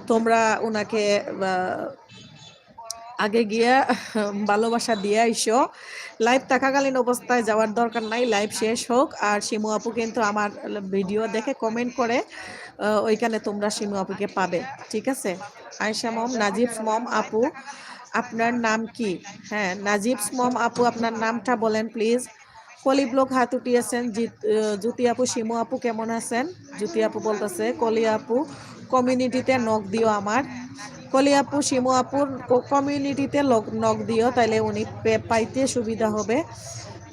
তোমরা ওনাকে আগে গিয়া ভালোবাসা দিয়ে আইসো। লাইভ থাকাকালীন অবস্থায় যাওয়ার দরকার নাই, লাইভ শেষ হোক। আর শিমু আপু কিন্তু আমার ভিডিও দেখে কমেন্ট করে, ওইখানে তোমরা শিমু আপুকে পাবে, ঠিক আছে? আয়েশা মম, নাজিব মম আপু আপনার নাম কি? হ্যাঁ, নাজিব মম আপু আপনার নামটা বলেন প্লিজ। কলি ব্লগ হাত উঠিয়েছেন। জ্যোতি আপু শিমু আপু কেমন আছেন? জ্যোতি আপু বলতেছে কলি আপু কমিউনিটিতে নক দিও আমার। কলি আপু শিমু আপুর কমিউনিটিতে নক দিও, তাইলে উনি পাইতে সুবিধা হবে।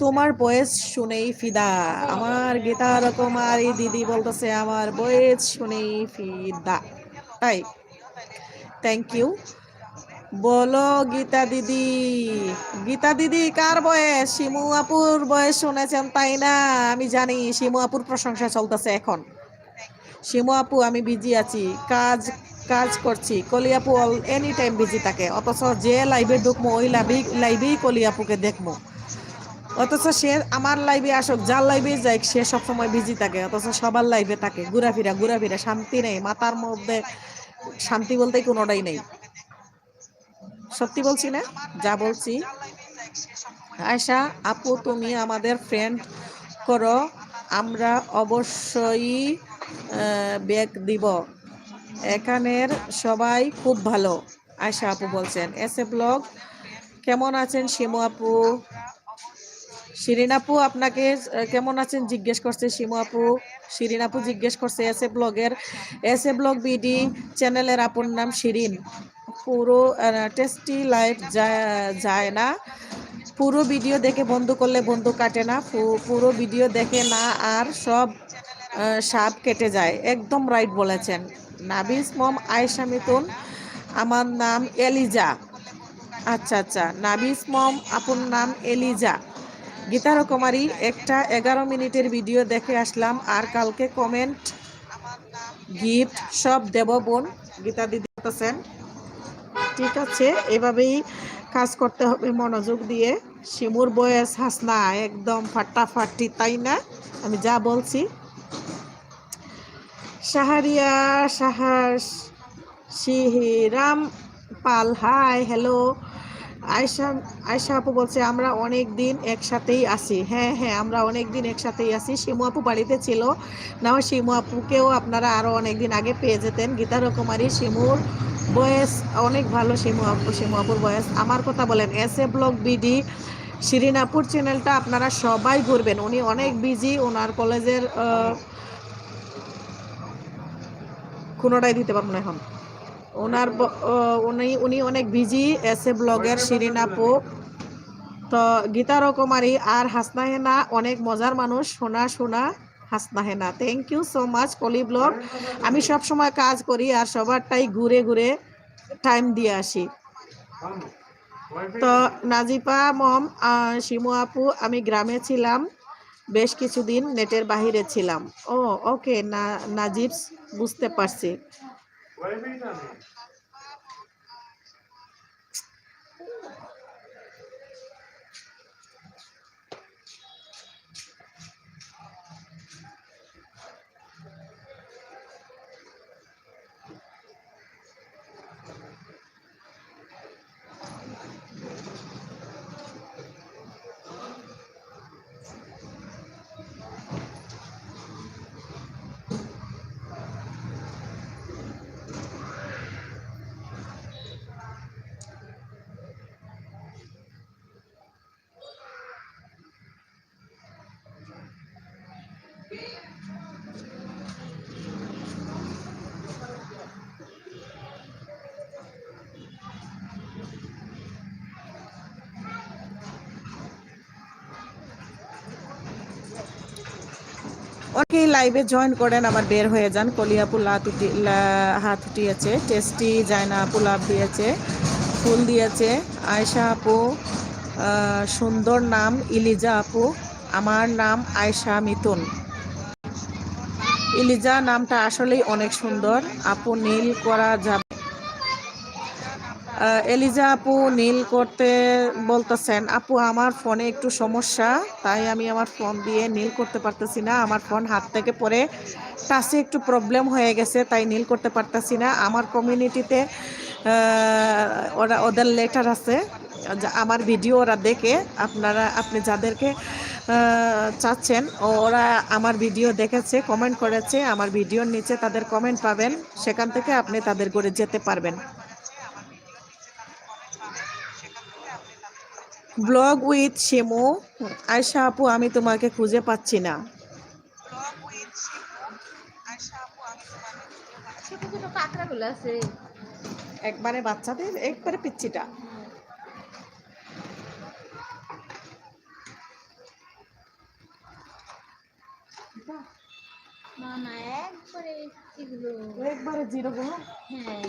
তোমার বয়েস শুনেই ফিদা। আমার গীতার কুমারী দিদি বলতেছে আমার বয়েস শুনেই ফিদা। তাই, থ্যাংক ইউ। বলো গীতা দিদি। গীতা দিদি কার বয়স? শিমু আপুর বয়স শুনেছেন তাই না? আমি জানি শিমু আপুর প্রশংসা চলতেছে এখন। শিমু আপু আমি বিজি আছি, কাজ কাজ করছি। কলি আপু এনি টাইম বিজি থাকে, অথচ যে লাইভে ঢুকবো ওই লাইভেই কলি আপুকে দেখবো। অথচ সে আমার লাইভে আসুক, যার লাইভে যাই, সে সবসময় বিজি থাকে, অথচ সবার লাইভে থাকে ঘুরাফিরা শান্তি নেই মাথার মধ্যে। শান্তি বলতে কোনোটাই নেই। সত্যি বলছি না যা বলছি? আয়শা আপু তুমি আমাদের ফ্রেন্ড করো, আমরা অবশ্যই ব্যাগ দিব। এখানের সবাই খুব ভালো। আয়শা আপু বলছেন। এসে ব্লগ কেমন আছেন শিমু আপু? শিরিন আপু আপনাকে কেমন আছেন জিজ্ঞেস করছে শিমু আপু। শিরিন আপু জিজ্ঞেস করছে এসে ব্লগ বিডি চ্যানেলের আপুর নাম শিরিন। পুরো টেস্টি লাইফ যায় না, পুরো ভিডিও দেখে বন্ধু করলে বন্ধু কাটে না, পুরো ভিডিও দেখে না আর সব সাপ কেটে যায়। একদম রাইট বলেছেন। নাবিস মম আয়েশা মিতুন, আমার নাম এলিজা। আচ্ছা আচ্ছা, নাবিস মম আপুর নাম এলিজা। গীতার কুমারী একটা 11 মিনিটের ভিডিও দেখে আসলাম, আর কালকে কমেন্ট গিফট সব দেব বোন। গীতা দিদি বলতেছেন ঠিক আছে, এভাবেই কাজ করতে হবে মনোযোগ দিয়ে। শিমুর বয়স হাসনা একদম ফাটাফাটি, তাই না? আমি যা বলছি। শাহরিয়া সাহাস শিহিরাম পাল, হাই হ্যালো। আয়শা আয়শা আপু বলছে আমরা অনেক দিন একসাথেই আছি। হ্যাঁ হ্যাঁ, আমরা অনেক দিন একসাথেই আছি। শিমু আপু বাড়িতে ছিল না, শিমু আপুকেও আপনারা আরো অনেকদিন আগে পেয়ে যেতেন। গীতা রকমারি শিমুর বয়স অনেক ভালো। শিমু আপুর বয়স। আমার কথা বলেন S A blog BD Shirin আপুর চ্যানেলটা আপনারা সবাই ঘুরবেন, উনি অনেক বিজি। ওনার কলেজের কোনোটাই দিতে পারবো না এখন। ওনার উনি অনেক বিজি। এস এ ব্লগের শিরিন আপু, তো গীতা রকমারি আর হাসনা হেনা অনেক মজার মানুষ। শোনা হাসনা হেনা, থ্যাংক ইউ সো মাচ কলি ব্লগ। আমি সব সময় কাজ করি আর সবারটাই ঘুরে ঘুরে টাইম দিয়ে আসি। তো নাজিপা মম শিমু আপু আমি গ্রামে ছিলাম, বেশ কিছুদিন নেটের বাহিরে ছিলাম। ও ওকে না, নাজিবস, বুঝতে পারছি। অনেকেই লাইভে জয়েন করেন, আবার বের হয়ে যান। কলিয়াপুর হাত উঠিয়েছে, টেস্টি জায়না আপু লাভ দিয়েছে, ফুল দিয়েছে। আয়শা আপু, সুন্দর নাম। ইলিজা আপু, আমার নাম আয়শা মিতুন। ইলিজা নামটা আসলেই অনেক সুন্দর আপু, নীল করা যাবে? এলিজা আপু নীল করতে বলতেছেন। আপু আমার ফোনে একটু সমস্যা, তাই আমি আমার ফোন দিয়ে নীল করতে পারতেছি না। আমার ফোন হাত থেকে পড়ে টাচে একটু প্রবলেম হয়ে গেছে, তাই নীল করতে পারতেছি না। আমার কমিউনিটিতে ওদের লেটার আছে, আমার ভিডিও ওরা দেখে। আপনি যাদেরকে চাচ্ছেন, ওরা আমার ভিডিও দেখেছে, কমেন্ট করেছে। আমার ভিডিওর নিচে তাদের কমেন্ট পাবেন, সেখান থেকে আপনি তাদের করে যেতে পারবেন। Blog with Shimu. আয়শা আপু আমি তোমাকে খুঁজে পাচ্ছি না। ছোট ছোট কাঁকড়াগুলো আছে। একবারে বাচ্চাদের, একবারে পিচ্ছিটা। না না, একবারে এগুলো একবারে জিরো গো। হ্যাঁ।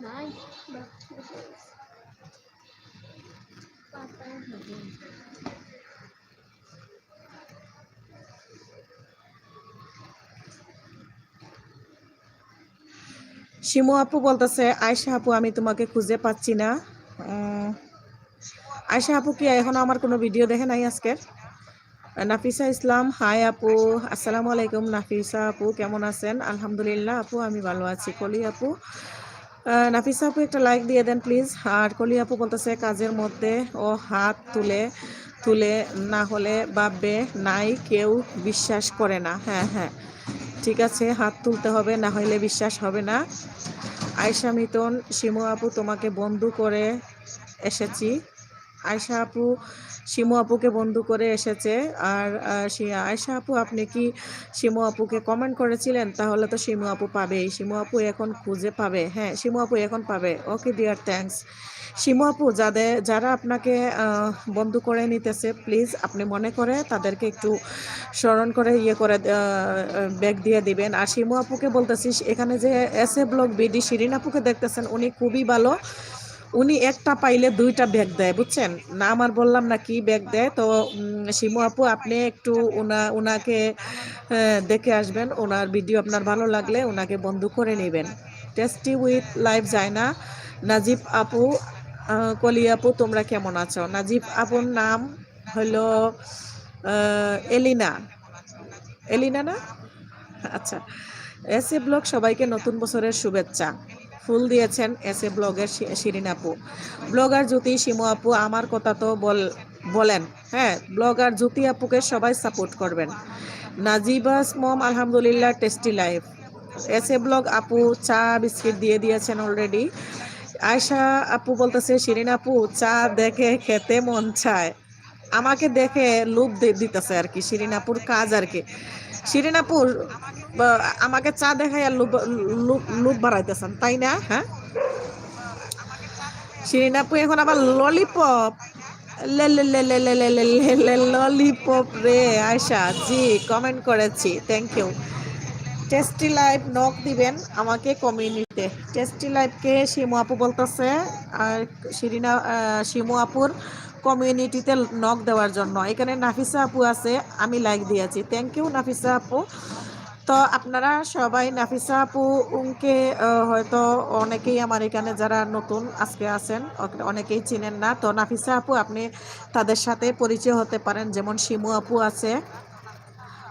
নাই শিমু আপু বলতেছে, আয়শা আপু আমি তোমাকে খুঁজে পাচ্ছি না। আয়শা আপু কি এখন আমার কোনো ভিডিও দেখে নাই আজকের? নাফিসা ইসলাম, হাই আপু, আসসালামু আলাইকুম। নাফিসা আপু কেমন আছেন? আলহামদুলিল্লাহ আপু, আমি ভালো আছি। কলি আপু, নাফিসা আপু একটা লাইক দিয়ে দেন প্লিজ। আর কলি আপু বলতেছে, কাজের মধ্যে ও হাত তুলে তুলে না হলে ভাববে নাই, কেউ বিশ্বাস করে না। হ্যাঁ হ্যাঁ, ঠিক আছে, হাত তুলতে হবে, না হলে বিশ্বাস হবে না। আয়শা মিতন, শিমু আপু তোমাকে বন্ধু করে এসেছি। আয়শা আপু শিমু আপুকে বন্ধু করে এসেছে। আর আয়শা আপু আপনি কি শিমু আপুকে কমেন্ট করেছিলেন? তাহলে তো শিমু আপু পাবেই। শিমু আপু এখন খুঁজে পাবে। হ্যাঁ, শিমু আপু এখন পাবে। Okay dear, thanks. শিমু আপু, যারা আপনাকে বন্ধু করে নিতেছে, প্লিজ আপনি মনে করে তাদেরকে একটু স্মরণ করে ইয়ে করে ব্যাগ দিয়ে দিবেন। আর শিমু আপুকে বলতেছিস, এখানে যে S A blog BD Shirin আপুকে দেখতেছেন, উনি খুবই ভালো। উনি একটা পাইলে দুইটা ব্যাগ দেয়, বুঝছেন না? আমার বললাম না কি ব্যাগ দেয়। তো শিমু আপু আপনি একটু ওনাকে দেখে আসবেন। ওনার ভিডিও আপনার ভালো লাগলে ওনাকে বন্ধু করে নেবেন। টেস্টি উইথ লাইভ যায় না। নাজিব আপু, কলি আপু তোমরা কেমন আছো? নাজিব আপুর নাম হলো এলিনা। এলিনা না? আচ্ছা। এস এ ব্লগ সবাইকে নতুন বছরের শুভেচ্ছা। ফুল দিয়েছেন এস এ ব্লগের শিরিন আপু। ব্লগার জ্যোতি, শিমু আপু আমার কথা তো বলেন। হ্যাঁ, ব্লগার জ্যোতি আপুকে সবাই সাপোর্ট করবেন। নাজিবাস মম, আলহামদুলিল্লাহ, tasty life. S A blog আপু চা বিস্কিট দিয়ে দিয়েছেন অলরেডি। আয়শা আপু বলতেছে, শিরিন আপু চা দেখে খেতে মন চায়। আমাকে দেখে লোভ দিতেছে আর কি, শিরিনাপুর কাজ আর কি। শিরিনাপুর আমাকে চা দেখাই আর লোভ বাড়াইতেছেন তাই না? হ্যাঁ, শিরিনাপু এখন আবার ললিপপ, ললিপপ রে আয়শা জি কমেন্ট করেছি, thank you. Tasty live knock দিবেন আমাকে কমিউনিটিতে। টেস্টি লাইভকে শিমু আপু বলতেছে আর শিমু আপুর কমিউনিটিতে নক দেওয়ার জন্য। এখানে নাফিসা আপু আছে, আমি লাইক দিয়েছি, থ্যাংক ইউ নাফিসা আপু। তো আপনারা সবাই নাফিসা আপু উনকে হয়তো অনেকেই আমার এখানে যারা নতুন আজকে আছেন অনেকেই চিনেন না। তো নাফিসা আপু আপনি তাদের সাথে পরিচয় হতে পারেন, যেমন শিমু আপু আছে,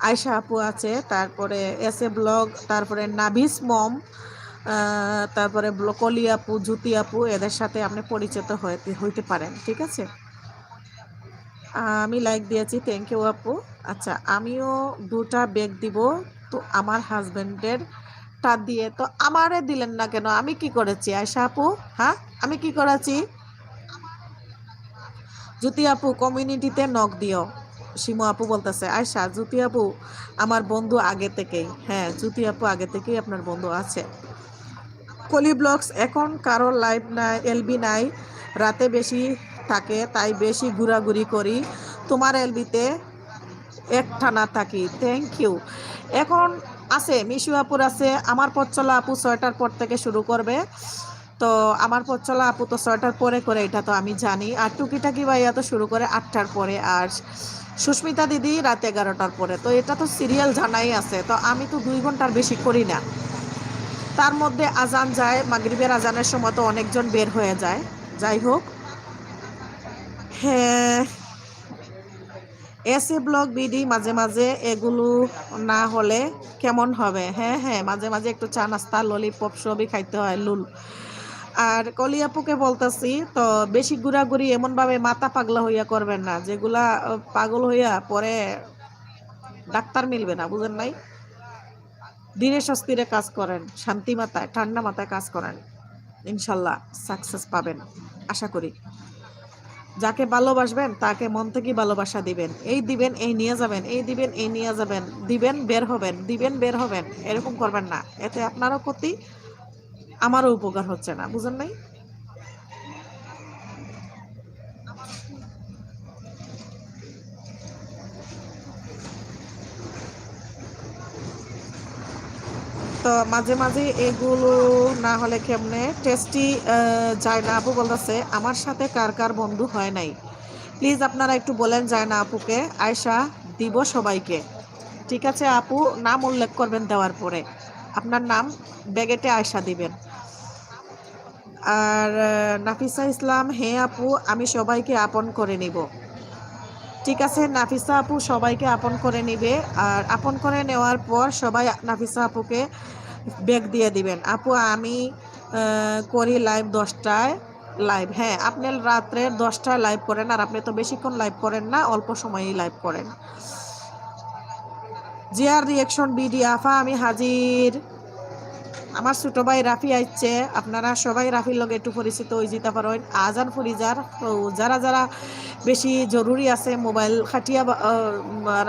আয়শা আপু আছে, তারপরে এস এ ব্লগ, তারপরে নাভিস মম, তারপরে কলি আপু, জ্যোতি আপু, এদের সাথে আপনি পরিচিত হইতে পারেন, ঠিক আছে। আমি লাইক দিয়েছি, থ্যাংক ইউ আপু। আচ্ছা, আমিও দুটা ব্যাগ দিব তো আমার হাজবেন্ডের টা দিয়ে, তো আমারে দিলেন না কেন? আমি কি করেছি আয়শা আপু? হ্যাঁ, আমি কি করেছি? জ্যোতি আপু কমিউনিটিতে নক দিও, শিমু আপু বলতেছে। আয়শা, জ্যোতি আপু আমার বন্ধু আগে থেকেই। হ্যাঁ, জ্যোতি আপু আগে থেকেই আপনার বন্ধু আছে। কলি ব্লগস, এখন কারো লাইভ নাই, এলবি নাই, রাতে বেশি থাকে তাই বেশি ঘোরাঘুরি করি, তোমার এলবিতে একটানা থাকি, থ্যাংক ইউ। এখন আছে মিশু আপুর আছে, আমার পথ চলা আপু 6টার পর থেকে শুরু করবে। তো আমার পথ চলা আপু তো 6টার পরে করে, এটা তো আমি জানি। আর টুকিটাকি ভাইয়া তো শুরু করে 8টার পরে, আর সুস্মিতা দিদি রাত 11টার পরে। তো এটা তো সিরিয়াল জানাই আছে, তো আমি তো 2 ঘন্টার বেশি করি না। তার মধ্যে আজান যায়, মাগরিবের আজানের সময় তো অনেকজন বের হয়ে যায়। যাই হোক, হ্যাঁ, এসে ব্লগ বিডি মাঝে মাঝে, এগুলো না হলে কেমন হবে? হ্যাঁ হ্যাঁ, মাঝে মাঝে একটু চা নাস্তা ললিপপ সবই খাইতে হয় লুল। আর কলিয়াপুকে বলতেছি, তো বেশি ঘোরাঘুরি এমন ভাবে মাথা পাগলা হইয়া করবেন না, যেগুলা পাগল হইয়া পরে ডাক্তার মিলবে না, বুঝেন নাই? ধীরে স্বস্তিরে কাজ করেন, শান্তি মাথায় ঠান্ডা মাথায় কাজ করেন, ইনশাল্লাহ সাকসেস পাবেন আশা করি। যাকে ভালোবাসবেন তাকে মন থেকে ভালোবাসা দিবেন, এই দিবেন এই নিয়ে যাবেন, এই দিবেন এই নিয়ে যাবেন, দিবেন বের হবেন, দিবেন বের হবেন, এরকম করবেন না, এতে আপনারও ক্ষতি আমারও উপকার হচ্ছে না, বুঝেন নাই? তো মাঝে মাঝে এগুলো না হলে কেমনে টেস্টি যায় না আপু বলতেছে, আমার সাথে কার কার বন্ধু হয় নাই প্লিজ আপনারা একটু বলেন যায় না আপুকে। আয়শা, দিব সবাইকে, ঠিক আছে আপু, নাম উল্লেখ করবেন দেওয়ার পরে, আপনার নাম ব্যাগেটে আয়শা দিবেন। আর নাফিসা ইসলাম, হ্যাঁ আপু আমি সবাইকে আপন করে নিব। ঠিক আছে নাফিসা আপু সবাইকে আপন করে নিবে, আর আপন করে নেওয়ার পর সবাই নাফিসা আপুকে ব্যাগ দিয়ে দিবেন। আপু আমি করি লাইভ 10টায় লাইভ। হ্যাঁ, আপনি রাত্রে 10টায় লাইভ করেন, আর আপনি তো বেশিক্ষণ লাইভ করেন না, অল্প সময়ই লাইভ করেন। জিয়ার রিয়াকশন বিডি আফা আমি হাজির। আমার ছোট ভাই রাফি আইছে, আপনারা সবাই রাফির লগে একটু পরিচিত হয়ে যেতে পারেন। আজান ফরিজার যারা যারা বেশি জরুরি আছে মোবাইল খাটিয়া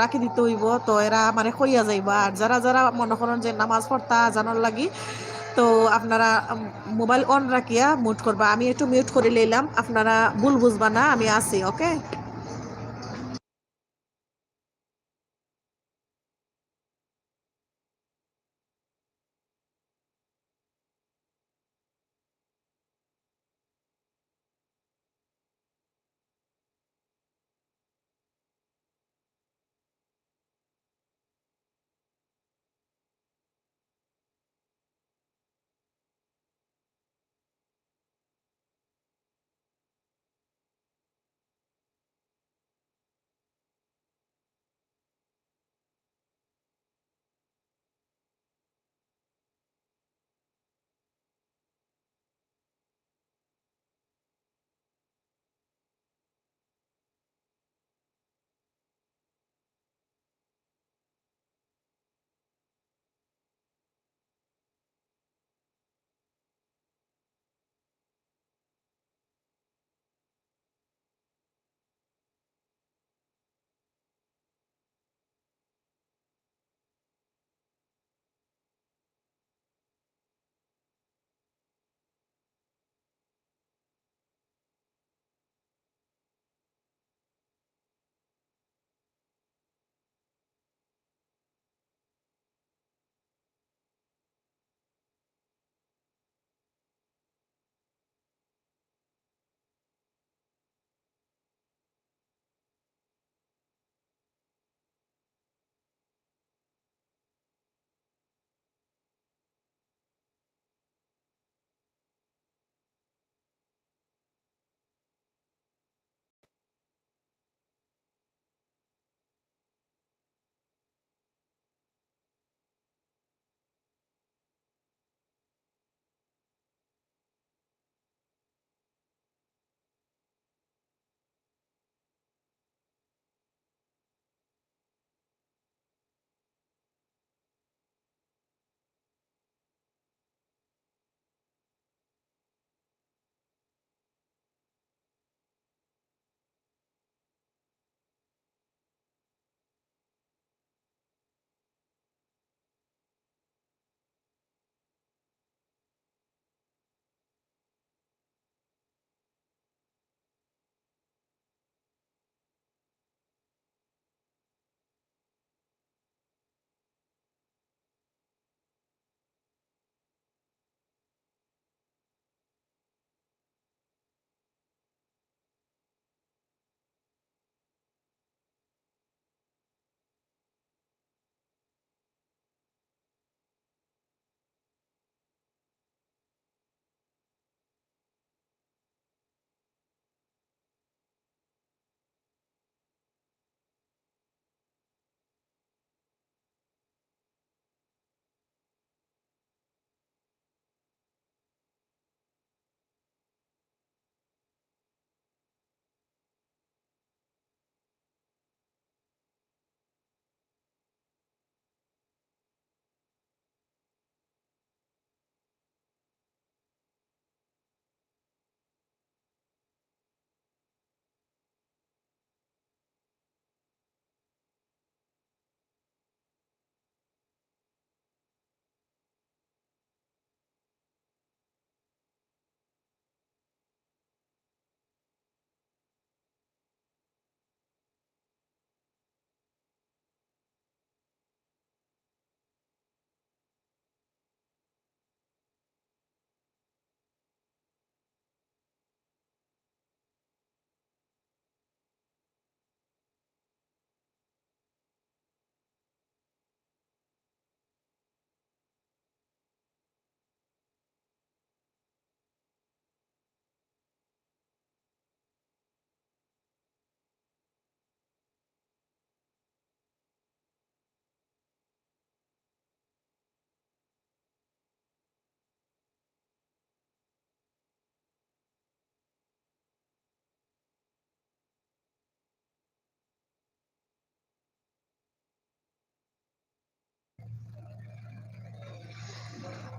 রাখি দিতে হইব, তো এরা মানে কইয়া যাইবা। আর যারা যারা মনে করেন যে নামাজ পড়তা আজানোর লাগি, তো আপনারা মোবাইল অন রাখিয়া মিউট করবা। আমি একটু মিউট করে লইলাম, আপনারা ভুল বুঝবা না, আমি আছি, ওকে।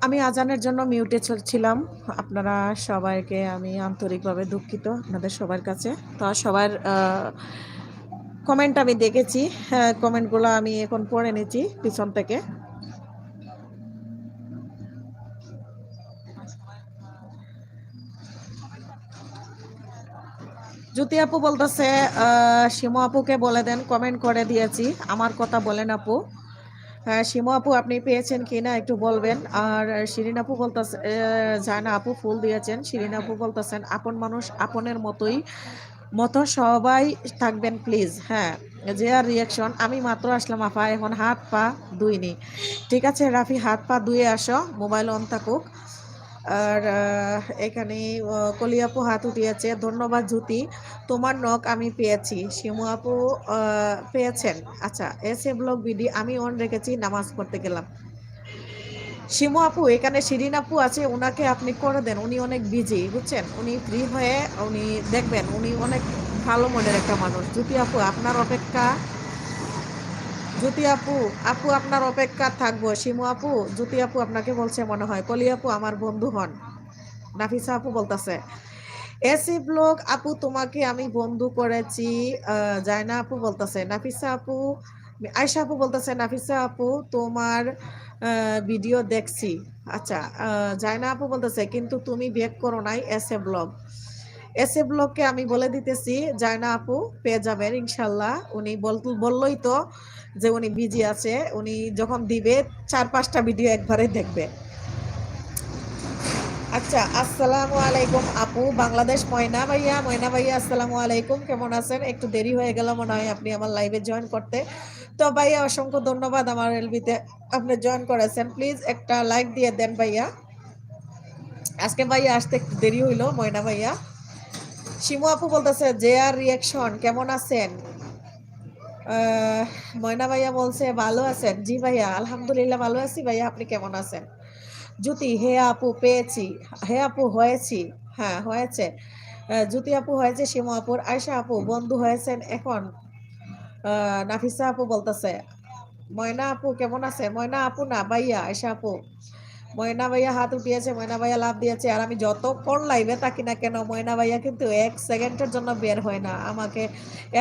আমি আজানের জন্য মিউটে ছিলাম। আপনারা সবাইকে আমি আন্তরিকভাবে দুঃখিত আপনাদের সবার কাছে। তো সবার কমেন্ট আমি দেখেছি, কমেন্টগুলো আমি এখন পড়ে নিচ্ছি পিছন থেকে। জ্যোতি আপু বলতেছে শিমু আপুকে বলে দেন, কমেন্ট করে দিয়েছি, আমার কথা বলেন আপু। শিমু আপু আপনি পেয়েছেন কিনা একটু বলবেন। আর শিরিন আপু বলতেছে, জানা আপু ফুল দিয়েছেন। শিরিন আপু বলতেছেন আপন মানুষ আপনের মতো সবাই থাকবেন প্লিজ। হ্যাঁ, যে আর রিয়াকশন, আমি মাত্র আসলাম আপা, এখন হাত পা ধুইনি। ঠিক আছে রাফি, হাত পা ধুয়ে আসো, মোবাইল অন থাকুক। আর এখানে কলি আপু হাত উঠিয়েছে, ধন্যবাদ জ্যোতি, তোমার নখ আমি পেয়েছি। শিমু আপু পেয়েছেন। আচ্ছা, এসে ব্লগ বিডি আমি অন রেখেছি, নামাজ পড়তে গেলাম। শিমু আপু এখানে শিরিন আপু আছে, ওনাকে আপনি করে দেন, উনি অনেক বিজি বুঝছেন, উনি ফ্রি হয়ে উনি দেখবেন, উনি অনেক ভালো মনের একটা মানুষ। জ্যোতি আপু আপনার অপেক্ষা, জ্যোতি আপু আপু আপনার অপেক্ষা থাকবো। শিমু আপু জ্যোতি আপু আপনাকে বলছে মনে হয়। কলি আপু আমার বন্ধু হন। নাফিসা আপু বলতেছে এসি ব্লগ আপু তোমাকে আমি বন্ধু করেছি। জায়না আপু বলতেছে, নাফিসা আপু, আয়শা আপু বলতেছে নাফিসা আপু তোমার ভিডিও দেখছি। আচ্ছা, জায়না আপু বলতেছে কিন্তু তুমি ব্যাক করো নাই এসে ব্লগ। এসে ব্লগকে আমি বলে দিতেছি, জায়না আপু পেয়ে যাবেন ইনশাল্লাহ। উনি বললই তো যে উনি বিজি আছে, উনি যখন দিবে 4-5টা ভিডিও একবারে দেখবে। আচ্ছা, আসসালামু আলাইকুম আপু, বাংলাদেশ ময়না ভাইয়া, ময়না ভাইয়া আসসালামু আলাইকুম, কেমন আছেন? একটু দেরি হয়ে গেল মনে হয় আপনি আমার লাইভে জয়েন করতে। তো ভাইয়া অসংখ্য ধন্যবাদ আমার এলবিতে আপনি জয়েন করেছেন। প্লিজ একটা লাইক দিয়ে দেন ভাইয়া। আজকে ভাইয়া আসতে একটু দেরি হইলো ময়না ভাইয়া। শিমু আপু বলতেছে যে আর রিয়াকশন কেমন আছেন? ময়না ভাইয়া বলছে ভালো আছেন। জি ভাইয়া আলহামদুলিল্লাহ ভালো আছি ভাইয়া, আপনি কেমন আছেন? জ্যোতি হে আপু পেয়েছি, হে আপু হয়েছি, হ্যাঁ হয়েছে। জ্যোতি আপু হয়েছে, শিমু আপুর। আয়শা আপু বন্ধু হয়েছেন এখন। নাফিসা আপু বলতেছে ময়না আপু কেমন আছে? ময়না আপু না ভাইয়া, আয়শা আপু। ময়না ভাইয়া হাত উঠিয়েছে, ময়না ভাইয়া লাভ দিয়েছে। আর আমি যতক্ষণ লাইভে থাকি না কেন ময়না ভাইয়া কিন্তু 1 সেকেন্ডের জন্য বের হয় না, আমাকে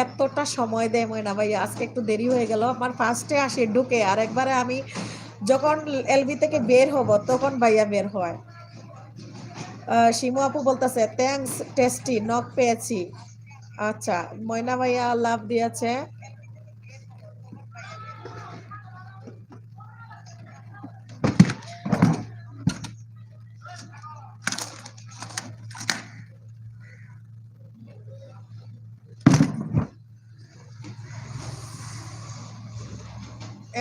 এতটা সময় দেয় ময়না ভাইয়া। আজকে একটু দেরি হয়ে গেল, আমার ফার্স্টে আসি ঢুকে, আর একবারে আমি যখন এলবি থেকে বের হব তখন ভাইয়া বের হয়। শিমু আপু বলতেছে থ্যাঙ্কস টেস্টি, নক পেয়েছি। আচ্ছা, ময়না ভাইয়া লাভ দিয়েছে।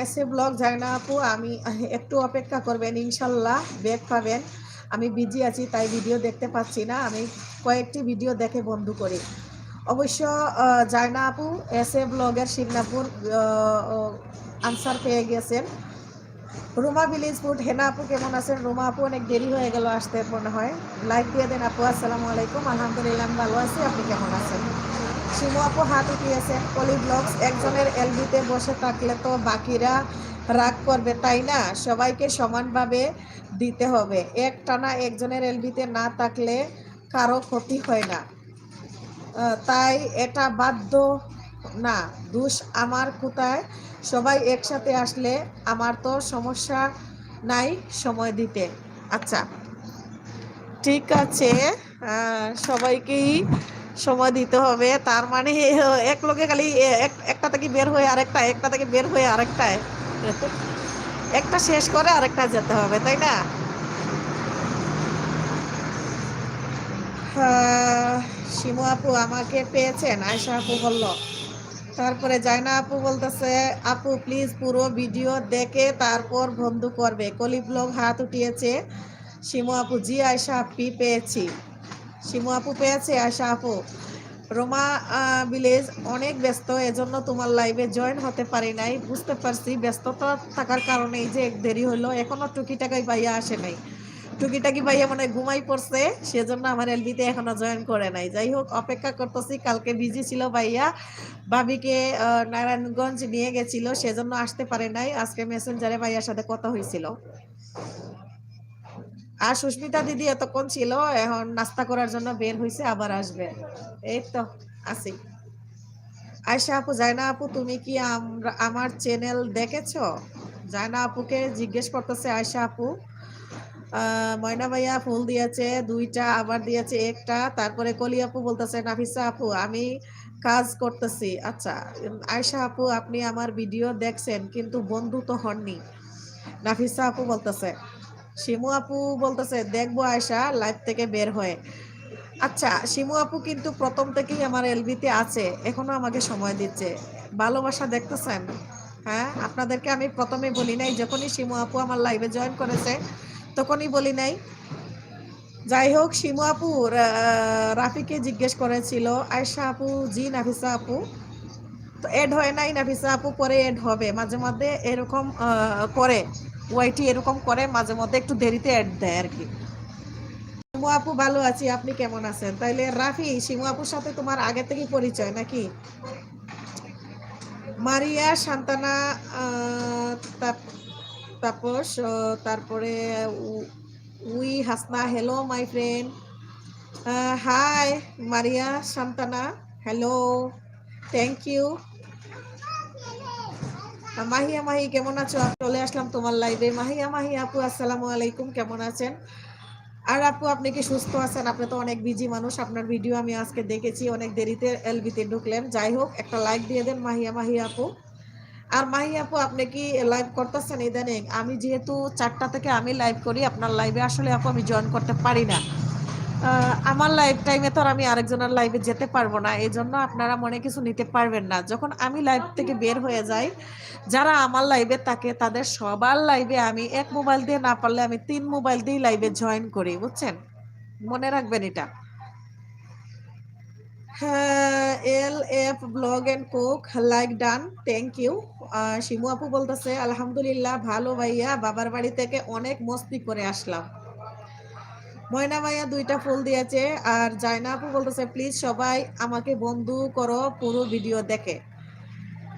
এসে ব্লগ যায় না আপু, আমি একটু অপেক্ষা করবেন ইনশাল্লাহ ব্যাক পাবেন। আমি বিজি আছি তাই ভিডিও দেখতে পাচ্ছি না, আমি কয়েকটি ভিডিও দেখে বন্ধ করি। অবশ্য যায় না আপু এসে ব্লগের সিগনাপুর আনসার পেয়ে গেছেন। রুমা ভিলেজ ফুড, হেনা আপু কেমন আছেন? রুমা আপু অনেক দেরি হয়ে গেল আসতে মনে হয়। লাইক দিয়ে দেন আপু। আসসালামু আলাইকুম, আলহামদুলিল্লাহ আমি ভালো আছি, আপনি কেমন আছেন? শিমু আপু হাত উঠিয়েছেন। পলি ব্লগস একজনের এলবিতে বসে থাকলে তো বাকিরা রাগ করবে তাই না? সবাইকে সমানভাবে দিতে হবে, এক টানা একজনের এলবিতে না থাকলে কারো ক্ষতি হয় না। তাই এটা বাধ্য না, দোষ আমার কোথায়? সবাই একসাথে আসলে আমার তো সমস্যা নাই সময় দিতে। আচ্ছা ঠিক আছে, সবাইকেই সময় দিতে হবে, তার মানে এক লোকে খালি একটা থেকে বের হয়ে আরেকটা, একটা থেকে বের হয়ে আরেকটায় একটা শেষ করে আরেকটা যেতে হবে তাই না? শিমু আপু আমাকে পেয়েছেন, আয়শা আপু বলল। তারপরে জায়না আপু বলতেছে আপু প্লিজ পুরো ভিডিও দেখে তারপর বন্ধু করবে। কলি ব্লগ হাত উঠিয়েছে। শিমু আপু জি আয়শা আপি পেয়েছি। শিমু আপু পেয়েছে, আয়শা আপু। রোমা ভিলেজ অনেক ব্যস্ত, এজন্য তোমার লাইভে জয়েন হতে পারি নাই। বুঝতে পারছি ব্যস্ততা থাকার কারণেই যে দেরি হলো, এখনো টুকিটাকাই ভাইয়া আসে নাই। টুকিটাকি ভাইয়া মানে ঘুমাই পড়ছে, সেজন্য আমার এলবিতে এখনো জয়েন করে নাই। যাই হোক অপেক্ষা করতেছি, কালকে বিজি ছিল ভাইয়া, ভাবিকে নারায়ণগঞ্জ নিয়ে গেছিল, সেজন্য আসতে পারে নাই। আজকে মেসেঞ্জারে ভাইয়ার সাথে কথা হয়েছিল। আর সুস্মিতা দিদি এতক্ষণ ছিল, এখন নাস্তা করার জন্য বের হয়েছে, আবার আসবে। এই তো আছি। আয়শা আপু, জায়না আপু তুমি কি আমার চ্যানেল দেখেছো? জায়না আপুকে জিজ্ঞেস করতেছে আয়শা আপু। ময়না ভাইয়া ফুল দিয়েছে 2টা, আবার দিয়েছে 1টা। তারপরে কলি আপু বলতেছে নাফিসা আপু আমি কাজ করতেছি। আচ্ছা আয়শা আপু, আপনি আমার ভিডিও দেখছেন কিন্তু বন্ধু তো হননি, নাফিসা আপু বলতেছে। শিমু আপু বলতেছে দেখবো আয়শা লাইভ থেকে বের হয়ে। আচ্ছা শিমু আপু কিন্তু প্রথম থেকেই আমার এলবিতে আছে, এখনো আমাকে সময় দিচ্ছে। ভালোবাসা দেখতেছেন? হ্যাঁ, আপনাদেরকে আমি প্রথমে বলি নাই যখনই শিমু আপু আমার লাইভে জয়েন করেছে তখনই বলি নাই? যাই হোক, শিমু আপু রাফিকে জিজ্ঞেস করেছিল আয়শা আপু জি নাফিসা আপু, তো এড হয় নাই। নাফিসা আপু পরে এড হবে, মাঝে মধ্যে এরকম করে, ওয়াইটি এরকম করে, মাঝে মধ্যে একটু দেরিতে এড দেয় আর কি। শিমু আপু ভালো আছি, আপনি কেমন আছেন? তাইলে রাফি, শিমু আপুর সাথে তোমার আগে থেকেই পরিচয় নাকি? মারিয়া, সান্তানা, তাপস, তারপরে উই Hasna. Hello my friend. Hi Maria, Santana, hello, thank you. Mahiya Mahi কেমন আছো? আমি চলে আসলাম তোমার লাইভে। মাহিয়া মাহি আপু আসসালামু আলাইকুম, কেমন আছেন? আর আপু আপনি কি সুস্থ আছেন? আপনি তো অনেক বিজি মানুষ, আপনার ভিডিও আমি আজকে দেখেছি, অনেক দেরিতে এলবিতে ঢুকলেন। যাই হোক, একটা লাইক দিয়ে দেন মাহিয়া মাহি আপু। আর মাহি আপু আপনি কি লাইভ করতেছেন ইদানিং? আমি যেহেতু 4টা থেকে আমি লাইভ করি, আপনার লাইভে আসলে আপু আমি জয়েন করতে পারি না। আমার লাইভ টাইমে তো আর আমি আরেকজনের লাইভে যেতে পারবো না, এই জন্য আপনারা মনে কিছু নিতে পারবেন না। যখন আমি লাইভ থেকে বের হয়ে যাই, যারা আমার লাইভে থাকে তাদের সবার লাইভে আমি এক মোবাইল দিয়ে না পারলে আমি 3 মোবাইল দিয়ে লাইভে জয়েন করি, বুঝছেন? মনে রাখবেন এটা। হ্যাঁ, L F blog and cook like done, thank you. Shimu আপু বলতেছে আলহামদুলিল্লাহ ভালো ভাইয়া, বাবার বাড়ি থেকে অনেক মস্তি করে আসলাম। ময়না মাইয়া 2টা ফুল দিয়েছে। আর জায়না আপু বলতেছে প্লিজ সবাই আমাকে বন্ধু করো, পুরো ভিডিও দেখে।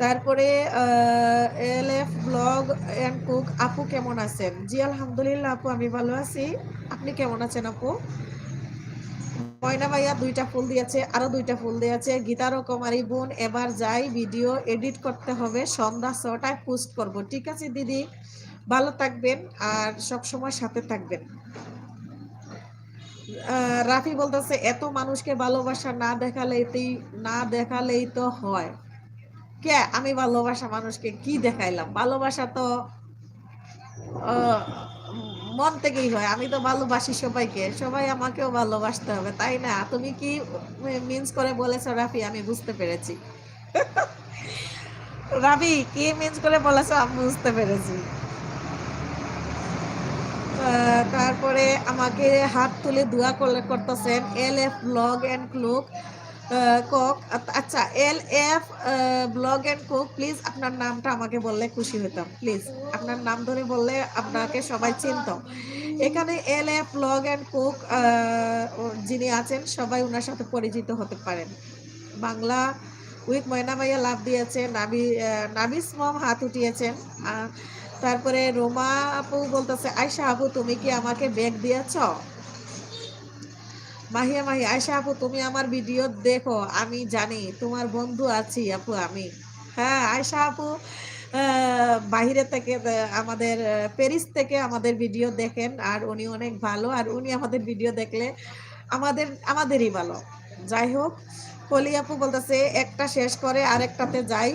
তারপরে L F blog and cook আপু কেমন আছেন? জি আলহামদুলিল্লাহ আপু আমি ভালো আছি, আপনি কেমন আছেন আপু? ময়না ভাইয়া 2টা ফুল দিয়েছে, আরো 2টা ফুল দিয়েছে। গীতারও কুমারী বোন, এবার যাই ভিডিও এডিট করতে হবে, সন্ধ্যা 6টায় পোস্ট করব। ঠিক আছে দিদি, ভালো থাকবেন আর সব সময় সাথে থাকবেন। রাফি বলতেছে এত মানুষকে ভালোবাসা না দেখালেই তো হয়। কে আমি ভালোবাসা মানুষকে কি দেখাইলাম? ভালোবাসা তো আহ, মন থেকেই হয়। আমি তো ভালোবাসি সবাইকে, সবাই আমাকেও ভালোবাসতে হবে, তাই না? তুমি কি মিন্স করে বলেছো রাফি? আমি বুঝতে পেরেছি। রাফি কি মিন্স করে বলেছো আমি বুঝতে পেরেছি। তারপরে আমাকে হাত তুলে দোয়া করতেছেন এল এফ ব্লগ এন্ড ক্লুক কক। আচ্ছা L F blog and cook, please আপনার নামটা আমাকে বললে খুশি হতাম। প্লিজ আপনার নাম ধরে বললে আপনাকে সবাই চিনত। এখানে L F blog and cook যিনি আছেন সবাই ওনার সাথে পরিচিত হতে পারেন। বাংলা উইথ ময়না মাইয়া লাভ দিয়েছে, নাবিস মম হাত উঠিয়েছেন। তারপরে রোমা আপু বলতেছে আয়শা আপু তুমি কি আমাকে ব্যাগ দিয়েছ? মাহিয়া মাহি, আয়শা আপু তুমি আমার ভিডিও দেখো, আমি জানি তোমার বন্ধু আছি আপু আমি। হ্যাঁ আয়শা আপু বাহিরে থেকে আমাদের প্যারিস থেকে আমাদের ভিডিও দেখেন, আর উনি অনেক ভালো, আর উনি আমাদের ভিডিও দেখলে আমাদেরই ভালো। যাই হোক, কলি আপু বলতেছে একটা শেষ করে আরেকটাতে যাই।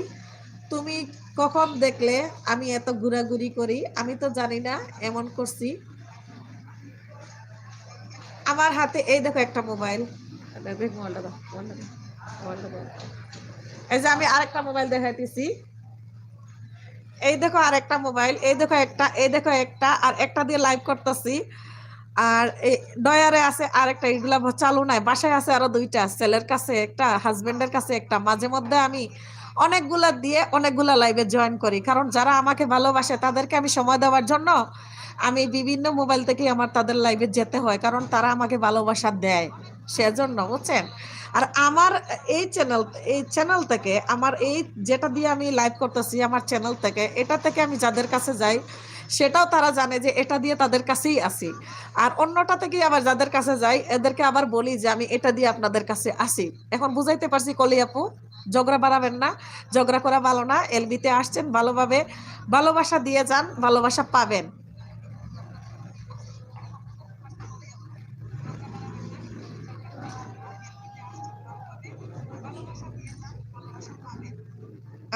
তুমি কখন দেখলে আমি এত ঘোরাঘুরি করি? আমি তো জানি না এমন করছি। আমার হাতে এই দেখো একটা মোবাইল, এই যে আমি আরেকটা মোবাইল দেখাইতেছি, এই দেখো আরেকটা মোবাইল, এই দেখো একটা, এই দেখো একটা, আর একটা দিয়ে লাইভ করতেছি। আর এই ডয়ারে আছে আরেকটা, এগুলা চালু নাই। বাসায় আছে আরো 2টা, ছেলের কাছে একটা, হাজবেন্ডের কাছে একটা। মাঝে মধ্যে আমি অনেকগুলা দিয়ে অনেকগুলা লাইভে জয়েন করি, কারণ যারা আমাকে ভালোবাসে তাদেরকে আমি সময় দেওয়ার জন্য আমি বিভিন্ন মোবাইল থেকে আমার তাদের লাইভে যেতে হয়, কারণ তারা আমাকে ভালোবাসা দেয়। সেজন্য বুঝছেন। আর আমার এই চ্যানেল থেকে আমার এই যেটা দিয়ে আমি লাইভ করতেছি আমার চ্যানেল থেকে, এটা থেকে আমি যাদের কাছে যাই সেটাও তারা জানে যে এটা দিয়ে তাদের কাছেই আসি। আর অন্যটা থেকে আবার যাদের কাছে যাই এদেরকে আবার বলি যে আমি এটা দিয়ে আপনাদের কাছে আসি। এখন বুঝাইতে পারছি কলি আপু? ঝগড়া বাড়াবেন না, ঝগড়া করা ভালো না। এলবিতে আসছেন ভালোভাবে, ভালোবাসা দিয়ে যান, ভালোবাসা পাবেন।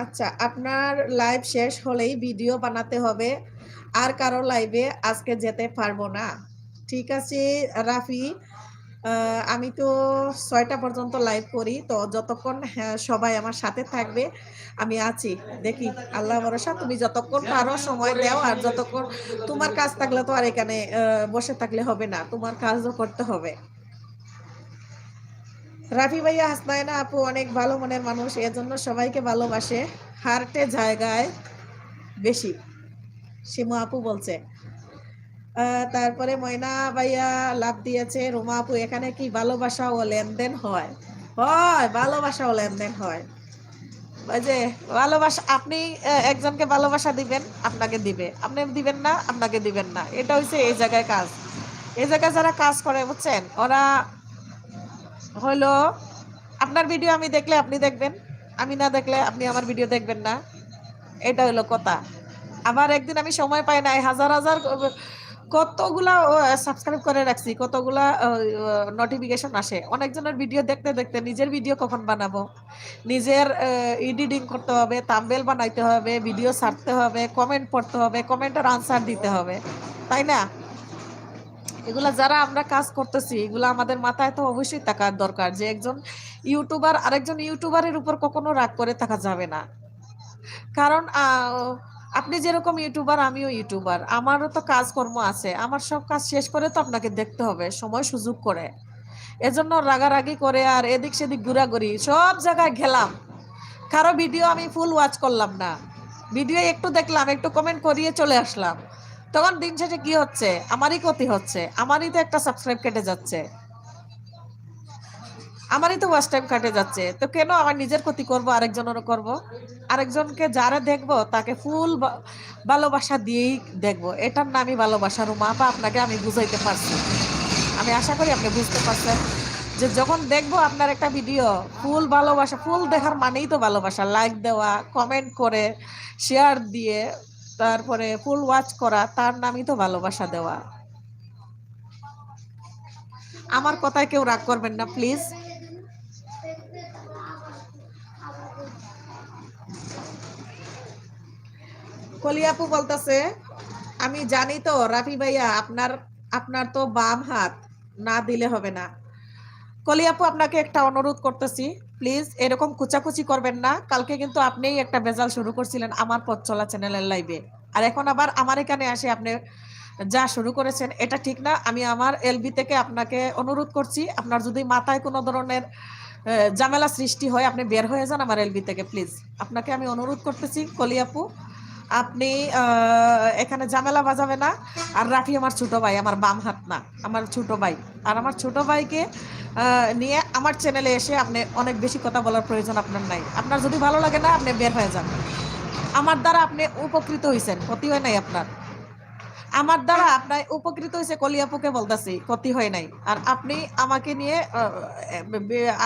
আচ্ছা, আপনার লাইভ শেষ হলেই ভিডিও বানাতে হবে, আর কারো লাইভে আজকে যেতে পারবো না। ঠিক আছে রাফি, আমি তো 6টা পর্যন্ত লাইভ করি, তো যতক্ষণ সবাই আমার সাথে থাকবে আমি আছি। দেখি আল্লাহ ভরসা, তুমি যতক্ষণ পারো সময় দাও। আর যতক্ষণ তোমার কাজ থাকলে তো আর এখানে বসে থাকলে হবে না, তোমার কাজও করতে হবে। রাফি ভাইয়া, হাসনাইনা আপু অনেক ভালো মনের মানুষ, এজন্য সবাইকে ভালোবাসে, হার্টে জায়গায় বেশি, শিমু আপু বলছে। তারপরে ময়না ভাইয়া লাভ দিয়েছে, রুমা আপু এখানে কি ভালোবাসা ও লেনদেন হয়? হয়, ভালোবাসা ও লেনদেন হয়। ওই যে ভালোবাসা, আপনি একজনকে ভালোবাসা দিবেন, আপনাকে দিবে, আপনি দিবেন না, আপনাকে দিবেন না। এটা হচ্ছে এই জায়গায় কাজ। এই জায়গায় যারা কাজ করে বুঝছেন, ওরা হলো আপনার ভিডিও আমি দেখলে আপনি দেখবেন, আমি না দেখলে আপনি আমার ভিডিও দেখবেন না। এটা হলো কথা। আবার একদিন আমি সময় পাই নাই, হাজার হাজার কতগুলা সাবস্ক্রাইব করে রাখছি, কতগুলা নোটিফিকেশন আসে। অনেকজনের ভিডিও দেখতে দেখতে নিজের ভিডিও কখন বানাবো, নিজের এডিটিং করতে হবে, থাম্বনেল বানাইতে হবে, ভিডিও ছাড়তে হবে, কমেন্ট পড়তে হবে, কমেন্টের আনসার দিতে হবে, তাই না? এগুলা যারা আমরা কাজ করতেছি, এগুলা আমাদের মাথায় তো অবশ্যই থাকার দরকার যে একজন ইউটিউবার আরেকজন ইউটিউবারের উপর কখনো রাগ করে থাকা যাবে না। কারণ আপনি যেরকম ইউটিউবার, আমিও ইউটিউবার, আমারও তো কাজকর্ম আছে, আমার সব কাজ শেষ করে তো আপনাকে দেখতে হবে সময় সুযোগ করে। এজন্য রাগারাগি করে আর এদিক সেদিক ঘোরাঘুরি সব জায়গায় গেলাম, কারো ভিডিও আমি ফুল ওয়াচ করলাম না, ভিডিও একটু দেখলাম, একটু কমেন্ট করিয়ে চলে আসলাম, তখন দিন শেষে কি হচ্ছে? আমারই ক্ষতি হচ্ছে, আমারই তো একটা সাবস্ক্রাইব কেটে যাচ্ছে, আমারই তো ওয়াচ টাইম কাটে যাচ্ছে। তো কেন আমার নিজের ক্ষতি করব, আরেকজনেরও করব? আরেকজনকে যারা দেখবো তাকে ফুল ভালোবাসা দিয়েই দেখবো, এটার নামই ভালোবাসা। রুমা আপা, আপনাকে আমি বুঝাইতে পারছি, আমি আশা করি আপনি বুঝতে পারছেন যে যখন দেখবো আপনার একটা ভিডিও, ফুল ভালোবাসা, ফুল দেখার মানেই তো ভালোবাসা। লাইক দেওয়া, কমেন্ট করে, শেয়ার দিয়ে, তারপরে ফুল ওয়াচ করা, তার নামই তো ভালোবাসা দেওয়া। আমার কথায় কেউ রাগ করবেন না প্লিজ। কলিয়াপু বলতেছে, আমি জানি তো রাফি ভাইয়া, আপনার আপনার তো বাম হাত, না দিলে হবে না। কলিয়াপু, আপনাকে একটা অনুরোধ করতেছি, প্লিজ এরকম কুচাকুচি করবেন না। কালকে কিন্তু আপনিই একটা ভেজাল শুরু করছিলেন আমার পথ চলা চ্যানেলের লাইভে, আর এখন আবার আমার এখানে আসে আপনি যা শুরু করেছেন, এটা ঠিক না। আমি আমার এলবি থেকে আপনাকে অনুরোধ করছি, আপনার যদি মাথায় কোনো ধরনের ঝামেলা সৃষ্টি হয়, আপনি বের হয়ে যান আমার এলবি থেকে প্লিজ। আপনাকে আমি অনুরোধ করতেছি কলিয়াপু, আপনি এখানে ঝামেলা বাজাবে না। আর রাফি আমার ছোট ভাই, আমার বাম হাত না, আমার ছোট ভাই। আর আমার ছোট ভাইকে নিয়ে আমার চ্যানেলে এসে আপনি অনেক বেশি কথা বলার প্রয়োজন আপনার নাই। আপনার যদি ভালো লাগে না, আপনি বের হয়ে যান। আমার দ্বারা আপনি উপকৃত হয়েছেন, ক্ষতি হয় নাই আপনার। আমার দ্বারা আপনার উপকৃত হয়েছে, কলিয়াপুকে বলতেছি, ক্ষতি হয় নাই। আর আপনি আমাকে নিয়ে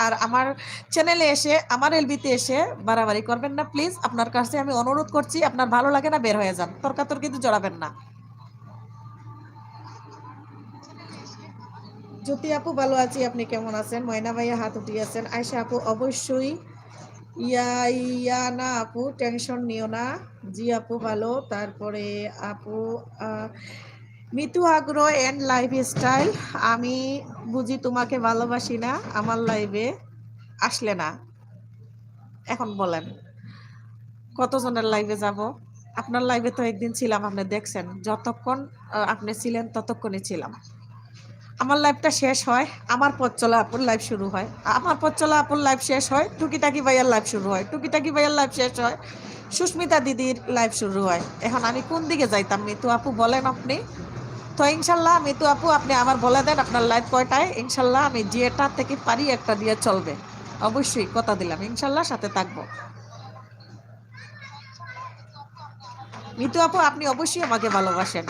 আর আমার চ্যানেলে এসে, আমার এলবিতে এসে বাড়াবাড়ি করবেন না প্লিজ। আপনার কাছে আমি অনুরোধ করছি, আপনার ভালো লাগে না, বের হয়ে যান, তর্কাতর্কিতে জড়াবেন না। জ্যোতি আপু, ভালো আছি, আপনি কেমন আছেন? ময়না ভাইয়া হাত উঠিয়েছেন। আয়শা আপু, অবশ্যই। ইয়ানা আপু, টেনশন নিও না। জি আপু ভালো। তারপরে আপু মিতু আগ্রহ এন্ড লাইফ স্টাইল, আমি বুঝি তোমাকে ভালোবাসি না, আমার লাইভে আসলে না। এখন বলেন কতজনের লাইভে যাব? আপনার লাইভে তো একদিন ছিলাম, আপনি দেখছেন, যতক্ষণ আপনি ছিলেন ততক্ষণই ছিলাম। আমার লাইভটা শেষ হয়, আমার পথ চলা আপুর লাইভ শুরু হয়, আমার পথ চলা আপুর লাইভ শেষ হয়, টুকিটাকি ভাইয়ার লাইভ শুরু হয়, টুকিটাকি ভাইয়ার লাইভ শেষ হয়, সুস্মিতা দিদির লাইভ শুরু হয়। এখন আমি কোন দিকে যাইতাম মিতু আপু, বলেন আপনি? তো ইনশাল্লাহ মিতু আপু আপনি আমার বলে দেন আপনার লাইভ কয়টায়, ইনশাল্লাহ আমি যেটা থেকে পারি একটা দিয়ে চলবে, অবশ্যই কথা দিলাম, ইনশাল্লাহ সাথে থাকবো। মিতু আপু আপনি অবশ্যই আমাকে ভালোবাসেন,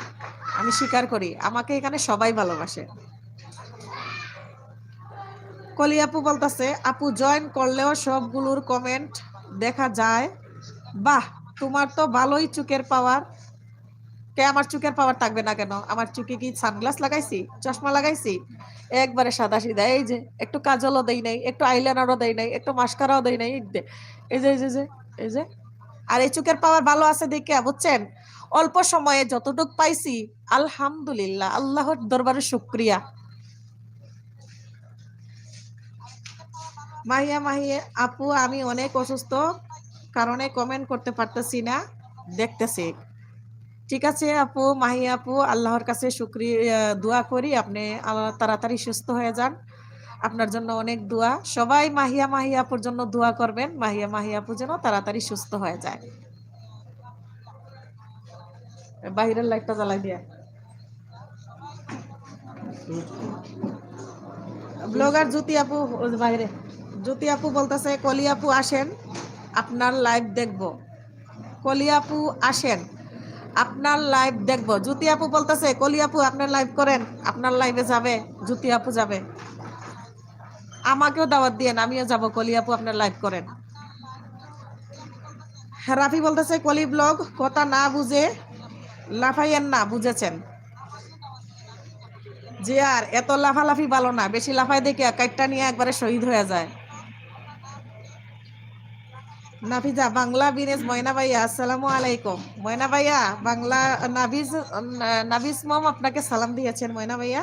আমি স্বীকার করি, আমাকে এখানে সবাই ভালোবাসে। কলি আপু বলতেছে আপু জয়েন করলেও সবগুলোর কমেন্ট দেখা যায়, বাহ তোমার তো ভালোই চোখের পাওয়ার। কে আমার চোখের পাওয়ার থাকবে না কেন, আমার চোখে কি সানগ্লাস লাগাইছি, চশমা লাগাইছি, একবারে সাদা সিধা, এই যে একটু কাজলও দেই নাই, একটু আইলাইনারও দেই নাই, একটু মাস্কারাও দেই নাই, এই যে এই যে এই যে এই যে। আর এই চোখের পাওয়ার ভালো আছে দেখে বুঝছেন, অল্প সময়ে যতটুক পাইছি আলহামদুলিল্লাহ, আল্লাহর দরবারে শুকরিয়া। মাহিয়া মাহিয়া আপু আমি অনেক অসুস্থ কারণে কমেন্ট করতে পারতেছি না, দেখতেছি। ঠিক আছে আপু, মাহিয়া আপু আল্লাহর কাছে শুকরিয়া দোয়া করি আপনি তাড়াতাড়ি সুস্থ হয়ে যান, আপনার জন্য অনেক দোয়া, সবাই মাহিয়া মাহিয়া আপুর জন্য দোয়া করবেন, মাহিয়া মাহিয়া আপু যেন তাড়াতাড়ি সুস্থ হয়ে যায়। বাহিরের লাইটটা জ্বালাই দিয়ে ব্লগার জ্যোতি আপু বাইরে, জ্যোতি আপু বলতেছে কলি আপু আসেন আপনার লাইভ দেখব, কলি আপু আসেন আপনার লাইভ দেখবো। জ্যোতি আপু বলতেছে কলি আপু আপনার লাইভ করেন, আপনার লাইভে যাবে, জ্যোতি আপু যাবে, আমাকেও দাওয়াত দিয়েন, আমিও যাব, কলি আপু আপনার লাইভ করেন। রাফি বলতেছে কলি ব্লগ কথা না বুঝে লাফাইয়েন না, বুঝেছেন যে আর এত লাফালাফি ভালো না, বেশি লাফাই দেখে কাইটটা নিয়ে একবারে শহীদ হয়ে যায়। নাফিজা বাংলা বিনেশ ময়না ভাইয়া আসসালামু আলাইকুম, ময়না ভাইয়া বাংলা নাবিজ মম আপনাকে সালাম দিয়েছেন ময়না ভাইয়া,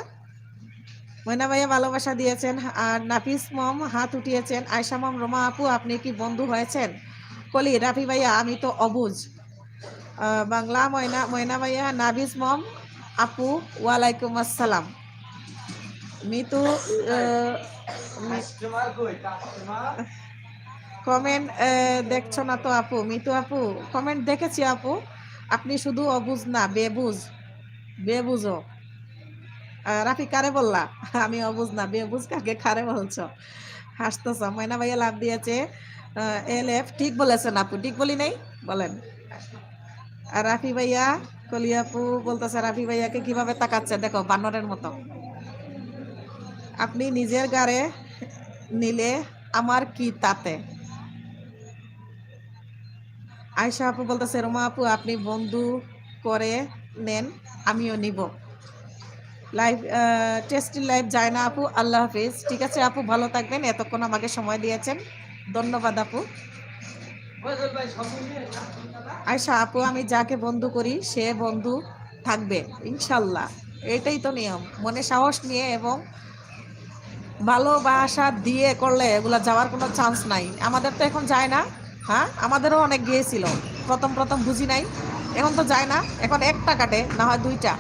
ময়না ভাইয়া ভালোবাসা দিয়েছেন, আর নাফিস মম হাত উঠিয়েছেন। আয়শা মম রোমা আপু আপনি কি বন্ধু হয়েছেন, কলি রাফি ভাইয়া আমি তো অবুঝ। বাংলা ময়না ভাইয়া নাবিজ মম আপু ওয়ালাইকুম আসসালাম। মিতু কমেন্ট দেখছো না তো আপু, মিতু আপু কমেন্ট দেখেছি আপু, আপনি শুধু অবুঝ না বেবুঝ, বেবুঝো। রাফি কারে বললা, আমি অবুঝ না বেবুঝ কাকে কারে বলছো, হাসতেছ। ময়না ভাইয়া লাভ দিয়েছে LF, ঠিক বলেছেন আপু, ঠিক বলি নাই বলেন। আর রাফি ভাইয়া কলি আপু বলতেছে রাফি ভাইয়াকে কিভাবে তাকাচ্ছে দেখো বানরের মতো, আপনি নিজের গাড়ে নিলে আমার কি তাতে। আয়শা আপু বলতেছে রোমা আপু আপনি বন্ধু করে নেন, আমিও নিব। লাইভ টেস্টি লাইভ যায় না আপু, আল্লাহ হাফিজ। ঠিক আছে আপু ভালো থাকবেন, এতক্ষণ আমাকে সময় দিয়েছেন, ধন্যবাদ আপু। আয়শা আপু আমি যাকে বন্ধু করি সে বন্ধু থাকবে ইনশাল্লাহ, এটাই তো নিয়ম, মনে সাহস নিয়ে এবং ভালোবাসা দিয়ে করলে এগুলা যাওয়ার কোনো চান্স নাই। আমাদের তো এখন যায় না, হ্যাঁ আমাদেরও অনেক গিয়েছিল, প্রথম প্রথম বুঝি নাই, এখন তো যায় না, এখন একটা কাটে না হয় দুইটা,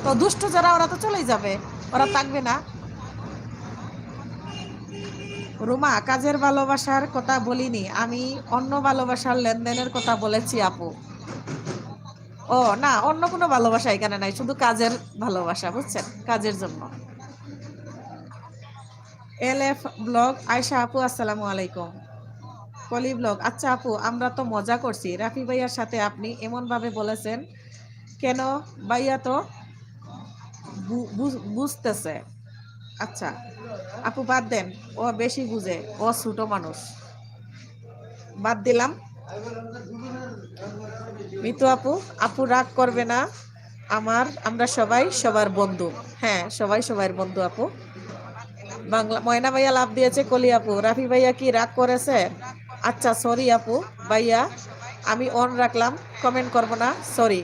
তো দুষ্ট যারা ওরা তো চলেই যাবে, ওরা থাকবে না। রুমা কাজের ভালোবাসার কথা বলিনি, আমি অন্য ভালোবাসার লেনদেনের কথা বলেছি আপু। ও না, অন্য কোনো ভালোবাসা এখানে নাই, শুধু কাজের ভালোবাসা, বুঝছেন, কাজের জন্য। LF ব্লগ আয়শা আপু আসসালামু আলাইকুম, কলি ব্লগ আচ্ছা আপু আমরা তো মজা করছি, রাফি ভাইয়ার সাথে আপনি এমন ভাবে বলেছেন কেন, ভাইয়া তো বুঝতেছে। আচ্ছা আপু বাদ দেন, ও বেশি বুঝে, ও ছোট মানুষ, বাদ দিলাম। মিতু আপু আপু রাগ করবে না, আমরা সবাই সবার বন্ধু, হ্যাঁ সবাই সবার বন্ধু আপু। বাংলা ময়না ভাইয়া লাভ দিয়েছে কলি আপু রাফি ভাইয়া কি রাগ করেছে, আচ্ছা সরি আপু ভাইয়া আমি অন রাখলাম, কমেন্ট করব না, সরি।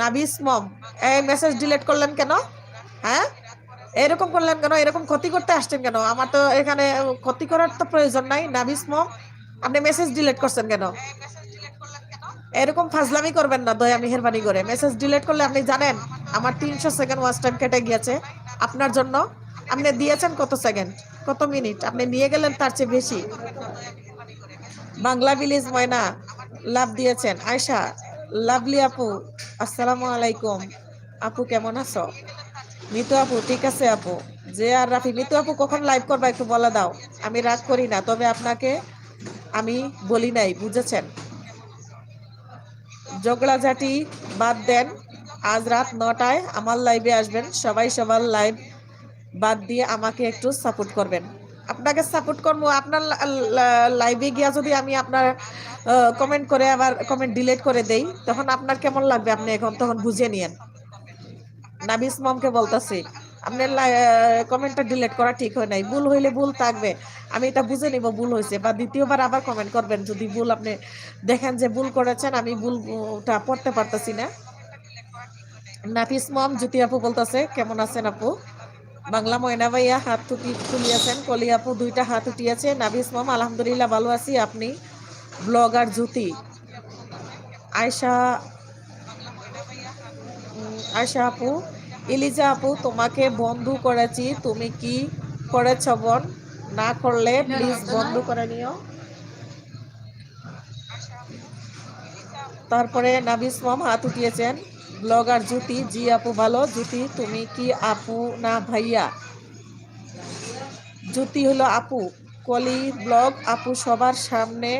নাবিস মম এই মেসেজ ডিলিট করলেন কেন, হ্যাঁ এরকম করলেন কেন, এরকম ক্ষতি করতে আসছেন কেন, আমার তো এখানে ক্ষতি করার তো প্রয়োজন নাই। নাবিস মম আপনি মেসেজ ডিলিট করছেন কেন, এরকম ফাজলামি করবেন না দয়া মেহেরবানি করে, মেসেজ ডিলিট করলে আপনি জানেন আমার 300 সেকেন্ড ওয়াচ টাইম কেটে গিয়েছে আপনার জন্য, আপনি দিয়েছেন কত সেকেন্ড কত মিনিট, আপনি নিয়ে গেলেন তার চেয়ে বেশি। বাংলা ভিলেজ ময়না লাভ দিয়েছেন। আয়শা লাভলি আপু আসসালামু আলাইকুম, আপু কেমন আছো, মিতু আপু ঠিক আছে আপু। যে আর রাফি, মিতু আপু কখন লাইভ করবা একটু বলে দাও। আমি রাগ করি না, তবে আপনাকে আমি বলি নাই, বুঝেছেন? ঝগড়াঝাটি বাদ দেন, আজ রাত 9টায় আমার লাইভে আসবেন। সবাই সবার লাইভ বাদ দিয়ে আমাকে একটু সাপোর্ট করবেন। আপনাকে সাপোর্ট করবো, আপনার লাইভে গিয়া যদি আমি আপনার কমেন্ট করে আবার কমেন্ট ডিলিট করে দেই, তখন আপনার কেমন লাগবে আপনি এখন তখন বুঝে নিয়েন। নাবিস মমকে বলতাছি, আপনার কমেন্টটা ডিলিট করা ঠিক হয় নাই। ভুল হইলে ভুল থাকবে, আমি এটা বুঝে নিব ভুল হয়েছে, বা দ্বিতীয়বার আবার কমেন্ট করবেন যদি ভুল আপনি দেখেন যে ভুল করেছেন, আমি ভুলটা পড়তে পারতেছি না। নাফিস মম জ্যোতি আপু বলতেছে, কেমন আছেন আপু? বাংলা ময়না ভাইয়া হাত তুলিয়াছেন, কলি আপু 2টা হাত উঠিয়েছে। নাবিস মম আলহামদুলিল্লাহ ভালো আছি। আপনি? ব্লগার জ্যোতি। আয়শা আয়শা আপু, ইলিজা আপু তোমাকে বন্ধু করেছি, তুমি কি করেছ বোন? না করলে প্লিজ বন্ধু করে নিও। তারপরে নাবিস মম হাত উঠিয়েছেন। ব্লগার জ্যোতি, জি আপু ভালো। জ্যোতি তুমি কি আপু না ভাইয়া? জ্যোতি হলো আপু। কলি ব্লগ আপু সবার সামনে,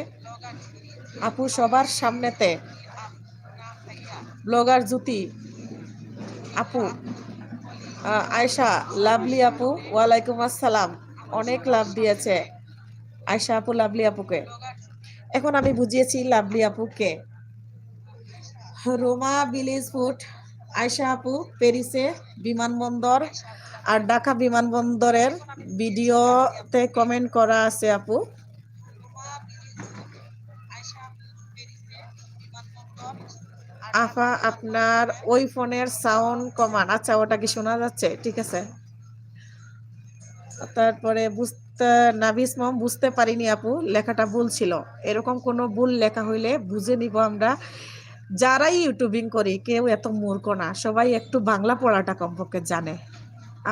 আপু সবার সামনেতে। ব্লগার জ্যোতি আপু। আয়শা লাভলি আপু, ওয়ালাইকুম আসসালাম। অনেক লাভ দিয়েছে আয়শা আপু লাভলি আপুকে। এখন আমি বুঝিয়েছি লাভলি আপুকে। রোমা ভিলেজ ফুড, আয়শা আপু প্যারিসে বিমানবন্দর আর ঢাকা বিমানবন্দরের ভিডিওতে কমেন্ট করা আছে আপু। আফা আপনার ওই ফোনের সাউন্ড কমান। আচ্ছা, ওটা কি শোনা যাচ্ছে? ঠিক আছে। তারপরে নাভিস মম বুঝতে পারিনি আপু, লেখাটা ভুল ছিল। এরকম কোনো ভুল লেখা হইলে বুঝে নিব আমরা। যারাই ইউটিউবিং করি কেউ এত মূর্খ না, সবাই একটু বাংলা পড়াটা কমপক্ষে জানে।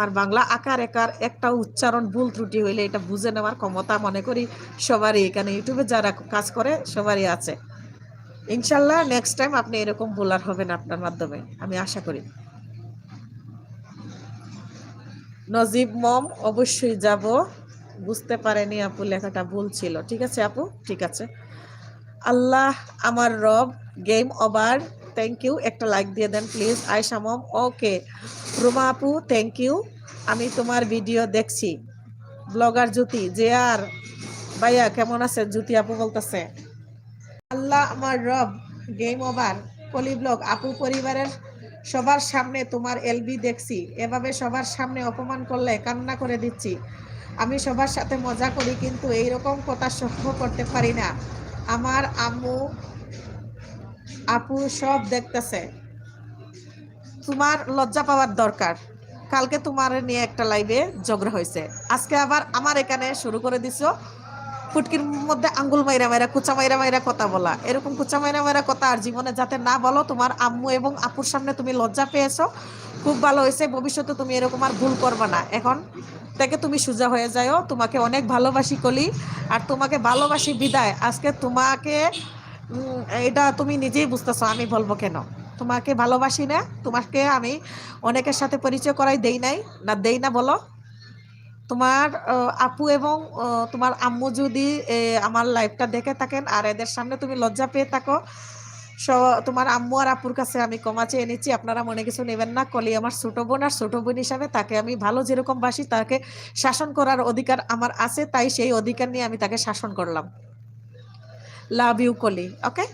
আর বাংলা আকার একার একটা উচ্চারণ ভুল ত্রুটি হইলে এটা বুঝে নেওয়ার ক্ষমতা মনে করি সবারই, এখানে ইউটিউবে যারা কাজ করে সবারই আছে। ইনশাল্লাহ নেক্সট টাইম আপনি এরকম ভুল আর হবে না আপনার মাধ্যমে, আমি আশা করি। নজিব মম অবশ্যই যাব। বুঝতে পারেনি আপু, লেখাটা ভুল ছিল। ঠিক আছে আপু, ঠিক আছে। আল্লাহ আমার রব, গেম ওভার। থ্যাংক ইউ, একটা লাইক দিয়ে দেন প্লিজ। আয়শা মম ওকে। রুমা আপু থ্যাংক ইউ, আমি তোমার ভিডিও দেখছি। ব্লগার জ্যোতি, যে আর ভাইয়া কেমন আছে? জ্যোতি আপু বলতেছে, আল্লাহ আমার রব, গেম ওভার। কলি ব্লগ আপু পরিবারের সবার সামনে তোমার এলবি দেখছি, এভাবে সবার সামনে অপমান করলে কান্না করে দিচ্ছি। আমি সবার সাথে মজা করি, কিন্তু এইরকম কথা সহ্য করতে পারি না। আমার আম্মু আপু সব দেখতেছে, তোমার লজ্জা পাওয়ার দরকার। কালকে তোমার নিয়ে একটা লাইভে ঝগড়া হয়েছে, আজকে আবার আমার এখানে শুরু করে দিছো ফুটকির মধ্যে আঙ্গুল মাইরা মাইরা, কুচা মাইরা মাইরা কথা বলা। এরকম কুচা মাইরা মাইরা কথা আর জীবনে যাতে না বলো। তোমার আম্মু এবং আপুর সামনে তুমি লজ্জা পেয়েছো, খুব ভালো হয়েছে। ভবিষ্যতে তুমি এরকম আর ভুল করবে না। এখন থেকে তুমি সোজা হয়ে যাও। তোমাকে অনেক ভালোবাসি কলি, আর তোমাকে ভালোবাসি বিদায়। আজকে তোমাকে এটা তুমি নিজেই বুঝতেছো, আমি বলবো কেন। তোমাকে ভালোবাসি না, তোমাকে আমি অনেকের সাথে পরিচয় করাই দেই নাই না, দেই না বলো। তোমার আপু এবং তোমার আম্মু যদি আমার লাইভটা দেখে থাকেন আর এদের সামনে তুমি লজ্জা পেয়ে থাকো, তোমার আম্মু আর আপুর কাছে আমি ক্ষমা চেয়ে নিচ্ছি। আপনারা মনে কিছু নেবেন না। কলি আমার ছোট বোন, আর ছোট বোন হিসাবে তাকে আমি ভালো যেরকম বাসি, তাকে শাসন করার অধিকার আমার আছে, তাই সেই অধিকার নিয়ে আমি তাকে শাসন করলাম। লাভ ইউ কলি, ওকে।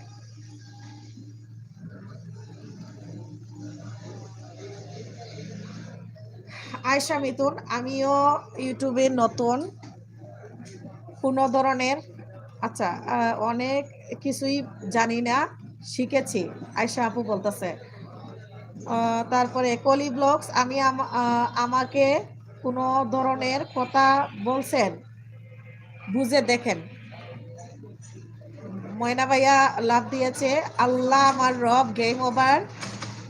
আয়শা মিতুন, আমিও ইউটিউবে নতুন, কোনো ধরনের আচ্ছা অনেক কিছুই জানি না, শিখেছি। আয়শা আপু বলতেছে। তারপরে কলি ব্লগস, আমি আমাকে কোনো ধরনের কথা বলছেন বুঝে দেখেন। ময়না ভাইয়া লাভ দিয়েছে। আল্লাহ আমার রব, গেম ওভার।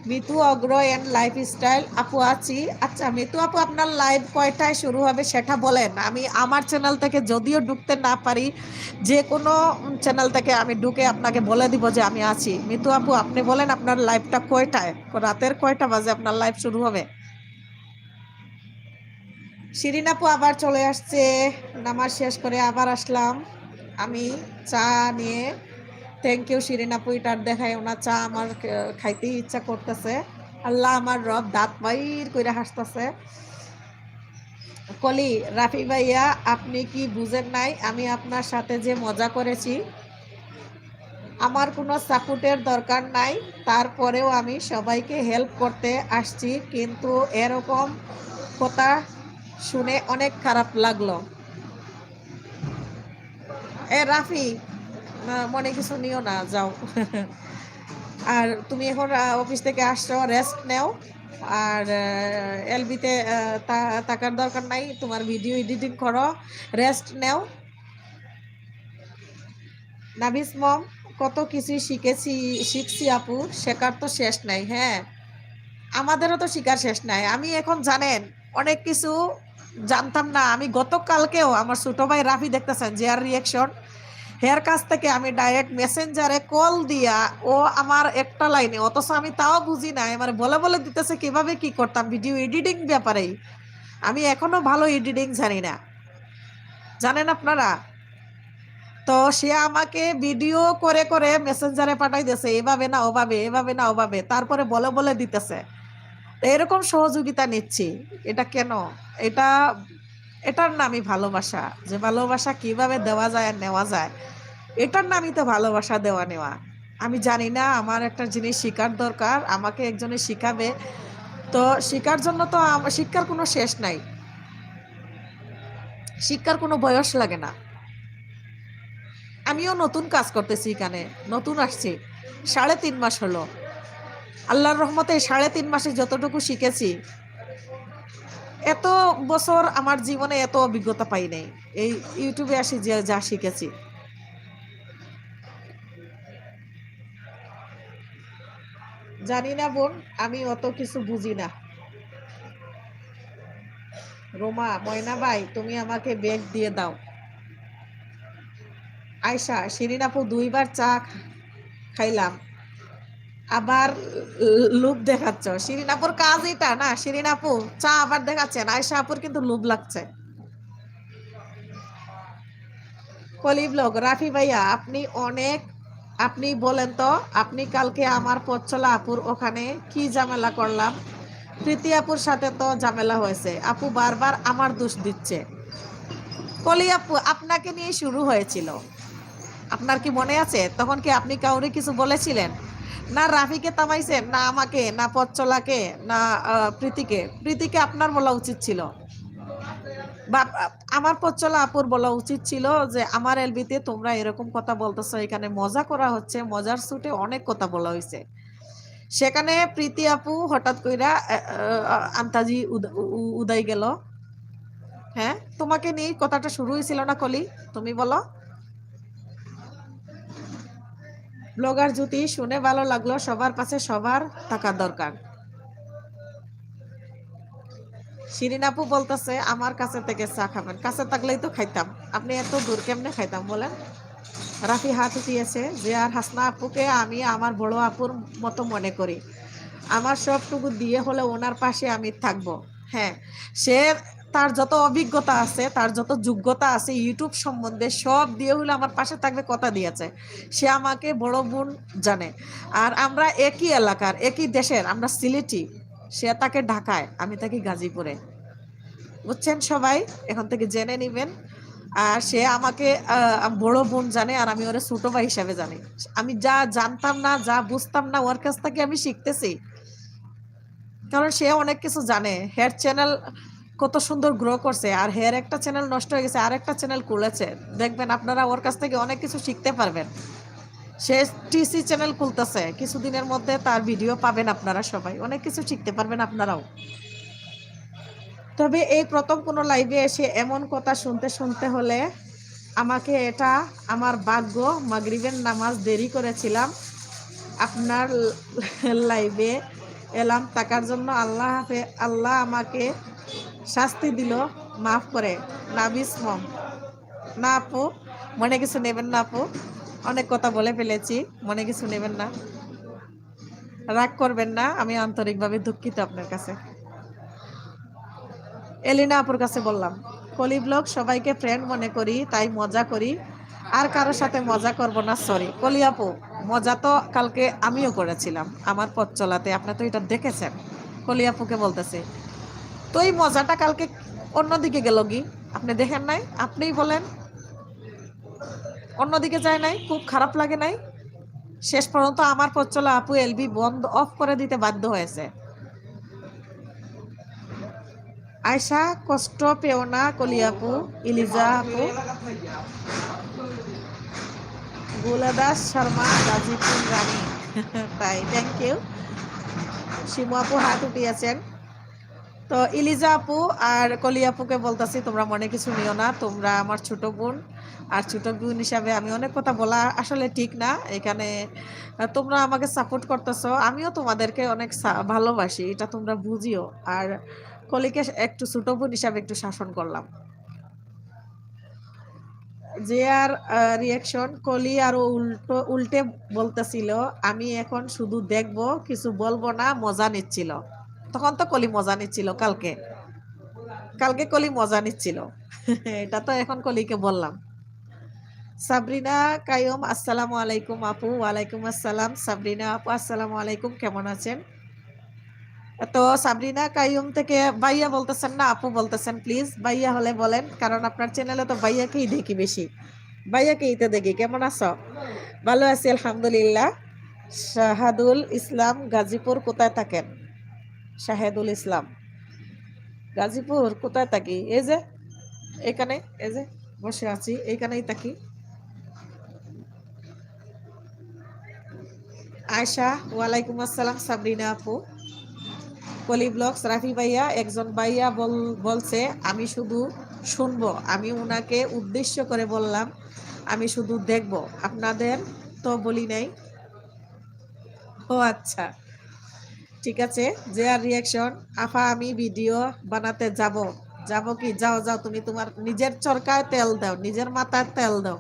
মিতু অগ্র এন্ড লাইফস্টাইল আপু আছি। আচ্ছা মিতু আপু, আপনার লাইভ কয়টায় শুরু হবে সেটা বলেন। আমি আমার চ্যানেল থেকে যদিও ঢুকতে না পারি, যে কোনো চ্যানেল থেকে আমি ঢুকে আপনাকে বলে দিব যে আমি আছি। মিতু আপু আপনি বলেন আপনার লাইভটা কয়টায়, রাতের কয়টা বাজে আপনার লাইভ শুরু হবে? শিরিন আপু আবার চলে আসছে, নামাজ শেষ করে আবার আসলাম আমি চা নিয়ে। থ্যাংক ইউ শিরিন আপু, এটার দেখায় ওনার চা আমার খাইতে ইচ্ছা করতেছে। আল্লাহ আমার রব দাঁত বাইর করে হাসতেছে। কলি রাফি ভাইয়া, আপনি কি বুঝেন নাই আমি আপনার সাথে যে মজা করেছি? আমার কোনো সাপোর্টের দরকার নাই, তারপরেও আমি সবাইকে হেল্প করতে আসছি, কিন্তু এরকম কথা শুনে অনেক খারাপ লাগলো। এ রাফি, মনে কিছু নিও না, যাও। আর তুমি এখন অফিস থেকে আসছো, রেস্ট নেও। আর এলবিতে থাকার দরকার নাই, তোমার ভিডিও এডিটিং করো, রেস্ট নেও। নাবিস মম, কত কিছু শিখছি আপু, শেখার তো শেষ নাই। হ্যাঁ, আমাদেরও তো শিকার শেষ নাই। আমি এখন জানেন অনেক কিছু জানতাম না। আমি গতকালকেও আমার ছোট ভাই রাফি দেখতেছেন যে আর রিয়াকশন, হের কাছ থেকে আমি ডাইরেক্ট মেসেঞ্জারে কল দিয়া, ও আমার একটা লাইনে, অথচ আমি তাও বুঝি না, আমার বলে বলে দিতেছে কিভাবে কি করতাম ভিডিও এডিটিং ব্যাপারেই। আমি এখনো ভালো এডিটিং জানি না, জানেন আপনারা। তো সে আমাকে ভিডিও করে করে মেসেঞ্জারে পাঠাই দিয়েছে, এভাবে না ওভাবে, এভাবে না ওভাবে, তারপরে বলে বলে দিতেছে। এরকম সহযোগিতা নিচ্ছি, এটা কেন? এটা এটার নামই ভালোবাসা। যে ভালোবাসা কিভাবে দেওয়া যায় আর নেওয়া যায়, এটার নামই তো ভালোবাসা, দেওয়া নেওয়া। আমি জানি না, আমার একটা জিনিস শিকার দরকার, আমাকে একজনে শিখাবে। তো শিকার জন্য তো শিক্ষার কোনো শেষ নাই, শিক্ষার কোনো বয়স লাগে না। আমিও নতুন কাজ করতেছি এখানে, নতুন আসছি, 3.5 মাস হলো। আল্লাহর রহমতে 3.5 মাসে যতটুকু শিখেছি, এত বছর আমার জীবনে এত অভিজ্ঞতা পাই নাই। এই ইউটিউবে আসি যে যা শিখেছি। জানি না বোন, আমি অত কিছু বুঝি না। রোমা, ময়না ভাই, তুমি আমাকে ব্যাগ দিয়ে দাও। আয়শা, শিরিন আপু 2বার চা খাইলাম, আবার লোভ দেখাচ্ছ। শিরিন আপুর কাজ এটা না, শিরিন আপু চা আবার দেখাচ্ছেন, আয়শা আপুর কিন্তু লোভ লাগছে। কলি ব্লগ, রাফি ভাইয়া আপনি বলেন তো, আপনি কালকে আমার পথচলা আপুর ওখানে কি ঝামেলা করলাম? প্রীতি আপুর সাথে তো ঝামেলা হয়েছে, আপু বারবার আমার দোষ দিচ্ছে। কলি আপু, আপনাকে নিয়ে শুরু হয়েছিল, আপনার কি মনে আছে? তখন কি আপনি কাউরে কিছু বলেছিলেন? না রাফিকে থামাইছেন, না আমাকে, না পথচলাকে, না প্রীতিকে। প্রীতিকে আপনার বলা উচিত ছিল, বা আমার পথচলা আপুর বলা উচিত ছিল যে আমার এলবিতে তোমরা এরকম কথা বলতেছো, এখানে মজা করা হচ্ছে, মজার ছুটে অনেক কথা বলা হয়েছে। সেখানে প্রীতি আপু হঠাৎ কইরা আন্তাজি উদাই গেল। হ্যাঁ, তোমাকে নিয়ে কথাটা শুরু হয়েছিল না কলি? তুমি বলো। ব্লগার জ্যোতি, শুনে ভালো লাগলো, সবার পাশে সবার থাকা দরকার। শিরিন আপু বলতেছে আমার কাছে থেকে চা খাবেন, কাছে থাকলেই তো খাইতাম, আপনি এত দূর কেমনে খাইতাম বলেন? রাফি হাত উঠিয়েছে যে আর হাসনা আপুকে আমি আমার বড় আপুর মতো মনে করি, আমার সবটুকু দিয়ে হলে ওনার পাশে আমি থাকবো। হ্যাঁ, সে তার যত অভিজ্ঞতা আছে, তার যত যোগ্যতা আছে ইউটিউব সম্বন্ধে, সব দিয়ে হলে আমার পাশে থাকবে কথা দিয়েছে। সে আমাকে বড় বোন জানে, আর আমরা একই এলাকার, একই দেশের, আমরা সিলেটি। সে তাকে ঢাকায়, আমি তাকে গাজীপুরে। বুঝছেন সবাই, এখন থেকে জেনে নিবেন। আর সে আমাকে বড় বোন জানে, আর আমি ওরা ছোট ভাই হিসাবে জানি। আমি যা জানতাম না, যা বুঝতাম না, ওর কাছ থেকে আমি শিখতেছি, কারণ সে অনেক কিছু জানে। হেয়ার চ্যানেল কত সুন্দর গ্রো করছে, আর হেয়ার একটা চ্যানেল নষ্ট হয়ে গেছে, আর একটা চ্যানেল খুলেছে। দেখবেন আপনারা ওর কাছ থেকে অনেক কিছু শিখতে পারবেন। সে টিসি চ্যানেল খুলতেছে, কিছুদিনের মধ্যে তার ভিডিও পাবেন আপনারা, সবাই অনেক কিছু শিখতে পারবেন আপনারাও। তবে এই প্রথম কোনো লাইভে এসে এমন কথা শুনতে শুনতে হলে আমাকে, এটা আমার ভাগ্য। মাগরিবের নামাজ দেরি করেছিলাম, আপনার লাইভে এলাম, টাকার জন্য আল্লাহ আমাকে শাস্তি দিল, মাফ করে। নাবিস মম, না আপু, মনে কিছু নেবেন না আপু, অনেক কথা বলে ফেলেছি, মনে কিছু নেবেন না, রাগ করবেন না, আমি আন্তরিকভাবে দুঃখিত আপনার কাছে। এলিনা আপুর কাছে বললাম, কলি ব্লগ সবাইকে ফ্রেন্ড মনে করি, তাই মজা করি, আর কারোর সাথে মজা করব না, সরি। কলি আপু, মজা তো কালকে আমিও করেছিলাম আমার পথ চলাতে, আপনি তো এটা দেখেছেন। কলি আপুকে বলতেছে, তো এই মজাটা কালকে অন্যদিকে গেল কি? আপনি দেখেন নাই? আপনিই বলেন, অন্যদিকে যায় নাই? খুব খারাপ লাগে নাই? শেষ পর্যন্ত আমার পথ চলা আপু এলবি বন্ধ অফ করে দিতে বাধ্য হয়েছে। আয়শা, কষ্ট পেও না কলি আপু। ইলিজা আপু, গুলাদাস শর্মা, গাজীপুর রানী। তাই, থ্যাংক ইউ। শিমু আপু হাত উঠিয়েছেন। তো ইলিজা আপু আর কলি আপুকে বলতেছি, তোমরা মনে কিছু নিও না, তোমরা আমার ছোট বোন, আর ছোট বোন হিসাবে আমি অনেক কথা বলা আসলে ঠিক না এখানে। তোমরা আমাকে সাপোর্ট করতেছো, আমিও তোমাদেরকে অনেক ভালোবাসি, এটা তোমরা বুঝিও। আর কলিকে একটু ছোট বোন হিসাবে একটু শাসন করলাম। যে আর রিয়াকশন, কলি আরো উল্টে বলতেছিল, আমি এখন শুধু দেখবো, কিছু বলবো না, মজা নিচ্ছিল। তখন তো কলি মজা নিচ্ছিল, কালকে কলি মজা নিচ্ছিল। এটা তো এখন কলিকে বললাম। সাবরিনা কায়ুম, আসসালামু আলাইকুম আপু। ওয়ালাইকুম আসসালাম। সাবরিনা আপু, আসসালামু আলাইকুম, কেমন আছেন? তো সাবরিনা কায়ুম থেকে ভাইয়া বলতেছেন না আপু বলতেছেন, প্লিজ ভাইয়া হলে বলেন, কারণ আপনার চ্যানেলে তো ভাইয়াকেই দেখি বেশি। ভাইয়াকেই তো দেখি। কেমন আছো? ভালো আছি আলহামদুলিল্লাহ। শাহাদুল ইসলাম, গাজীপুর, কোথায় থাকেন? শাহেদুল ইসলাম, গাজীপুর কোথায় থাকি? এই যে এখানে, এই যে বসে আছি, এইখানেই থাকি। আয়শা, ওয়ালাইকুম আসসালাম। সাবরিনা আপু, কলি ব্লগস, রাফি ভাইয়া, একজন ভাইয়া বলছে আমি শুধু শুনবো, আমি উনাকে উদ্দেশ্য করে বললাম আমি শুধু দেখবো, আপনাদের তো বলি নাই। ও আচ্ছা, ঠিক আছে। যে আর রিয়াকশন, আফা আমি ভিডিও বানাতে যাব কি? যাও যাও, তুমি তোমার নিজের চরকায় তেল দাও, নিজের মাথায় তেল দাও,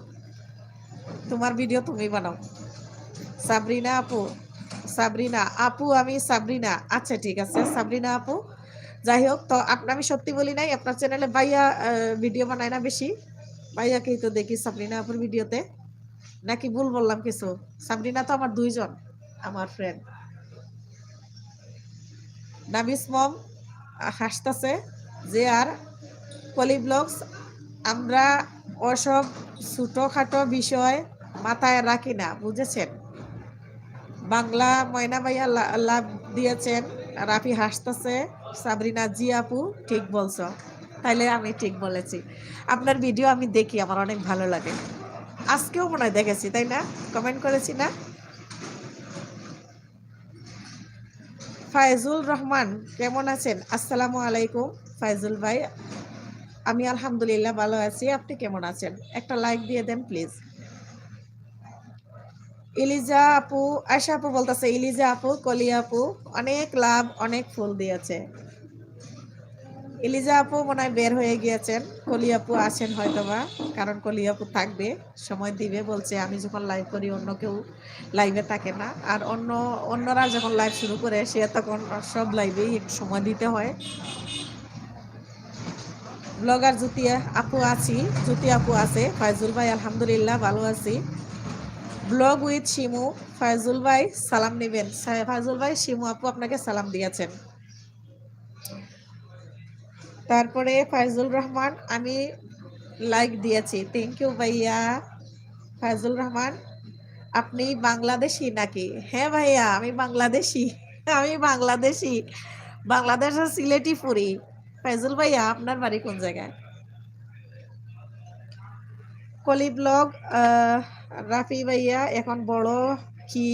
তোমার ভিডিও তুমি বানাও। সাবরিনা আপু, সাবরিনা আপু, আমি সাবরিনা, আচ্ছা ঠিক আছে সাবরিনা আপু। যাই হোক, তো আমি সত্যি বলি নাই, আপনার চ্যানেলে ভাইয়া ভিডিও বানায় না বেশি? ভাইয়াকেই তো দেখি সাবরিনা আপুর ভিডিওতে, নাকি ভুল বললাম কিছু? সাবরিনা তো আমার দুইজন, আমার ফ্রেন্ড। নাবিস মম হাসতেছে। যে আর কলি ব্লগস, আমরা ওসব ছোটোখাটো বিষয় মাথায় রাখি না, বুঝেছেন? বাংলা ময়না ভাইয়া লাভ দিয়েছেন। রাফি হাসতেছে। সাবরিনা, জি আপু ঠিক বলছো। তাইলে আমি ঠিক বলেছি। আপনার ভিডিও আমি দেখি, আমার অনেক ভালো লাগে। আজকেও মনে হয় দেখেছি, তাই না? কমেন্ট করেছি না? ফায়জুল রহমান, কেমন আছেন? আসসালামু আলাইকুম ফায়জুল ভাই। আমি আলহামদুলিল্লাহ ভালো আছি, আপনি কেমন আছেন? একটা লাইক দিয়ে দেন প্লিজ। ইলিজা আপু, আয়শা আপু বলতেছে, ইলিজা আপু, কলি আপু অনেক লাভ, অনেক ফুল দিয়েছে। ইলিজা আপু মনে হয় বের হয়ে গিয়েছেন, কলি আপু আছেন হয়তোবা, কারণ কলি আপু থাকবে, সময় দিবে বলছে। আমি যখন লাইভ করি অন্য কেউ লাইভে থাকে না, আর অন্যরা যখন লাইভ শুরু করে সে তখন সব লাইভেই একটু সময় দিতে হয়। ব্লগার জ্যোতি আপু আছি, জ্যোতি আপু আছে। ফাইজুল ভাই, আলহামদুলিল্লাহ ভালো আছি। ব্লগ উইথ শিমু, ফাইজুল ভাই সালাম নেবেন। ফাইজুল ভাই, শিমু আপু আপনাকে সালাম দিয়েছেন। তারপরে ফাইজুল রহমান, আমি লাইক দিয়েছি, থ্যাংক ইউ ভাইয়া। ফাইজুল রহমান, আপনি বাংলাদেশি নাকি? হ্যাঁ ভাইয়া, আমি বাংলাদেশি। আমি বাংলাদেশি, বাংলাদেশের সিলেটি পুরি। ফাইজুল ভাইয়া, আপনার বাড়ি কোন জায়গায়? কলি ব্লগ, রাফি ভাইয়া, এখন বড় কি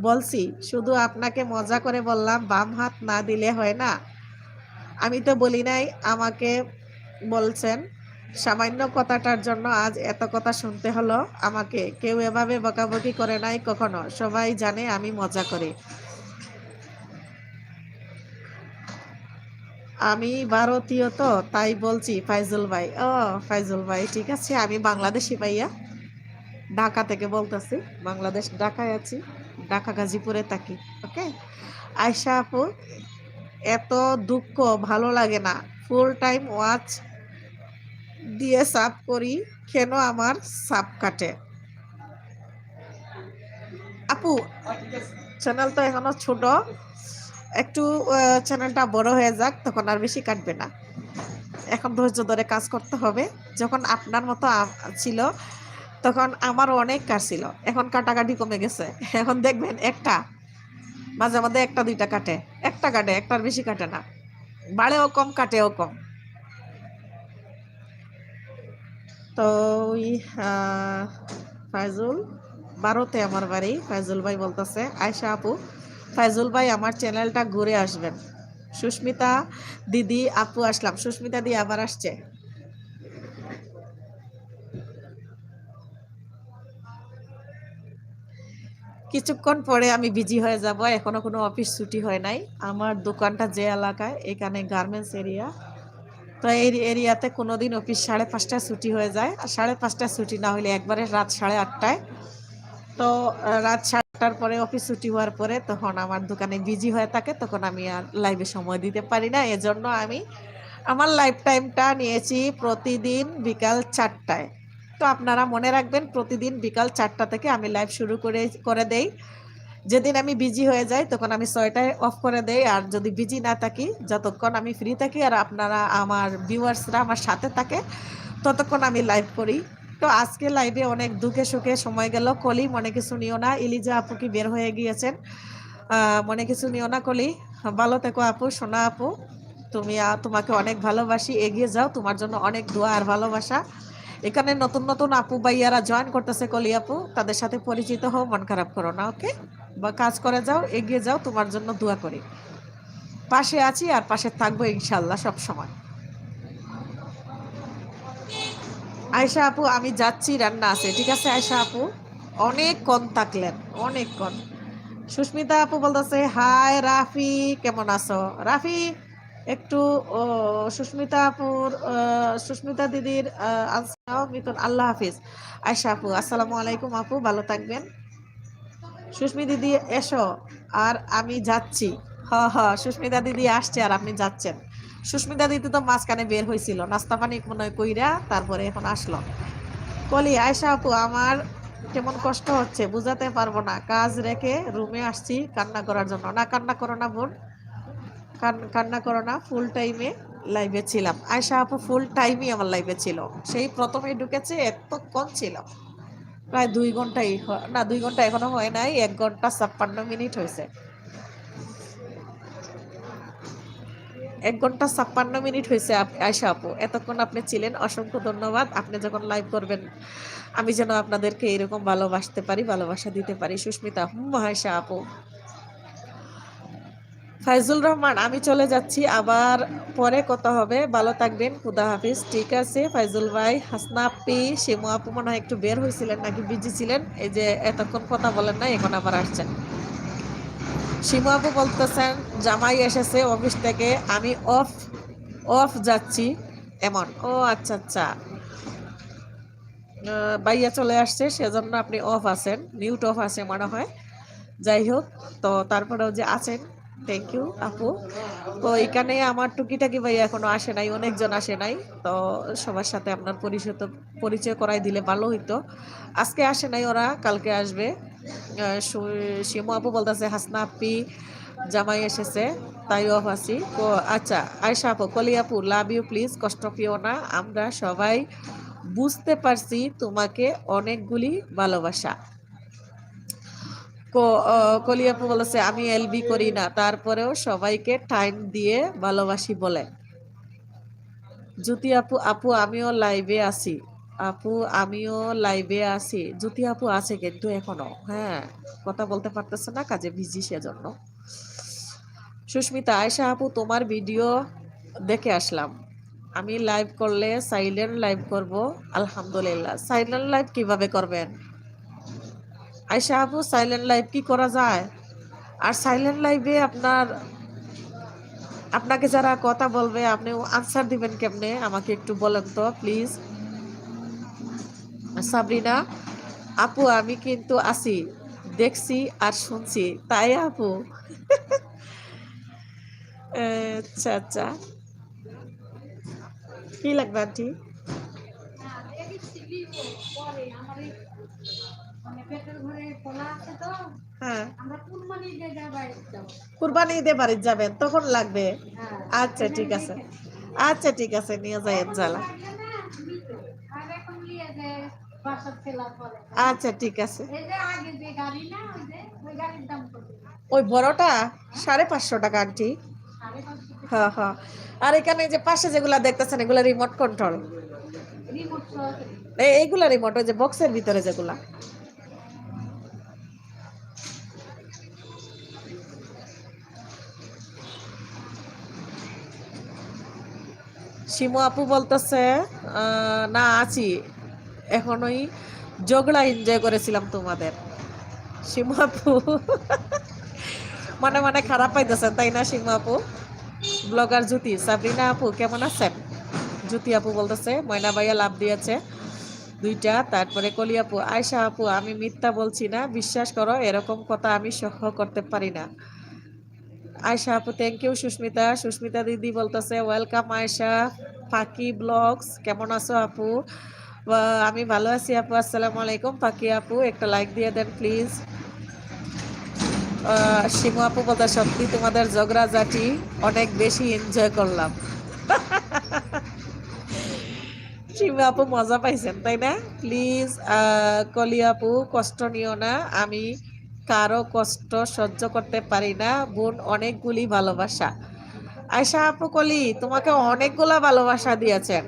বলছি, শুধু আপনাকে মজা করে বললাম, বাম হাত না দিলে হয় না। আমি তো বলি নাই, আমাকে বলছেন। সামান্য কথাটার জন্য আজ এত কথা শুনতে হলো আমাকে। কেউ এভাবে বকাবকি করে নাই কখনো, সবাই জানে আমি মজা করি। আমি ভারতীয় তো তাই বলছি ফাইজুল ভাই। ও ফাইজুল ভাই, ঠিক আছে, আমি বাংলাদেশি ভাইয়া, ঢাকা থেকে বলতেছি। বাংলাদেশ, ঢাকায় আছি, ঢাকা গাজীপুরে থাকি। ওকে। আয়শা আপু, এত দুঃখ ভালো লাগে না, ফুল টাইম ওয়াচ দিয়ে সাব করি, কেন আমার সাব কাটে? আপু, চ্যানেল তো এখনো ছোট, একটু চ্যানেলটা বড় হয়ে যাক, তখন আর বেশি কাটবে না। এখন ধৈর্য ধরে কাজ করতে হবে। যখন আপনার মতো ছিল তখন আমারও অনেক কাটছিল, এখন কাটাকাটি কমে গেছে। এখন দেখবেন একটা, মাঝে মাঝে একটা দুইটা কাটে, একটা কাটে, একটার বেশি কাটে না, বাড়েও কম কাটেও কম। তো ওই ফাইজুল, ভারতে আমার বাড়ি। ফাইজুল ভাই বলতেছে, আয়শা আপু, ফাইজুল ভাই আমার চ্যানেলটা ঘুরে আসবেন। সুস্মিতা দিদি, আপু আসলাম। সুস্মিতা দি আবার আসছে। কিছুক্ষণ পরে আমি বিজি হয়ে যাব, এখনো কোনো অফিস ছুটি হয় নাই। আমার দোকানটা যে এলাকায়, এখানে গার্মেন্টস এরিয়া, তো এই এরিয়াতে কোনোদিন অফিস 5:30টায় ছুটি হয়ে যায়, আর 5:30টায় ছুটি না হলে একবারে রাত 8:30টায়। তো রাত 8:30টার পরে অফিস ছুটি হওয়ার পরে তখন আমার দোকানে বিজি হয়ে থাকে, তখন আমি আর লাইভে সময় দিতে পারি না। এজন্য আমি আমার লাইভ টাইমটা নিয়েছি প্রতিদিন বিকাল 4টায়। তো আপনারা মনে রাখবেন, প্রতিদিন বিকাল 4টা থেকে আমি লাইভ শুরু করে দেই। যেদিন আমি বিজি হয়ে যাই তখন আমি 6টায় অফ করে দেই, আর যদি বিজি না থাকি, যতক্ষণ আমি ফ্রি থাকি আর আপনারা আমার ভিউয়ার্সরা আমার সাথে থাকে, ততক্ষণ আমি লাইভ করি। তো আজকে লাইভে অনেক দুঃখে সুখে সময় গেল। কলি, মনে কিছু নিও না। ইলিজা আপু কি বের হয়ে গিয়েছেন, মনে কিছু নিও না কলি। ভালো থেকো আপু, সোনা আপু, তুমি তোমাকে অনেক ভালোবাসি, এগিয়ে যাও, তোমার জন্য অনেক দোয়া আর ভালোবাসা। এখানে নতুন নতুন আপু ভাইয়ারা জয়েন করতেছে, কলি আপু, তাদের সাথে পরিচিত হও, মন খারাপ করো না, ওকে? বা কাজ করে যাও, এগিয়ে যাও, তোমার জন্য দোয়া করি। পাশে আছি আর পাশে থাকবো ইনশাল্লাহ সব সময়। আয়শা আপু, আমি যাচ্ছি, রান্না আছে, ঠিক আছে আয়শা আপু? অনেকক্ষণ থাকলেন, অনেকক্ষণ। সুস্মিতা আপু বলতেছে, হাই রাফি, কেমন আছো? রাফি একটু সুস্মিতা আপুর, সুস্মিতা দিদির আনসার মিতুন, আল্লাহ হাফিজ। আয়শা আপু, আসসালামু আলাইকুম আপু, ভালো থাকবেন। সুস্মিতা দিদি এসো, আর আমি যাচ্ছি। সুস্মিতা দিদি আসছে আর আপনি যাচ্ছেন। সুস্মিতা দিদি তো মাঝখানে বের হয়েছিল, নাস্তা পানি মনে হয় কইরা, তারপরে এখন আসলো। কলি, আয়শা আপু, আমার কেমন কষ্ট হচ্ছে বুঝাতে পারবো না, কাজ রেখে রুমে আসছি কান্না করার জন্য। না, কান্না করো না বোন, কান্না করো না, ফুল টাইমে লাইভে ছিলাম। আয়শা আপু ফুল টাইমই আমার লাইভে ছিল, সেই প্রথমে ঢুকেছে, এতক্ষণ ছিল, প্রায় 2 ঘন্টাই, না 2 ঘন্টা এখনো হয় নাই, 1 ঘন্টা 56 মিনিট হয়েছে। 1 ঘন্টা 56 মিনিট হয়েছে। আয়শা আপু, এতক্ষণ আপনি ছিলেন, অসংখ্য ধন্যবাদ। আপনি যখন লাইভ করবেন, আমি যেন আপনাদেরকে এরকম ভালোবাসতে পারি, ভালোবাসা দিতে পারি। সুস্মিতা, আয়শা আপু। ফাইজুল রহমান, আমি চলে যাচ্ছি, আবার পরে কথা হবে, ভালো থাকবেন, খুদা হাফিজ। ঠিক আছে ফাইজুল ভাই। হাসনা আপি, শিমু আপু মনে হয় একটু বের হয়েছিলেন নাকি বিজি ছিলেন, এই যে এতক্ষণ কথা বলেন না, এখন আবার আসছেন। শিমু আপু বলতেছেন, জামাই এসেছে অফিস থেকে, আমি অফ অফ যাচ্ছি, এমন। ও আচ্ছা আচ্ছা, ভাইয়া চলে আসছে সেজন্য আপনি অফ আছেন, মিউট অফ আছে মনে হয়। যাই হোক, তো তারপরেও যে আছেন, থ্যাংক ইউ আপু। তো এখানে আমার টুকিটাকি ভাই এখনো আসে নাই, অনেকজন আসে নাই। তো সবার সাথে আপনার পরিচয় করাই দিলে ভালো হইতো। আজকে আসে নাই ওরা, কালকে আসবে। শিমু আপু বলতেছে, হাসনা আপি জামাই এসেছে, তাই অফ আছি। তো আচ্ছা আয়শা আপু, কলি আপু, লাভ ইউ, প্লিজ কষ্ট পেও না, আমরা সবাই বুঝতে পারছি, তোমাকে অনেকগুলি ভালোবাসা। কলি আপু বলেছে, আমি এলবি করি না, তারপরেও সবাইকে টাইম দিয়ে ভালোবাসি বলে। জ্যোতি আপু, আপু আমিও লাইভে আছি, আপু আমিও লাইভে আছি। জ্যোতি আপু আছে কিন্তু এখনো, হ্যাঁ, কথা বলতে পারতেছে না, কাজে বিজি সেজন্য। সুস্মিতা, আয়শা আপু তোমার ভিডিও দেখে আসলাম, আমি লাইভ করলে সাইলেন্ট লাইভ করব। আলহামদুলিল্লাহ, সাইলেন্ট লাইভ কিভাবে করবেন আয়শা আপু? সাইলেন্ট লাইভ কি করা যায়? আর সাইলেন্ট লাইভে আপনাকে যারা কথা বলবে, আপনি আনসার দিবেন কেমনে, আমাকে একটু বলেন তো প্লিজ। সাবরিনা আপু, আমি কিন্তু আছি, দেখছি আর শুনছি, তাই আপু? আচ্ছা আচ্ছা, কি লাগবে আন্টি? হ্যাঁ, কুরবানি ঈদে বাড়ি যাবেন তখন লাগবে। আচ্ছা ঠিক আছে, আচ্ছা ঠিক আছে, নিয়ে যাই জালা। আচ্ছা ঠিক আছে। ওই বড়টা 550 টাকা আন্টি। হ্যাঁ হ্যাঁ। আর এখানে যে পাশে যেগুলা দেখতেছেন এগুলা রিমোট কন্ট্রোল, এইগুলা রিমোট, ওই যে বক্সের ভিতরে যেগুলা। শিমু আপু বলতেছে না আছি, এখন ওই ঝগড়া এনজয় করেছিলাম তোমাদের। শিমু আপু মনে মনে খারাপ পাইতেছেন তাই না শিমু আপু? ব্লগার জ্যোতি, সাবরিনা আপু কেমন আছেন? জ্যোতি আপু বলতেছে ময়না ভাইয়া লাভ দিয়েছে 2টা। তারপরে কলি আপু, আয়শা আপু আমি মিথ্যা বলছি না, বিশ্বাস করো এরকম কথা আমি সহ্য করতে পারি না। আয়শা আপু থ্যাংক ইউ। সুস্মিতা দিদি বলতেছে ওয়েলকাম আয়শা। ফাঁকি ব্লগস কেমন আছো আপু? আমি ভালো আছি আপু, আসসালামু আলাইকুম। ফাঁকি আপু একটা লাইক দিয়ে দেন প্লিজ। শিমু আপু বলতে সত্যি তোমাদের ঝগড়াঝাটি অনেক বেশি এনজয় করলাম। শিমু আপু মজা পাইছেন তাই না? প্লিজ কলি আপু কষ্ট নিও না, আমি কারো কষ্ট সহ্য করতে পারি না বোন, অনেকগুলি ভালোবাসা। আয়শা আপু কলি তোমাকে অনেকগুলা ভালোবাসা দিয়েছেন।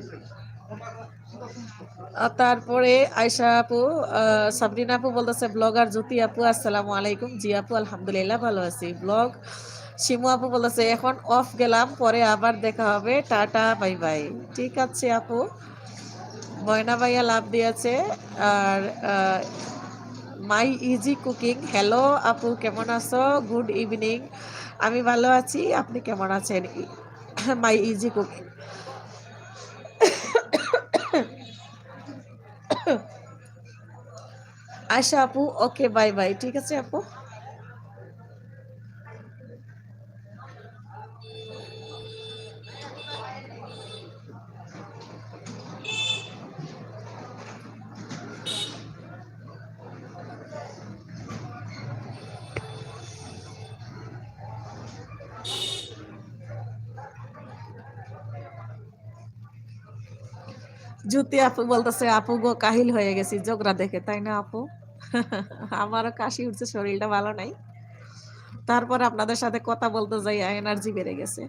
তারপরে আয়শা আপু, সাবরিনা আপু বলতেছে ব্লগার জ্যোতি আপু আসসালামু আলাইকুম। জি আপু আলহামদুলিল্লাহ ভালো আছি। ব্লগ শিমু আপু বলতেছে এখন অফ গেলাম, পরে আবার দেখা হবে, টাটা বাই বাই। ঠিক আছে আপু। ময়না ভাইয়া লাভ দিয়েছে। আর মাই ইজি কুকিং, হ্যালো আপু কেমন আছো? Good evening. আমি ভালো আছি, আপনি কেমন আছেন? মাই ইজি কুকিং। আয়শা আপু ওকে বাই বাই। ঠিক আছে আপু। জ্যোতি আপু বলতেছে আপু গো কাহিল হয়ে গেছি ঝগড়া দেখে, তাই না আপু? আমারও কাশি উঠছে, শরীরটা ভালো নাই, তারপর আপনাদের সাথে কথা বলতে যাই এনার্জি বেড়ে গেছে।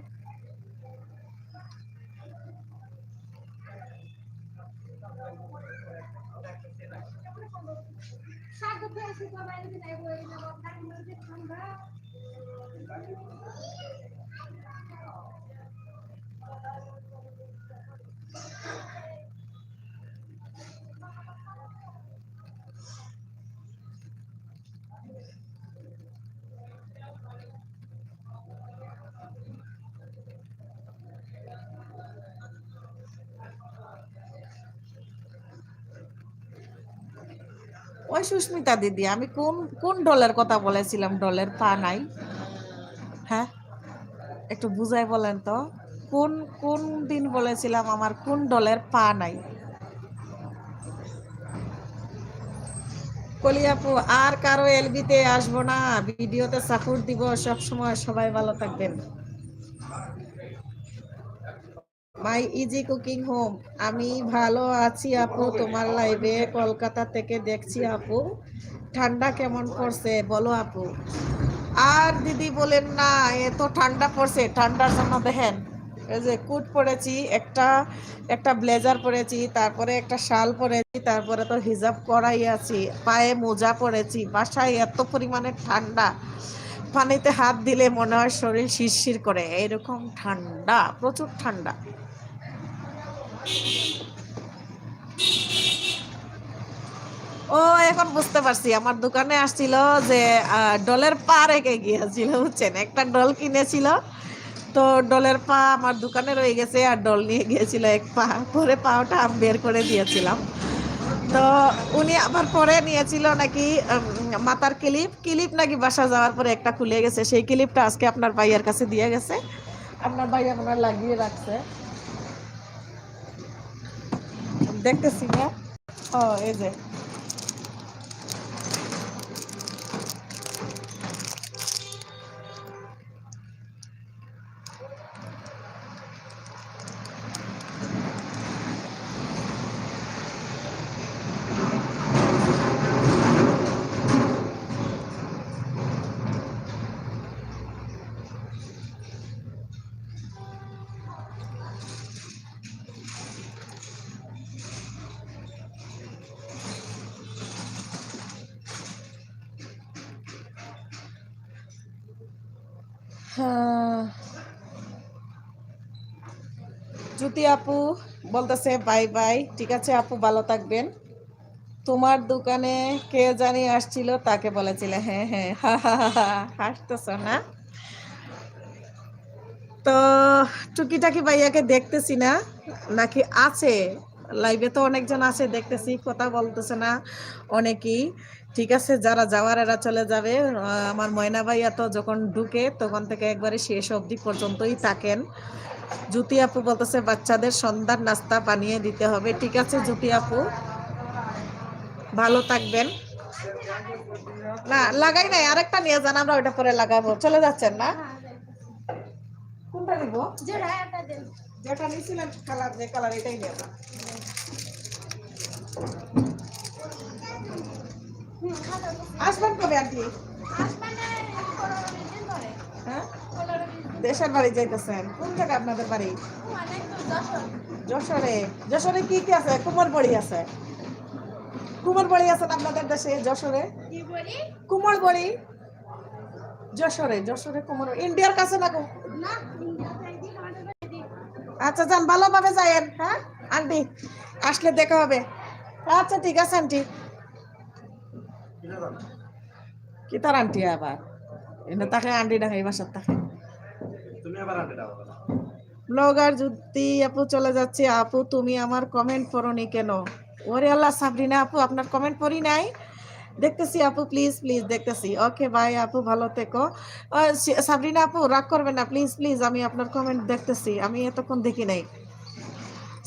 ওই সুস্মিতা দিদি আমি কোন কোন ডলের কথা বলেছিলাম? ডলের পা নাই? হ্যাঁ একটু বুঝাই বলেন তো, কোন কোন দিন বলেছিলাম আমার কোন ডলের পা নাই? কলি আপু আর কারো এলবিতে আসবো না, ভিডিওতে সাপোর্ট দিব সব সময়, সবাই ভালো থাকবেন। মাই ইজি কুকিং হোম, আমি ভালো আছি আপু, তোমার লাইভে কলকাতা থেকে দেখছি আপু। ঠান্ডা কেমন পড়ছে বলো আপু? আর দিদি বলেন না, এত ঠান্ডা পড়ছে, ঠান্ডার জন্য দেখেন এই যে কোট পরেছি, একটা একটা ব্লেজার পরেছি, তারপরে একটা শাল পরেছি, তারপরে তো হিজাব করাই আছি, পায়ে মোজা পরেছি। বাসায় এত পরিমাণে ঠান্ডা, পানিতে হাত দিলে মনে হয় শরীর শিরশির করে, এরকম ঠান্ডা, প্রচুর ঠান্ডা। ও এখন বুঝতে পারছি, আমার দোকানে আসছিল যে ডলের পা রেখে গিয়েছিল, বুঝছেন, একটা ডল কিনেছিল, তো ডলের পা আমার দোকানে রয়ে গেছে, আর ডল নিয়ে গিয়েছিল এক পা, পরে পাওটা আমি বের করে দিয়েছিলাম। তো উনি আবার পরে নিয়েছিল নাকি মাথার ক্লিপ, ক্লিপ নাকি বাসা যাওয়ার পরে একটা খুলে গেছে, সেই ক্লিপটা আজকে আপনার ভাইয়ের কাছে দিয়ে গেছে, আপনার ভাইয়া মনে হয় লাগিয়ে রাখছে। দেখতেছি না। ও এই যে জ্যোতি আপু বলতেছে বাই বাই। ঠিক আছে আপু, ভালো থাকবেন। তোমার দোকানে কে জানি আসছিল, তাকে বলেছিলে। হ্যাঁ হ্যাঁ, হাসতেছ না? তো টুকিটাকি ভাইয়াকে দেখতেছি না, নাকি আছে লাইভে? তো অনেকজন আছে দেখতেছি, কথা বলতেছে না অনেকেই। ঠিক আছে, যারা যাওয়ার এরা চলে যাবে। আমার ময়না ভাইয়া তো যখন ঢুকে তখন থেকে একবারে শেষ অবধি পর্যন্তই থাকেন। জ্যোতি আপু বলতেছে বাচ্চাদের সন্ধ্যার নাস্তা বানিয়ে দিতে হবে। ঠিক আছে জ্যোতি আপু, ভালো থাকবেন। না লাগাই নাই, আরেকটা নিয়ে যান, আমরা ওইটা পরে লাগাবো। চলে যাচ্ছেন না? কোনটা নিব? যেটা নিছিলেন কালার, যে কালার, এটাই নিয়ে যান। আসবেন কবে আন্টি? হ্যাঁ, দেশের বাড়ি যাইতেছেন? কোন জায়গায় আপনাদের বাড়ি? যশোরে। যশোরে কি কি আছে? কুমার বাড়ি আছে? কুমার বাড়ি আছে আপনাদের দেশে? যশোরে কুমার বাড়ি? যশোরে, যশোরে কুমার, ইন্ডিয়ার কাছে না? আচ্ছা যান, ভালোভাবে যায়েন। হ্যাঁ আন্টি, আসলে দেখা হবে। আচ্ছা ঠিক আছে আন্টি। কি তার আন্টি আবার? এটা তাকে আন্টি ডাকে, বাসার তাকে। ব্লগার জ্যোতি আপু চলে যাচ্ছে। আপু তুমি আমার কমেন্ট পড়নি কেন? ওরে আল্লাহ, সাবরিনা আপু আপনার কমেন্ট পড়ি নাই। দেখতেছি আপু, প্লিজ প্লিজ দেখতেছি। ওকে বাই আপু, ভালো থেকো। সাবরিনা আপু রাগ করবেন না, প্লিজ প্লিজ, আমি আপনার কমেন্ট দেখতেছি, আমি এতক্ষণ দেখি নাই।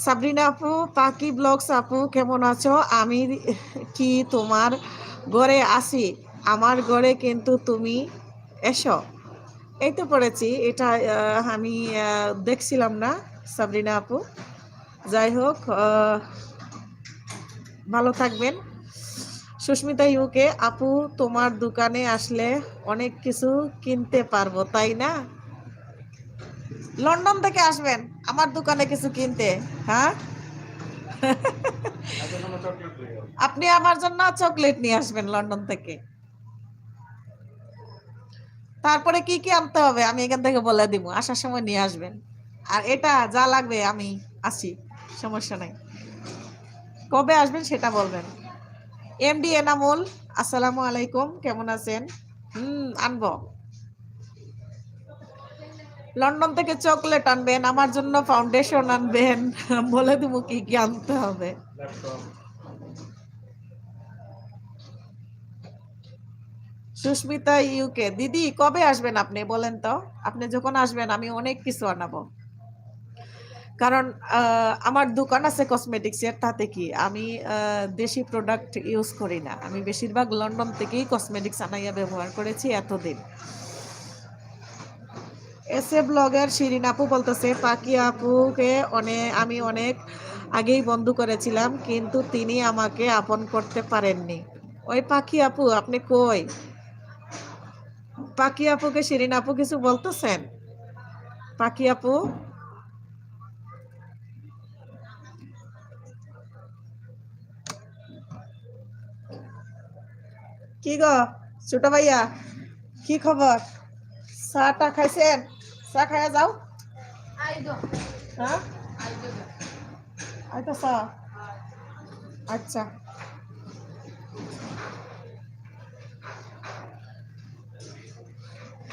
সাবরিনা আপু, পাকি ব্লগস আপু কেমন আছো? আমি কি তোমার ঘরে আসি? আমার ঘরে কিন্তু তুমি এসো। এই তো পড়েছি এটা, আমি দেখছিলাম না সাবরিনা আপু। যাই হোক, ভালো থাকবেন। সুস্মিতা ইউকে আপু, তোমার দোকানে আসলে অনেক কিছু কিনতে পারবো তাই না? লন্ডন থেকে আসবেন আমার দোকানে কিছু কিনতে? হ্যাঁ, আপনি আমার জন্য চকলেট নিয়ে আসবেন লন্ডন থেকে। তারপরে কি কি আনতে হবে আমি এখান থেকে বলে দিব, আসার সময় নিয়ে আসবেন। আর এটা যা লাগবে আমি আসি, সমস্যা নাই। কবে আসবেন সেটা বলবেন। এমডি এনামুল, আসসালামু আলাইকুম, কেমন আছেন? আনবো। লন্ডন থেকে চকলেট আনবেন, আমার জন্য ফাউন্ডেশন আনবেন, বলে দেবো কি কি আনতে হবে। সুস্মিতা ইউকে দিদি, কবে আসবেন আপনি বলেন তো? আপনি যখন আসবেন আমি অনেক কিছু আনাবো। কারণ আমার দোকান আছে কসমেটিক্সের, তাতে কি আমি দেশি প্রোডাক্ট ইউজ করি না। আমি বেশিরভাগ লন্ডন থেকেই কসমেটিক্স আনাইয়া ব্যবহার করেছি এতদিন। এসে ব্লগের শিরিন আপু বলতেছে পাকি আপুকে আমি অনেক আগেই বন্ধ করেছিলাম, কিন্তু তিনি আমাকে আপন করতে পারেননি। ওই পাখি আপু আপনি কই? পাখি আপুকে শিরিন আপু কিছু বলতেছেন? পাখি আপু, কি গো ছোট ভাইয়া, কি খবর? চাটা খাইছেন? চা খাইয়া যাও। হ্যাঁ আইতো চা। আচ্ছা,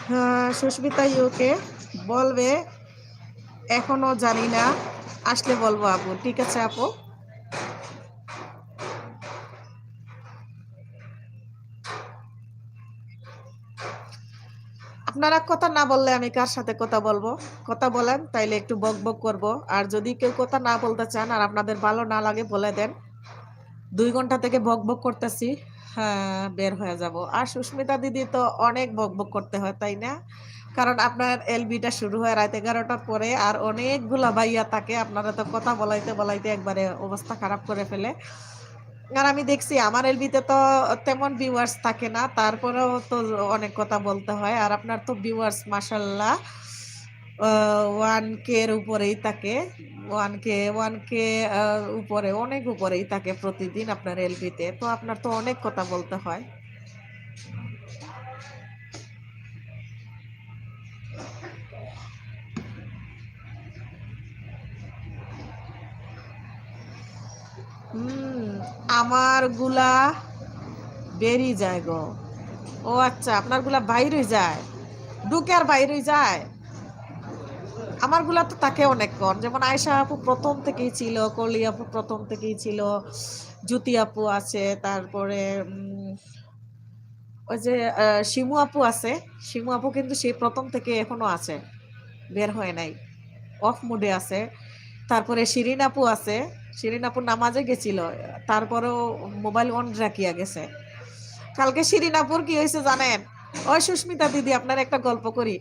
হ্যাঁ সুস্মিতা ইউকে বলবে এখনো জানি না, আসলে বলবো আপু। ঠিক আছে আপু। আপনারা কথা না বললে আমি কার সাথে কথা বলবো? কথা বলেন, তাইলে একটু বক বক করবো। আর যদি কেউ কথা না বলতে চান আর আপনাদের ভালো না লাগে বলে দেন, 2 ঘন্টা থেকে বক বক করতেছি, হ্যাঁ বের হয়ে যাব। আর সুস্মিতা দিদি তো অনেক বক বক করতে হয়, তাই না? কারণ আপনার এলবিটা শুরু হয় রাত 11টার পরে, আর অনেকগুলা ভাইয়া থাকে, আপনারা তো কথা বলাইতে বলাইতে একবারে অবস্থা খারাপ করে ফেলে। আর আমি দেখছি আমার এলবিতে তো তেমন ভিউয়ার্স থাকে না, তারপরেও তো অনেক কথা বলতে হয়। আর আপনার তো ভিউয়ার্স মাশাল্লাহ 1K এর উপরেই থাকে, 1K উপরে, অনেক উপরেই থাকে প্রতিদিন আপনার এলবিতে। তো আপনার তো অনেক কথা বলতে হয়। আমার গুলা বেরিয়ে যায় গো। ও আচ্ছা, আপনার গুলা বাইরে যায়, ঢুকে আর বাইরে যায়। আমার গুলা তো তাকে অনেকক্ষণ, যেমন আয়েশা আপু প্রথম থেকেই ছিল, কলি আপু প্রথম থেকেই ছিল, জ্যোতি আপু আছে, তারপরে ওই যে শিমু আপু আছে। শিমু আপু কিন্তু সেই প্রথম থেকে এখনো আছে, বের হয় নাই, অফ মুডে আছে। তারপরে শিরিন আপু আছে, শিরিন আপু নামাজে গেছিল, তারপরেও মোবাইল অন রাখিয়া গেছে। কালকে শিরিন আপুর কি হয়েছে জানেন? ওই সুস্মিতা দিদি, আপনার একটা গল্প করি।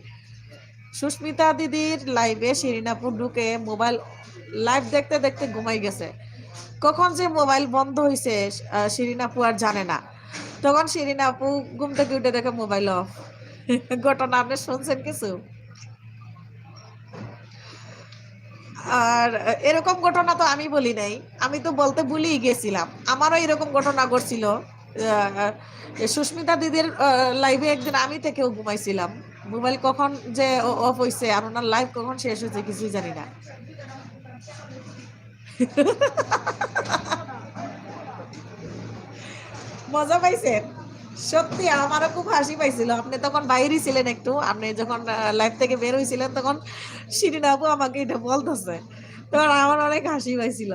সুস্মিতা দিদির লাইভে শিরিন আপু ঢুকে মোবাইল লাইভ দেখতে দেখতে ঘুমাই গেছে। কখন যে মোবাইল বন্ধ হয়েছে শিরিন আপু আর জানে না। তখন শিরিন আপু ঘুম থেকে উঠে দেখে মোবাইল অফ। ঘটনা আপনি শুনছেন কিছু? আর এরকম ঘটনা তো আমি বলি নাই, আমি তো বলতে ভুলেই গেছিলাম। আমারও এরকম ঘটনা ঘটছিল। সুস্মিতা দিদির লাইভে একদিন আমি থেকেও ঘুমাইছিলাম। মোবাইল কখন যে অফ হয়েছে আর ওনার লাইভ কখন শেষ হয়েছে কিছুই জানি না। মজা পাইছেন? সত্যি আমারও খুব হাসি পাইছিল। আপনি তখন বাইরে ছিলেন একটু, আপনি যখন লাইভ থেকে বের হয়েছিলেন তখন শিরিন আপু আমাকে এটা বলতেছে, তখন আমার অনেক হাসি পাইছিল।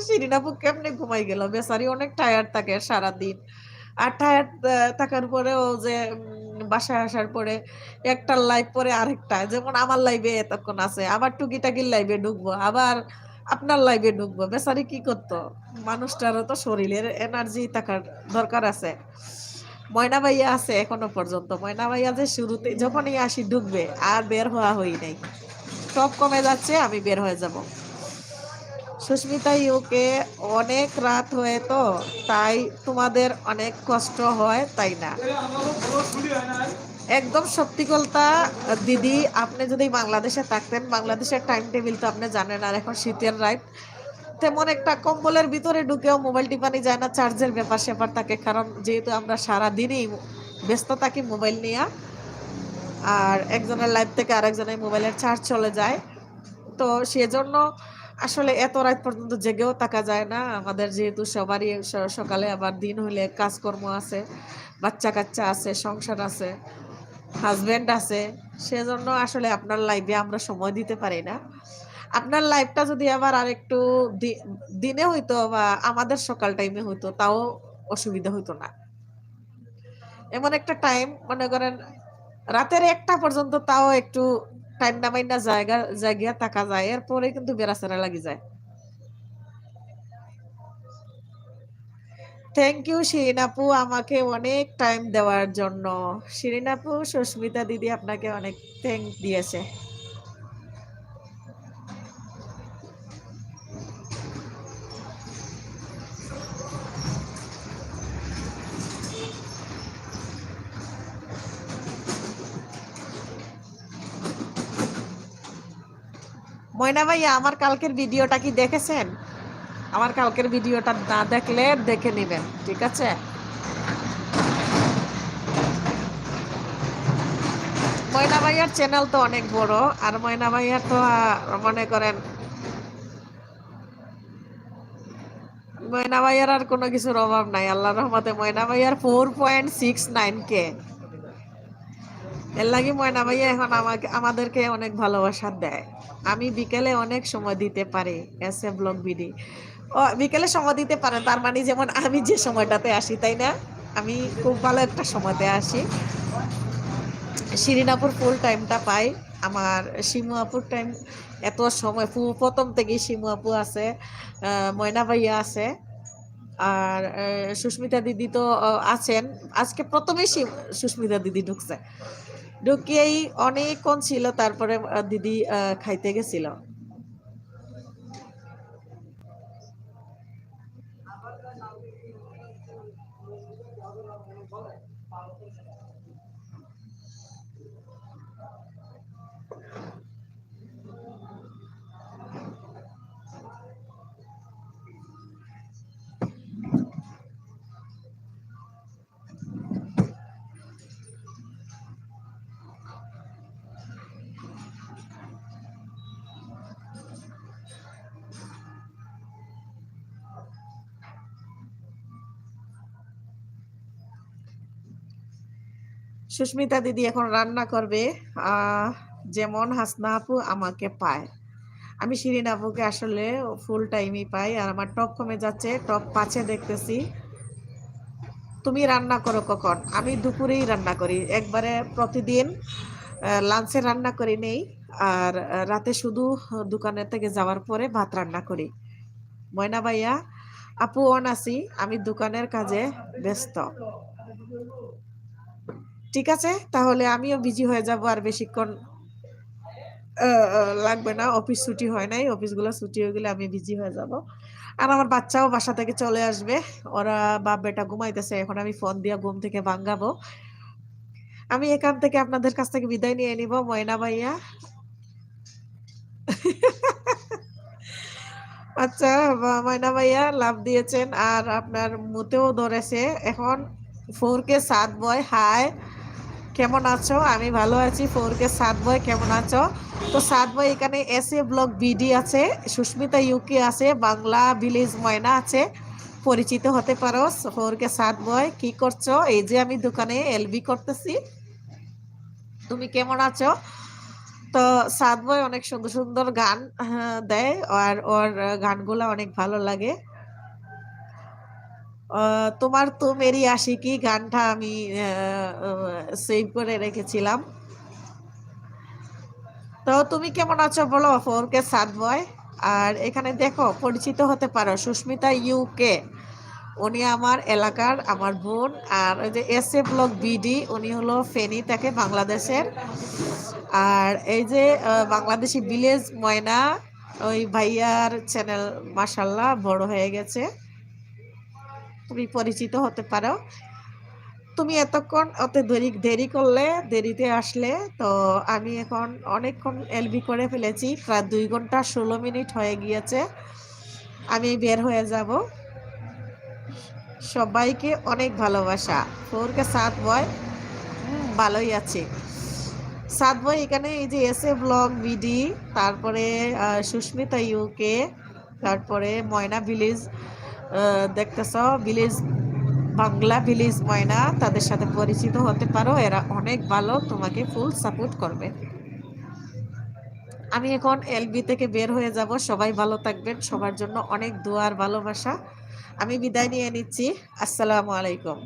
শিরিন আপু কেমনে ঘুমাই গেল, বেচারি অনেক টায়ার্ড থাকে সারাদিন। আর টায়ার্ড থাকার পরেও যে বাসায় আসার পরে একটা লাইভ পরে আরেকটা, যেমন আমার লাইভে এতক্ষণ আছে, আবার টুকিটাকির লাইভে ঢুকবো, আবার আপনার লাইভে ঢুকবো। বেচারি কি করতো, মানুষটারও তো শরীরের এনার্জি থাকার দরকার আছে। ময়না ভাইয়া আছে এখনো পর্যন্ত, ময়না ভাইয়া যে শুরুতে যখনই আসি ঢুকবে, আর বের হওয়া হই নাই। সব কমে যাচ্ছে, আমি বের হয়ে যাব। সুস্মিতা ইউকে অনেক রাত হয়ে তো, তাই তোমাদের অনেক কষ্ট হয়, তাই না? একদম সত্যি কথা দিদি, আপনি যদি বাংলাদেশে থাকতেন, বাংলাদেশের টাইম টেবিল তো আপনি জানেন, আর এখন শীতের রাত, তেমন একটা কম্বলের ভিতরে ঢুকেও মোবাইল টিপানি যায় না, চার্জের ব্যাপার স্যাপার থাকে, কারণ যেহেতু আমরা সারাদিনই ব্যস্ত থাকি মোবাইল নিয়ে। আর একজনের লাইফ থেকে আরেকজনের মোবাইলের চার্জ চলে যায়, তো সেজন্য আসলে এত রাত পর্যন্ত জেগেও থাকা যায় না আমাদের, যেহেতু সবারই সকালে আবার দিন হইলে কাজকর্ম আছে, বাচ্চা কাচ্চা আছে, সংসার আছে, হাজবেন্ড আছে। সেজন্য আসলে আপনার লাইফে আমরা সময় দিতে পারি না। আপনার লাইফটা যদি আবার আরেকটু দিনে হইতো বা আমাদের সকাল টাইমে হইতো, তাও অসুবিধা হইতো না। এমন একটা টাইম মনে করেন রাতের 1টা পর্যন্ত, তাও একটু টাইম নামাইনা জায়গা থাকা যায়, এরপরে কিন্তু বেড়াচেরা লাগি যায়। থ্যাংক ইউ শিরিন আপু, আমাকে অনেক টাইম দেওয়ার জন্য। শিরিন আপু, সুস্মিতা দিদি আপনাকে অনেক থ্যাংক দিয়েছে। ময়না ভাইয়া, আমার কালকের ভিডিওটা কি দেখেছেন? আমার কালকের ভিডিওটা না দেখলে দেখে নেবেন, ঠিক আছে? ময়না ভাইয়ার চ্যানেল তো অনেক বড়, আর ময়না ভাইয়া তো মনে করেন ময়না ভাইয়ার আর কোনো কিছুর অভাব নাই, আল্লাহর রহমতে। ময়না ভাইয়ার 4.69K। এর লাগি ময়না ভাইয়া এখন আমাদেরকে অনেক ভালোবাসা দেয়। আমি বিকেলে অনেক সময় দিতে পারি, এস এ ব্লগ বিডি। ও বিকেলে সময় দিতে পারে, তার মানে যেমন আমি যে সময়টাতে আসি, তাই না? আমি খুব ভালো একটা সময়তে আসি। শিরিন আপুর ফুল টাইমটা পাই, আমার শিমু আপুর টাইম এত সময় প্রথম থেকেই শিমু আপু আছে, ময়না ভাইয়া আছে, আর সুস্মিতা দিদি তো আছেন। আজকে প্রথমেই সুস্মিতা দিদি ঢুকছে, ঢুকিয়েই অনেকক্ষণ ছিল, তারপরে দিদি খাইতে গেছিল। সুস্মিতা দিদি এখন রান্না করবে, যেমন হাসনা আপু আমাকে পায়, আমি শিরিন আপুকে আসলে ফুল টাইমই পাই। আর আমার টপ কমে যাচ্ছে, টপ 5-এ দেখতেছি। তুমি রান্না করো কখন? আমি দুপুরেই রান্না করি, একবারে প্রতিদিন লাঞ্চে রান্না করে নেই, আর রাতে শুধু দোকানের থেকে যাওয়ার পরে ভাত রান্না করি। ময়না ভাইয়া, আপু অন আছি, আমি দোকানের কাজে ব্যস্ত। ঠিক আছে, তাহলে আমিও বিজি হয়ে যাব, আর বেশিক্ষণ লাগবে না, অফিস ছুটি হয় নাই, অফিসগুলো ছুটি হয়ে গেলে আমি বিজি হয়ে যাব। আর আমার বাচ্চাও বাসা থেকে চলে আসবে, ওরা বাপ বেটা ঘুমাইতেছে, এখন আমি ফোন দিয়ে ঘুম থেকে ভাঙ্গাবো। আমি এখান থেকে আপনাদের কাছ থেকে বিদায় নিয়ে নিব। ময়না ভাইয়া, আচ্ছা, ময়না ভাইয়া লাভ দিয়েছেন, আর আপনার মুতেও ধরেছে এখন। 4K সাদ বয়, হাই, কেমন আছো? আমি ভালো আছি। 4K সাদ বয়, কেমন আছো? তো সাদ বয় এখানে এসএ ব্লগ বিডি আছে, সুস্মিতা ইউকে আছে, বাংলা ভিলেজ ময়না আছে, পরিচিত হতে পারো। 4K সাদ বয়, কি করছো? এই যে আমি দোকানে এলবি করতেছি। তুমি কেমন আছো? তো সাদ বয় অনেক সুন্দর সুন্দর গান দেয়, আর ওর গানগুলো অনেক ভালো লাগে। তোমার তো মেরি আশিকি গানটা আমি সেভ করে রেখেছিলাম। তো তুমি কেমন আছো বলো, 4K সাদ বয়। আর এখানে দেখো, পরিচিত হতে পারো, সুস্মিতা ইউকে, উনি আমার এলাকার, আমার বোন। আর ওই যে এসএ ব্লগ বিডি, উনি হলো ফেনী থেকে, বাংলাদেশের। আর এই যে বাংলাদেশি ভিলেজ ময়না, ওই ভাইয়ার চ্যানেল মাশাল্লাহ বড় হয়ে গেছে, তুমি পরিচিত হতে পারো। তুমি এতক্ষণ অত দেরি করলে, দেরিতে আসলে, তো আমি এখন অনেকক্ষণ এলবি করে ফেলেছি, প্রায় 2 ঘন্টা 16 মিনিট হয়ে গিয়েছে, আমি বের হয়ে যাব। সবাইকে অনেক ভালোবাসা। 4K সাদ বয়, ভালোই আছে সাদ বয়। এখানে এই যে এসএ ব্লগ বিডি, তারপরে সুস্মিতা ইউকে, তারপরে ময়না ভিলেজ, দেখতেছ ভিলেজ, বাংলা ভিলেজ ময়না, তাদের সাথে পরিচিত হতে পারো, এরা অনেক ভালো, তোমাকে ফুল সাপোর্ট করবে। আমি এখন এলবি থেকে বের হয়ে যাব, সবাই ভালো থাকবেন, সবার জন্য অনেক দোয়ার ভালোবাসা। আমি বিদায় নিয়ে নিচ্ছি, আসসালামু আলাইকুম।